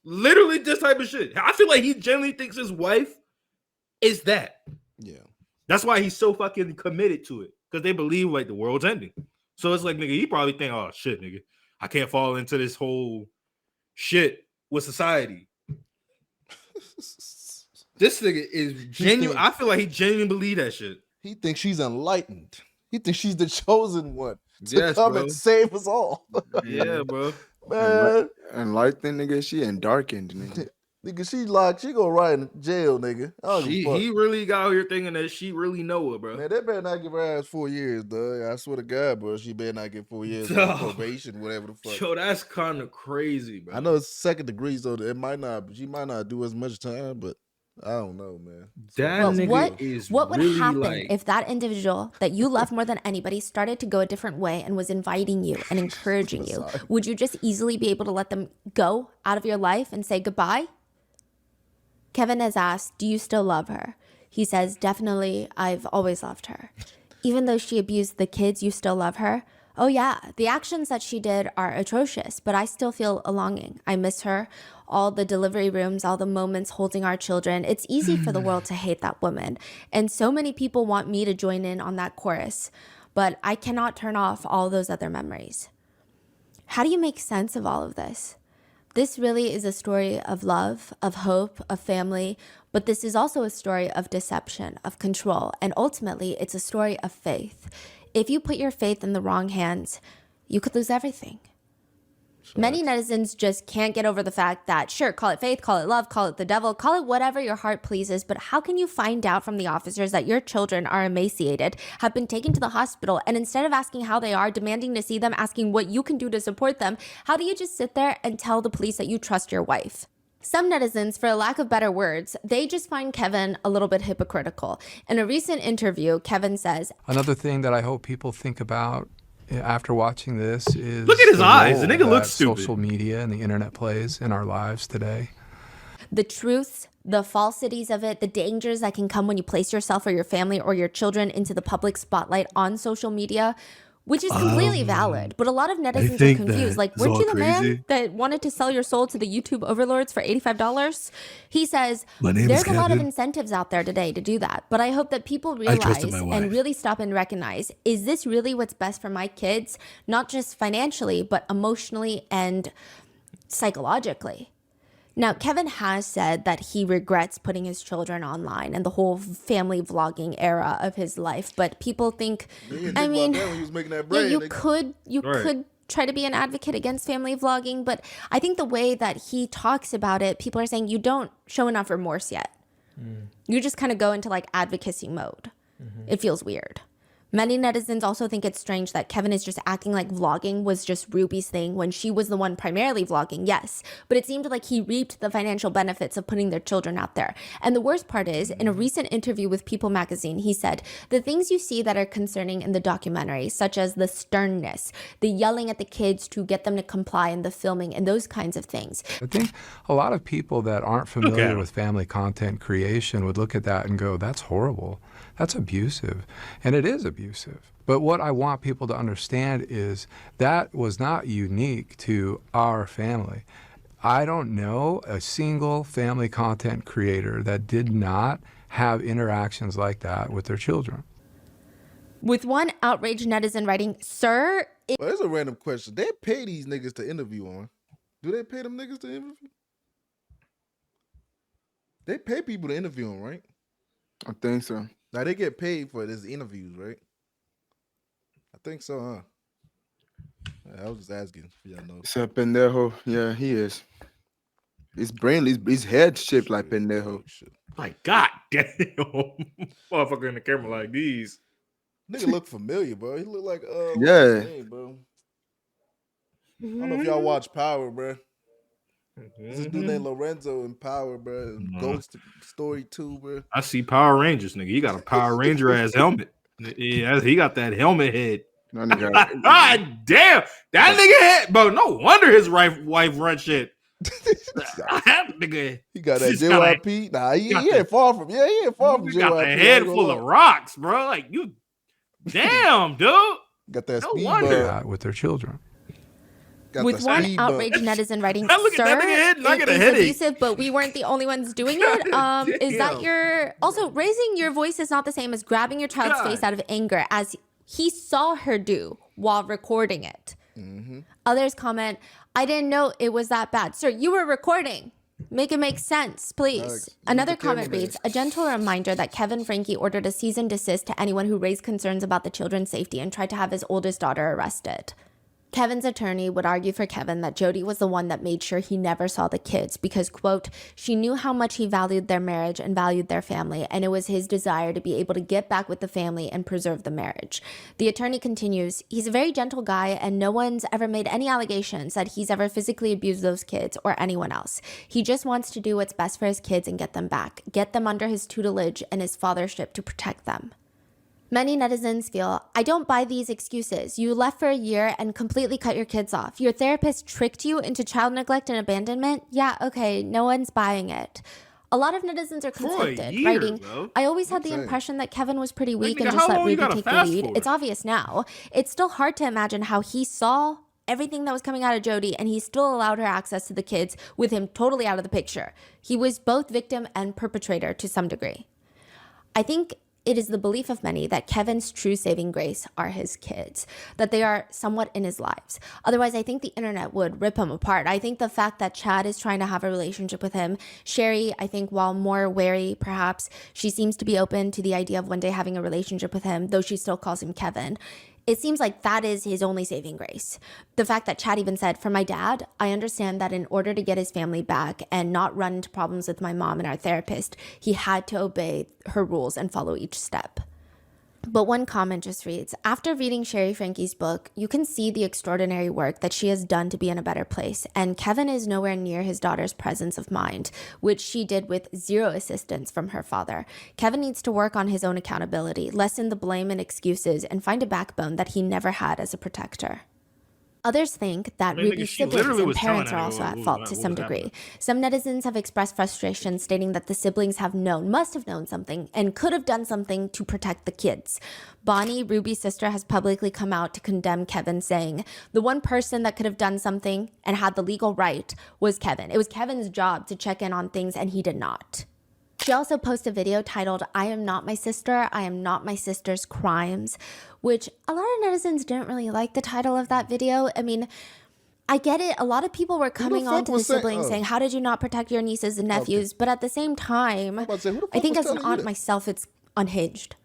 literally this type of shit. I feel like he genuinely thinks his wife is that. Yeah. That's why he's so fucking committed to it. Because they believe like the world's ending. So it's like, nigga, he probably think, oh shit, nigga, I can't fall into this whole shit with society. This nigga is genuine. I feel like he genuinely believe that shit. He thinks she's enlightened. He thinks she's the chosen one to come and save us all. Yeah, bro. Man. Enlightened, nigga. She and darkened, nigga. Nigga, she locked. She go right in jail, nigga. He really got out here thinking that she really know her, bro. Man, they better not give her ass 4 years, dog. I swear to God, bro. She better not get 4 years on probation, whatever the fuck. Yo, that's kind of crazy, bro. I know it's second degree, so it might not. She might not do as much time, but I don't know, man. What would happen if that individual that you love more than anybody started to go a different way and was inviting you and encouraging you? Would you just easily be able to let them go out of your life and say goodbye? Kevin has asked, do you still love her? He says, definitely, I've always loved her. Even though she abused the kids, you still love her? Oh yeah, the actions that she did are atrocious, but I still feel a longing. I miss her, all the delivery rooms, all the moments holding our children. It's easy for the world to hate that woman. And so many people want me to join in on that chorus, but I cannot turn off all those other memories. How do you make sense of all of this? This really is a story of love, of hope, of family, but this is also a story of deception, of control, and ultimately it's a story of faith. If you put your faith in the wrong hands, you could lose everything. Many netizens just can't get over the fact that, sure, call it faith, call it love, call it the devil, call it whatever your heart pleases, but how can you find out from the officers that your children are emaciated, have been taken to the hospital, and instead of asking how they are, demanding to see them, asking what you can do to support them, how do you just sit there and tell the police that you trust your wife? Some netizens, for lack of better words, they just find Kevin a little bit hypocritical. In a recent interview, Kevin says, another thing that I hope people think about after watching this is look at his eyes. The nigga looks stupid. Social media and the internet plays in our lives today. The truths, the falsities of it, the dangers that can come when you place yourself or your family or your children into the public spotlight on social media. which is completely valid. But a lot of netizens are confused. Like, weren't you the man that wanted to sell your soul to the YouTube overlords for $85? He says, there's a lot of incentives out there today to do that. But I hope that people realize and really stop and recognize, is this really what's best for my kids? Not just financially, but emotionally and psychologically. Now, Kevin has said that he regrets putting his children online and the whole family vlogging era of his life. But people think, I mean, you could try to be an advocate against family vlogging. But I think the way that he talks about it, people are saying you don't show enough remorse yet. You just kind of go into like advocacy mode. It feels weird. Many netizens also think it's strange that Kevin is just acting like vlogging was just Ruby's thing when she was the one primarily vlogging, yes. But it seemed like he reaped the financial benefits of putting their children out there. And the worst part is, in a recent interview with People magazine, he said, the things you see that are concerning in the documentary, such as the sternness, the yelling at the kids to get them to comply in the filming, and those kinds of things. I think a lot of people that aren't familiar with family content creation would look at that and go, that's horrible. That's abusive. And it is abusive. But what I want people to understand is that was not unique to our family. I don't know a single family content creator that did not have interactions like that with their children. With one outraged netizen writing, sir... Well, there's a random question. They pay these niggas to interview on. Do they pay them niggas to interview? They pay people to interview them, right? I think so. Now, they get paid for these interviews, right? I think so, huh? I was just asking if y'all know. It's a pendejo. Yeah, he is. His brain, his head shaped like pendejo. Like, god damn. Motherfucker in the camera like these. Nigga look familiar, bro. He look like, yeah. What's his name, bro? I don't know if y'all watch Power, bro. There's this dude named Lorenzo in Power, bro. Ghost Story 2, bro. I see Power Rangers, nigga. He got a Power Ranger ass helmet. Yeah, he got that helmet head. God damn, that nigga head, bro. No wonder his wife run shit. That nigga, he got that JYP. Nah, he ain't far from. Yeah, he ain't far from JYP. He got the head full of rocks, bro. Like you, damn, dude. Got that no wonder with their children. With one outraged netizen writing, sir, it is abusive, but we weren't the only ones doing it. Is that your... Also, raising your voice is not the same as grabbing your child's face out of anger, as he saw her do while recording it. Others comment, I didn't know it was that bad. Sir, you were recording. Make it make sense, please. Another comment reads, a gentle reminder that Kevin Franke ordered a cease and desist to anyone who raised concerns about the children's safety and tried to have his oldest daughter arrested. Kevin's attorney would argue for Kevin that Jodi was the one that made sure he never saw the kids because, quote, she knew how much he valued their marriage and valued their family, and it was his desire to be able to get back with the family and preserve the marriage. The attorney continues, he's a very gentle guy, and no one's ever made any allegations that he's ever physically abused those kids or anyone else. He just wants to do what's best for his kids and get them back, get them under his tutelage and his fathership to protect them. Many netizens feel, I don't buy these excuses. You left for a year and completely cut your kids off. Your therapist tricked you into child neglect and abandonment? Yeah, okay, no one's buying it. A lot of netizens are conflicted, writing, I always had the impression that Kevin was pretty weak and just let Ruby take the lead. It's obvious now. It's still hard to imagine how he saw everything that was coming out of Jodi and he still allowed her access to the kids with him totally out of the picture. He was both victim and perpetrator to some degree. I think it is the belief of many that Kevin's true saving grace are his kids, that they are somewhat in his lives. Otherwise, I think the internet would rip him apart. I think the fact that Chad is trying to have a relationship with him, Sherry, I think while more wary, perhaps, she seems to be open to the idea of one day having a relationship with him, though she still calls him Kevin. It seems like that is his only saving grace. The fact that Chad even said, for my dad, I understand that in order to get his family back and not run into problems with my mom and our therapist, he had to obey her rules and follow each step. But one comment just reads, after reading Sherry Franke's book, you can see the extraordinary work that she has done to be in a better place, and Kevin is nowhere near his daughter's presence of mind, which she did with zero assistance from her father. Kevin needs to work on his own accountability, lessen the blame and excuses, and find a backbone that he never had as a protector. Others think that I mean, nigga, Ruby's she siblings literally and was telling parents that are nigga also at what fault was to some happening. degree. Some netizens have expressed frustration, stating that the siblings must have known something and could have done something to protect the kids. Bonnie, Ruby's sister, has publicly come out to condemn Kevin, saying the one person that could have done something and had the legal right was Kevin. It was Kevin's job to check in on things, and he did not. She also posted a video titled, "I am not my sister, I am not my sister's crimes," which a lot of netizens didn't really like the title of that video. I mean, I get it. A lot of people were coming on to the siblings saying, how did you not protect your nieces and nephews? But at the same time, I think as an aunt myself, it's unhinged.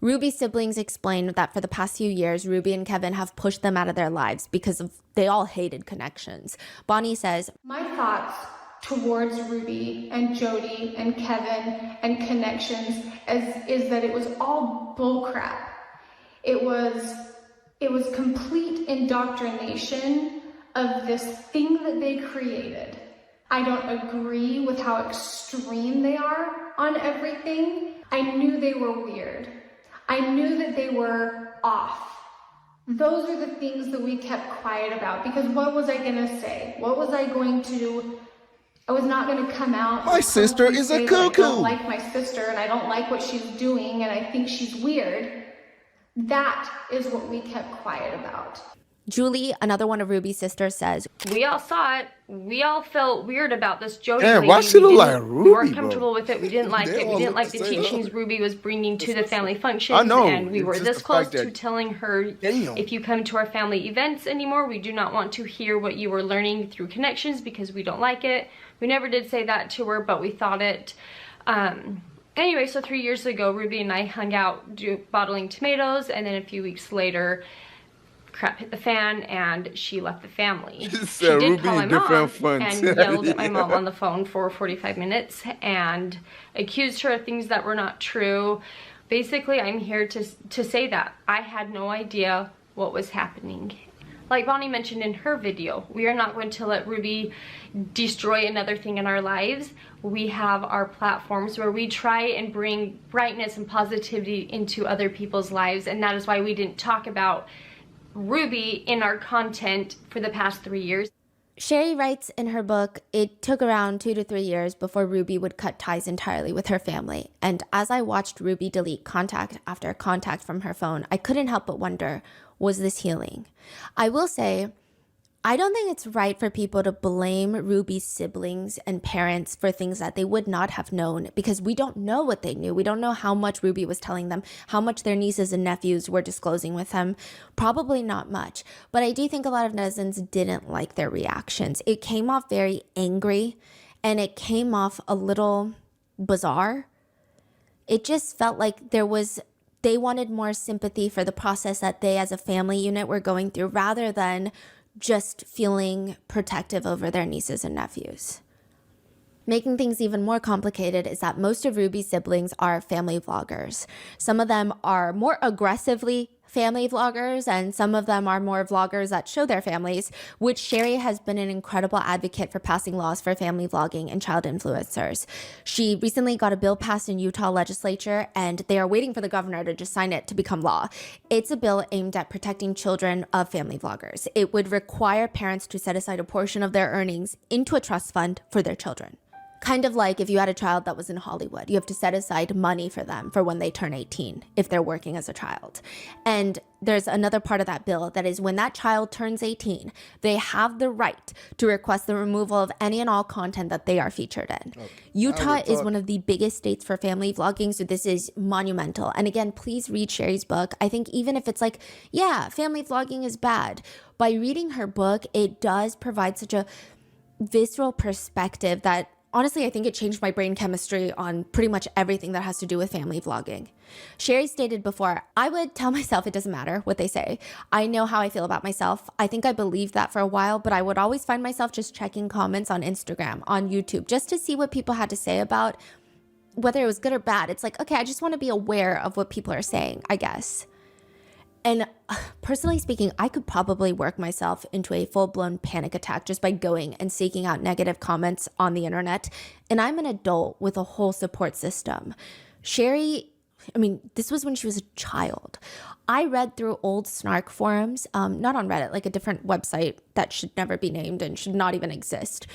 Ruby's siblings explained that for the past few years, Ruby and Kevin have pushed them out of their lives because they all hated connections. Bonnie says, "My thoughts towards Ruby and Jody and Kevin and connections is that it was all bullcrap. It was complete indoctrination of this thing that they created. I don't agree with how extreme they are on everything. I knew they were weird. I knew that they were off. Those are the things that we kept quiet about, because what was I gonna say? What was I going to I was not going to come out. My sister is a cuckoo. I don't like my sister and I don't like what she's doing and I think she's weird. That is what we kept quiet about. Julie, another one of Ruby's sisters, says, "We all saw it. We all felt weird about this Jody Damn, lady. why she look like We weren't Ruby, comfortable bro? with it. We didn't like They it. We all didn't look like the the same. teachings Ruby was bringing to the family functions. I know. And we It's were just this the close fact to that- telling her, Damn. if you come to our family events anymore, we do not want to hear what you were learning through connections because we don't like it." We never did say that to her, but we thought it. Anyway, so 3 years ago, Ruby and I hung out bottling tomatoes, and then a few weeks later, crap hit the fan and she left the family. She said did Ruby call my in different mom funds. and yelled at my Yeah. mom on the phone for 45 minutes and accused her of things that were not true. Basically, I'm here to say that I had no idea what was happening. Like Bonnie mentioned in her video, we are not going to let Ruby destroy another thing in our lives. We have our platforms where we try and bring brightness and positivity into other people's lives, and that is why we didn't talk about Ruby in our content for the past 3 years. Sherry writes in her book, it took around 2 to 3 years before Ruby would cut ties entirely with her family. And as I watched Ruby delete contact after contact from her phone, I couldn't help but wonder, was this healing? I will say, I don't think it's right for people to blame Ruby's siblings and parents for things that they would not have known, because we don't know what they knew. We don't know how much Ruby was telling them, how much their nieces and nephews were disclosing with them. Probably not much. But I do think a lot of netizens didn't like their reactions. It came off very angry and it came off a little bizarre. It just felt like they wanted more sympathy for the process that they as a family unit were going through, rather than just feeling protective over their nieces and nephews. Making things even more complicated is that most of Ruby's siblings are family vloggers. Some of them are more aggressively family vloggers, and some of them are more vloggers that show their families, which Sherry has been an incredible advocate for passing laws for family vlogging and child influencers. She recently got a bill passed in Utah legislature, and they are waiting for the governor to just sign it to become law. It's a bill aimed at protecting children of family vloggers. It would require parents to set aside a portion of their earnings into a trust fund for their children. Kind of like if you had a child that was in Hollywood, you have to set aside money for them for when they turn 18, if they're working as a child. And there's another part of that bill that is when that child turns 18, they have the right to request the removal of any and all content that they are featured in. Okay. Utah is one of the biggest states for family vlogging, so this is monumental. And again, please read Sherry's book. I think even if it's like, yeah, family vlogging is bad, by reading her book, it does provide such a visceral perspective that honestly, I think it changed my brain chemistry on pretty much everything that has to do with family vlogging. Sherry stated before, I would tell myself it doesn't matter what they say. I know how I feel about myself. I think I believed that for a while, but I would always find myself just checking comments on Instagram, on YouTube, just to see what people had to say about whether it was good or bad. It's like, okay, I just want to be aware of what people are saying, I guess. And personally speaking, I could probably work myself into a full-blown panic attack just by going and seeking out negative comments on the internet. And I'm an adult with a whole support system. Sherry I mean, this was when she was a child. I read through old snark forums, not on Reddit, like a different website that should never be named and should not even exist.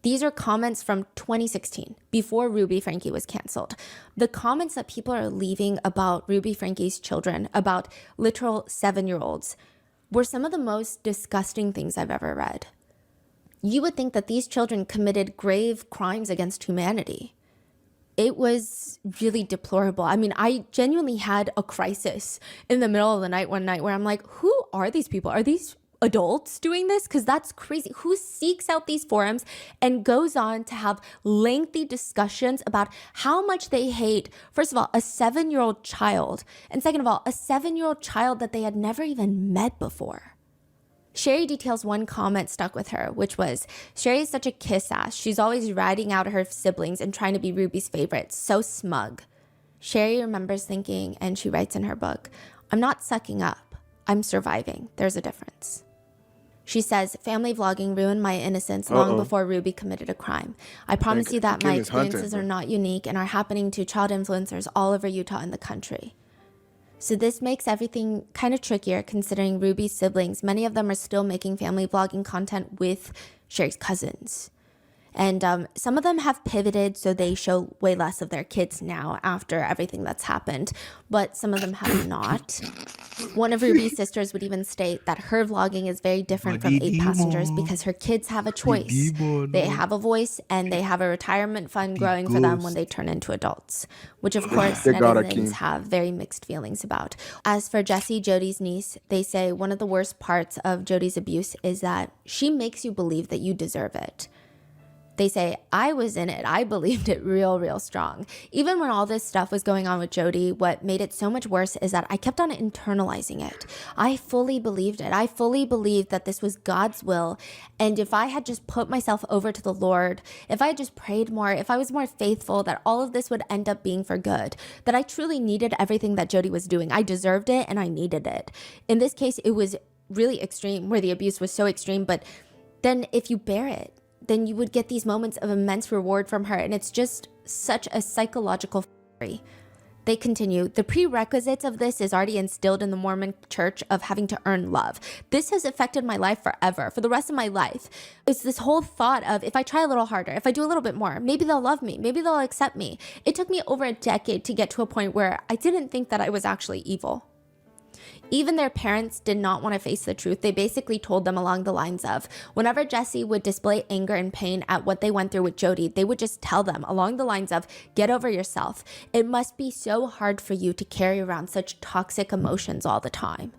These are comments from 2016, before Ruby Franke was canceled. The comments that people are leaving about Ruby Franke's children, about literal 7-year-olds, were some of the most disgusting things I've ever read. You would think that these children committed grave crimes against humanity. It was really deplorable. I mean, I genuinely had a crisis in the middle of the night one night where I'm like, who are these people? Are these adults doing this? Because that's crazy. Who seeks out these forums and goes on to have lengthy discussions about how much they hate, first of all, a 7-year-old child, and second of all, a 7-year-old child that they had never even met before? Sherry details one comment stuck with her, which was, Sherry is such a kiss ass. She's always ratting out her siblings and trying to be Ruby's favorite. So smug. Sherry remembers thinking, and she writes in her book, I'm not sucking up. I'm surviving. There's a difference. She says, family vlogging ruined my innocence long before Ruby committed a crime. I promise you that my experiences are not unique and are happening to child influencers all over Utah and the country. So this makes everything kind of trickier considering Ruby's siblings, many of them are still making family vlogging content with Sherry's cousins. And some of them have pivoted, so they show way less of their kids now after everything that's happened, but some of them have not. One of Ruby's sisters would even state that her vlogging is very different from 8 Passengers because her kids have a choice. They have a voice and they have a retirement fund growing for them when they turn into adults, which of course netizens have very mixed feelings about. As for Jessie, Jody's niece, they say one of the worst parts of Jody's abuse is that she makes you believe that you deserve it. They say, I was in it. I believed it real strong. Even when all this stuff was going on with Jody, what made it so much worse is that I kept on internalizing it. I fully believed it. I fully believed that this was God's will. And if I had just put myself over to the Lord, if I had just prayed more, if I was more faithful, that all of this would end up being for good, that I truly needed everything that Jody was doing. I deserved it and I needed it. In this case, it was really extreme where the abuse was so extreme. But then if you bear it, then you would get these moments of immense reward from her. And it's just such a psychological fury. They continue, the prerequisites of this is already instilled in the Mormon church of having to earn love. This has affected my life forever, for the rest of my life. It's this whole thought of if I try a little harder, if I do a little bit more, maybe they'll love me, maybe they'll accept me. It took me over a decade to get to a point where I didn't think that I was actually evil. Even their parents did not want to face the truth. They basically told them along the lines of, whenever Jessie would display anger and pain at what they went through with Jody, they would just tell them along the lines of, get over yourself. It must be so hard for you to carry around such toxic emotions all the time.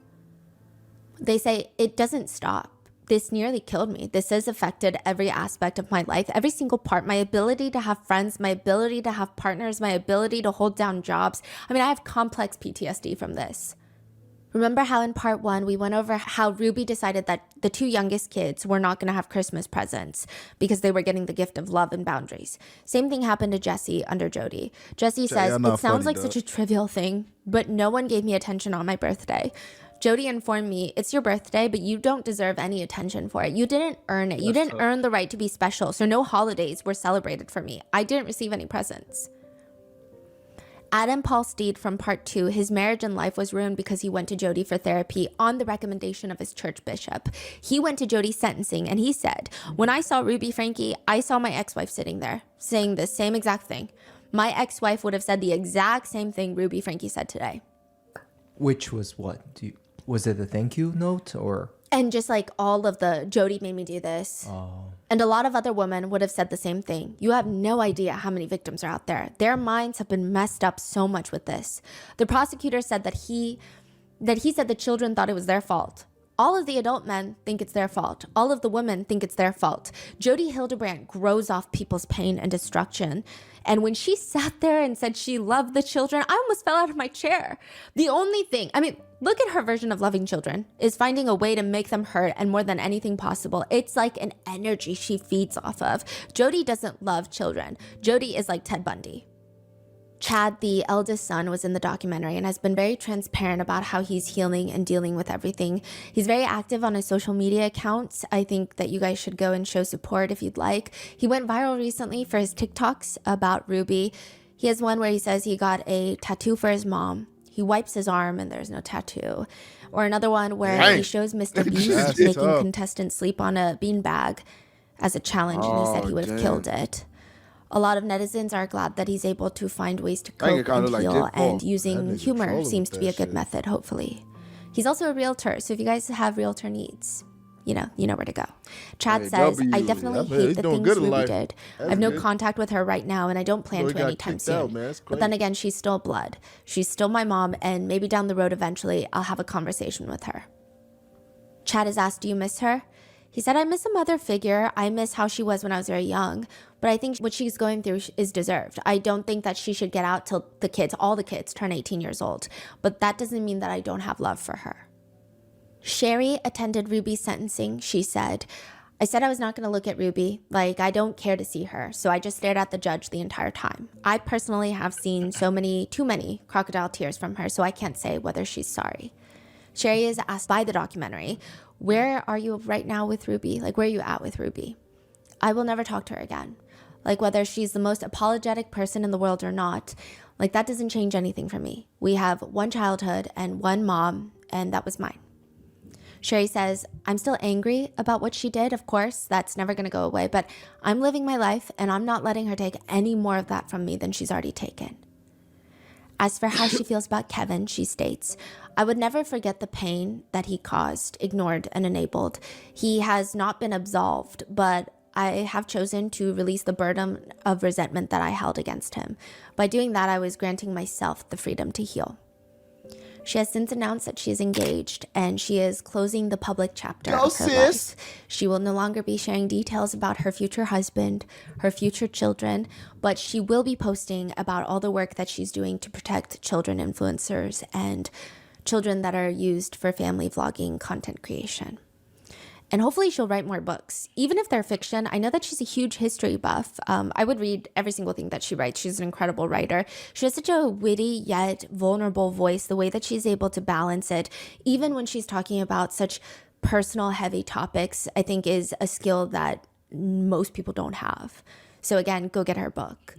They say, it doesn't stop. This nearly killed me. This has affected every aspect of my life, every single part, my ability to have friends, my ability to have partners, my ability to hold down jobs. I mean, I have complex PTSD from this. Remember how in part 1, we went over how Ruby decided that the 2 youngest kids were not going to have Christmas presents because they were getting the gift of love and boundaries. Same thing happened to Jessie under Jody. Jessie says, it sounds like such a trivial thing, but no one gave me attention on my birthday. Jody informed me, it's your birthday, but you don't deserve any attention for it. You didn't earn it. You didn't earn the right to be special, so no holidays were celebrated for me. I didn't receive any presents. Adam Paul Steed from part 2, his marriage and life was ruined because he went to Jody for therapy on the recommendation of his church bishop. He went to Jody's sentencing and he said, when I saw Ruby Franke, I saw my ex-wife sitting there saying the same exact thing. My ex-wife would have said the exact same thing Ruby Franke said today. Which was what? Was it a thank you note or? And just like all of the Jody made me do this. Oh. And a lot of other women would have said the same thing. You have no idea how many victims are out there. Their minds have been messed up so much with this. The prosecutor said that he said the children thought it was their fault. All of the adult men think it's their fault. All of the women think it's their fault. Jody Hildebrandt grows off people's pain and destruction. And when she sat there and said she loved the children, I almost fell out of my chair. The only thing, I mean, look at her version of loving children, is finding a way to make them hurt, and more than anything possible, it's like an energy she feeds off of. Jody doesn't love children. Jody is like Ted Bundy. Chad, the eldest son, was in the documentary and has been very transparent about how he's healing and dealing with everything. He's very active on his social media accounts. I think that you guys should go and show support if you'd like. He went viral recently for his TikToks about Ruby. He has one where he says he got a tattoo for his mom. He wipes his arm and there's no tattoo. Or another one where he shows Mr. Beast making contestants sleep on a beanbag as a challenge, and he said he would have killed it. A lot of netizens are glad that he's able to find ways to cope and heal, and using humor seems to be a good method, hopefully. He's also a realtor, so if you guys have realtor needs, you know where to go. Chad says, I definitely hate the things Ruby did. I have no contact with her right now, and I don't plan to anytime soon. But then again, she's still blood. She's still my mom, and maybe down the road eventually, I'll have a conversation with her. Chad is asked, do you miss her? He said, I miss a mother figure. I miss how she was when I was very young, but I think what she's going through is deserved. I don't think that she should get out till all the kids turn 18 years old, but that doesn't mean that I don't have love for her. Sherry attended Ruby's sentencing. She said, I said I was not going to look at Ruby. Like, I don't care to see her. So I just stared at the judge the entire time. I personally have seen too many crocodile tears from her, so I can't say whether she's sorry. Sherry is asked by the documentary, where are you right now with Ruby? Like, where are you at with Ruby? I will never talk to her again. Like, whether she's the most apologetic person in the world or not, like, that doesn't change anything for me. We have one childhood and one mom, and that was mine. Sherry says, I'm still angry about what she did, of course. That's never going to go away. But I'm living my life, and I'm not letting her take any more of that from me than she's already taken. As for how she feels about Kevin, she states, I would never forget the pain that he caused, ignored, and enabled. He has not been absolved, but I have chosen to release the burden of resentment that I held against him. By doing that, I was granting myself the freedom to heal. She has since announced that she is engaged, and she is closing the public chapter of her life. She will no longer be sharing details about her future husband, her future children, but she will be posting about all the work that she's doing to protect children influencers and children that are used for family vlogging content creation. And hopefully she'll write more books. Even if they're fiction, I know that she's a huge history buff. I would read every single thing that she writes. She's an incredible writer. She has such a witty yet vulnerable voice. The way that she's able to balance it, even when she's talking about such personal, heavy topics, I think is a skill that most people don't have. So again, go get her book.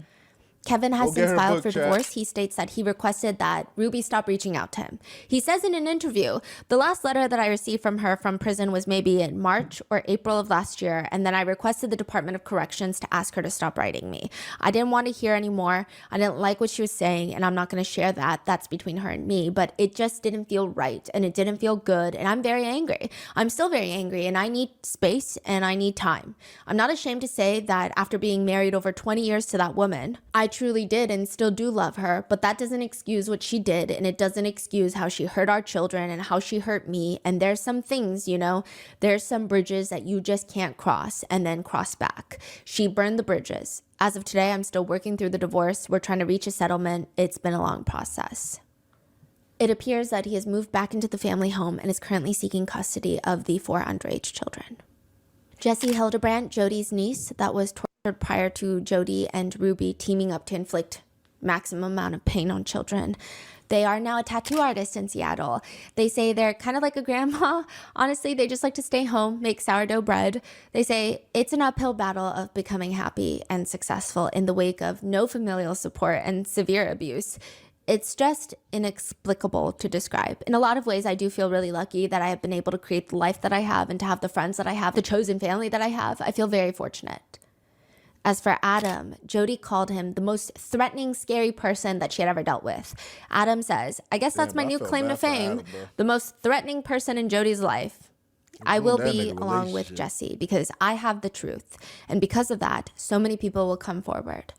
Kevin has since filed for divorce. He states that he requested that Ruby stop reaching out to him. He says in an interview, the last letter that I received from her from prison was maybe in March or April of last year, and then I requested the Department of Corrections to ask her to stop writing me. I didn't want to hear anymore. I didn't like what she was saying, and I'm not going to share that. That's between her and me, but it just didn't feel right, and it didn't feel good, and I'm very angry. I'm still very angry, and I need space, and I need time. I'm not ashamed to say that after being married over 20 years to that woman, I truly did and still do love her, but that doesn't excuse what she did, and it doesn't excuse how she hurt our children and how she hurt me. And there's some things, there's some bridges that you just can't cross and then cross back. She burned the bridges. As of today, I'm still working through the divorce. We're trying to reach a settlement. It's been a long process. It appears that he has moved back into the family home and is currently seeking custody of the 4 underage children. Jessie Hildebrandt, Jody's niece, that was tortured prior to Jody and Ruby teaming up to inflict maximum amount of pain on children. They are now a tattoo artist in Seattle. They say they're kind of like a grandma. Honestly, they just like to stay home, make sourdough bread. They say it's an uphill battle of becoming happy and successful in the wake of no familial support and severe abuse. It's just inexplicable to describe. In a lot of ways, I do feel really lucky that I have been able to create the life that I have and to have the friends that I have, the chosen family that I have. I feel very fortunate. As for Adam, Jody called him the most threatening, scary person that she had ever dealt with. Adam says, I guess that's my new claim to fame, the most threatening person in Jody's life. I will be along with Jessie because I have the truth. And because of that, so many people will come forward.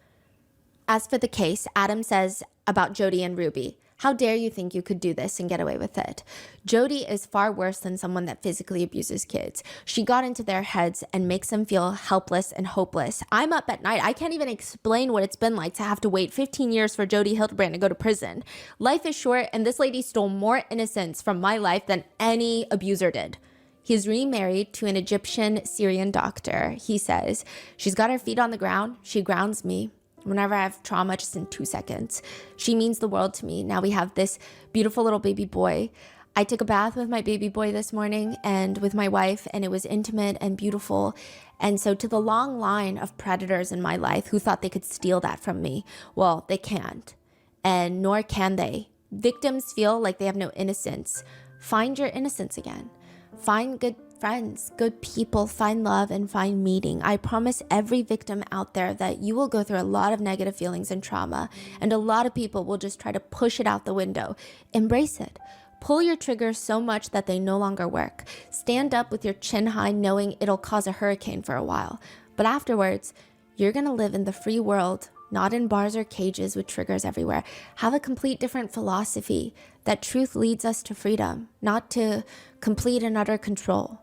As for the case, Adam says about Jody and Ruby, how dare you think you could do this and get away with it? Jody is far worse than someone that physically abuses kids. She got into their heads and makes them feel helpless and hopeless. I'm up at night. I can't even explain what it's been like to have to wait 15 years for Jody Hildebrandt to go to prison. Life is short, and this lady stole more innocence from my life than any abuser did. He's remarried to an Egyptian Syrian doctor. He says, she's got her feet on the ground. She grounds me. Whenever I have trauma, just in 2 seconds. She means the world to me. Now we have this beautiful little baby boy. I took a bath with my baby boy this morning and with my wife, and it was intimate and beautiful. And so to the long line of predators in my life who thought they could steal that from me, well, they can't. And nor can they. Victims feel like they have no innocence. Find your innocence again. Find good friends, good people, find love, and find meaning. I promise every victim out there that you will go through a lot of negative feelings and trauma, and a lot of people will just try to push it out the window. Embrace it. Pull your triggers so much that they no longer work. Stand up with your chin high knowing it'll cause a hurricane for a while. But afterwards, you're gonna live in the free world, not in bars or cages with triggers everywhere. Have a complete different philosophy that truth leads us to freedom, not to complete and utter control.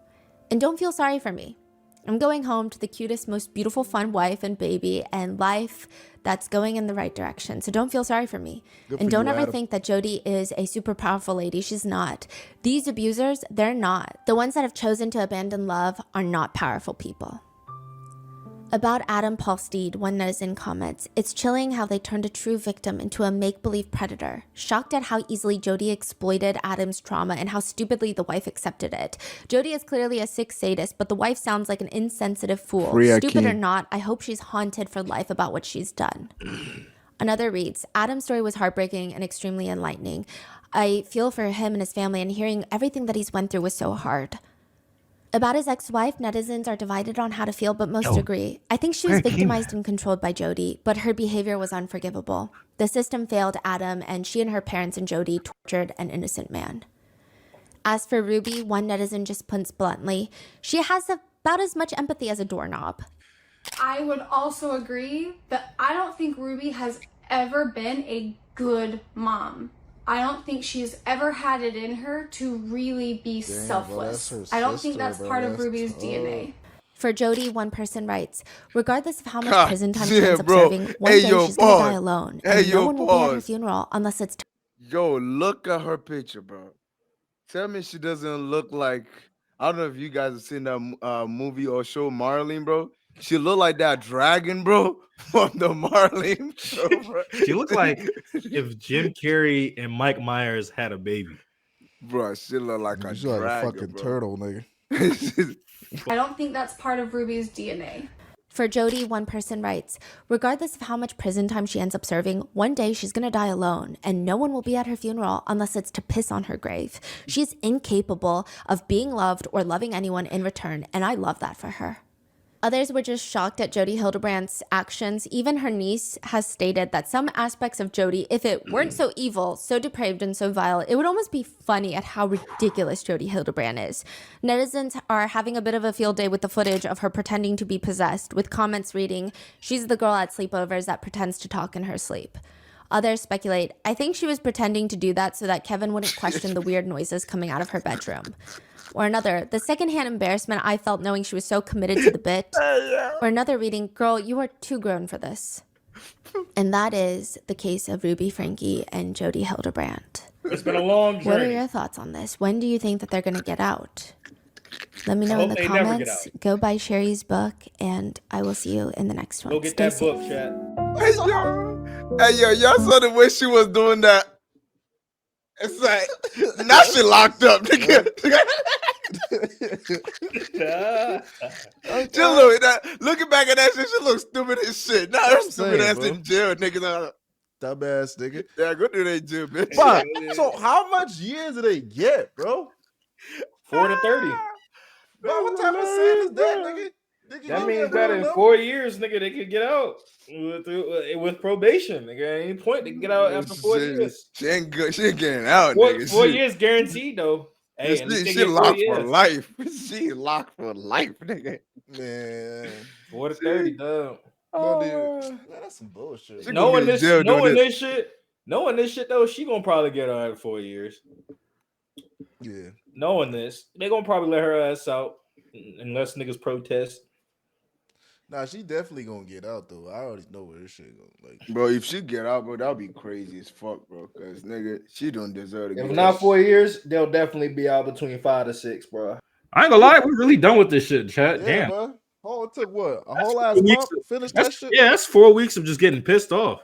And don't feel sorry for me. I'm going home to the cutest, most beautiful, fun wife and baby and life that's going in the right direction. So don't feel sorry for me. And don't ever think that Jodi is a super powerful lady. She's not. These abusers, they're not. The ones that have chosen to abandon love are not powerful people. About Adam Paulsteed, one netizen comments, it's chilling how they turned a true victim into a make-believe predator. Shocked at how easily Jodi exploited Adam's trauma and how stupidly the wife accepted it. Jodi is clearly a sick sadist, but the wife sounds like an insensitive fool. Stupid or not, I hope she's haunted for life about what she's done. Another reads, Adam's story was heartbreaking and extremely enlightening. I feel for him and his family, and hearing everything that he's went through was so hard. About his ex-wife, netizens are divided on how to feel, but most agree. I think she was victimized and controlled by Jodi, but her behavior was unforgivable. The system failed Adam, and she and her parents and Jodi tortured an innocent man. As for Ruby, one netizen just puts bluntly, she has about as much empathy as a doorknob. I would also agree that I don't think Ruby has ever been a good mom. I don't think she's ever had it in her to really be selfless. I don't think that's part of Ruby's DNA. For Jodi, one person writes, regardless of how much prison time she ends up serving, one day she's gonna die alone, and no one will be at her funeral unless it's... Yo, look at her picture, bro. Tell me she doesn't look like... I don't know if you guys have seen that movie or show, Marlene, bro. She look like that dragon, bro, from the Marlene show, bro. She looked like if Jim Carrey and Mike Myers had a baby. Bro, she look like a dragon, like a fucking turtle, nigga. I don't think that's part of Ruby's DNA. For Jodi, one person writes, regardless of how much prison time she ends up serving, one day she's gonna die alone, and no one will be at her funeral unless it's to piss on her grave. She's incapable of being loved or loving anyone in return, and I love that for her. Others were just shocked at Jodi Hildebrandt's actions. Even her niece has stated that some aspects of Jodi, if it weren't so evil, so depraved, and so vile, it would almost be funny at how ridiculous Jodi Hildebrandt is. Netizens are having a bit of a field day with the footage of her pretending to be possessed, with comments reading, she's the girl at sleepovers that pretends to talk in her sleep. Others speculate, I think she was pretending to do that so that Kevin wouldn't question the weird noises coming out of her bedroom. Or another, the secondhand embarrassment I felt knowing she was so committed to the bit. Or another reading, girl, you are too grown for this. And that is the case of Ruby Franke and Jodi Hildebrandt. It's been a long journey. What are your thoughts on this? When do you think that they're going to get out? Let me know in the comments. Go buy Sherry's book, and I will see you in the next one. Go get that book, chat. Hey, yo, y'all saw the way she was doing that? It's like, now she locked up, nigga. Looking back at that shit, she looks stupid as shit. Now her stupid ass in jail, nigga. Dumbass nigga. Yeah, go do that jail, bitch. But, so how much years do they get, bro? 4 to 30. Bro, what type of sin is that, nigga? That means that in 4 years, nigga, they could get out with probation. Nigga, at any point they can get out after 4 years. She ain't good. She ain't getting out, nigga. 4 years guaranteed though. Hey, she locked for life. She locked for life, nigga. Man, 4 to 30, dog. Man, that's some bullshit. Knowing this shit though, she gonna probably get out after 4 years. Yeah. Knowing this, they gonna probably let her ass out unless niggas protest. Nah, she definitely gonna get out though. I already know where this shit goes. Like, bro, if she get out, bro, that'll be crazy as fuck, bro. Cause nigga, she don't deserve to get out. If not 4 years, they'll definitely be out between 5 to 6, bro. I ain't gonna lie, we're really done with this shit, chat. yeah, Damn. bro. Oh, it took what? A whole ass month to finish that shit? Yeah, that's 4 weeks of just getting pissed off.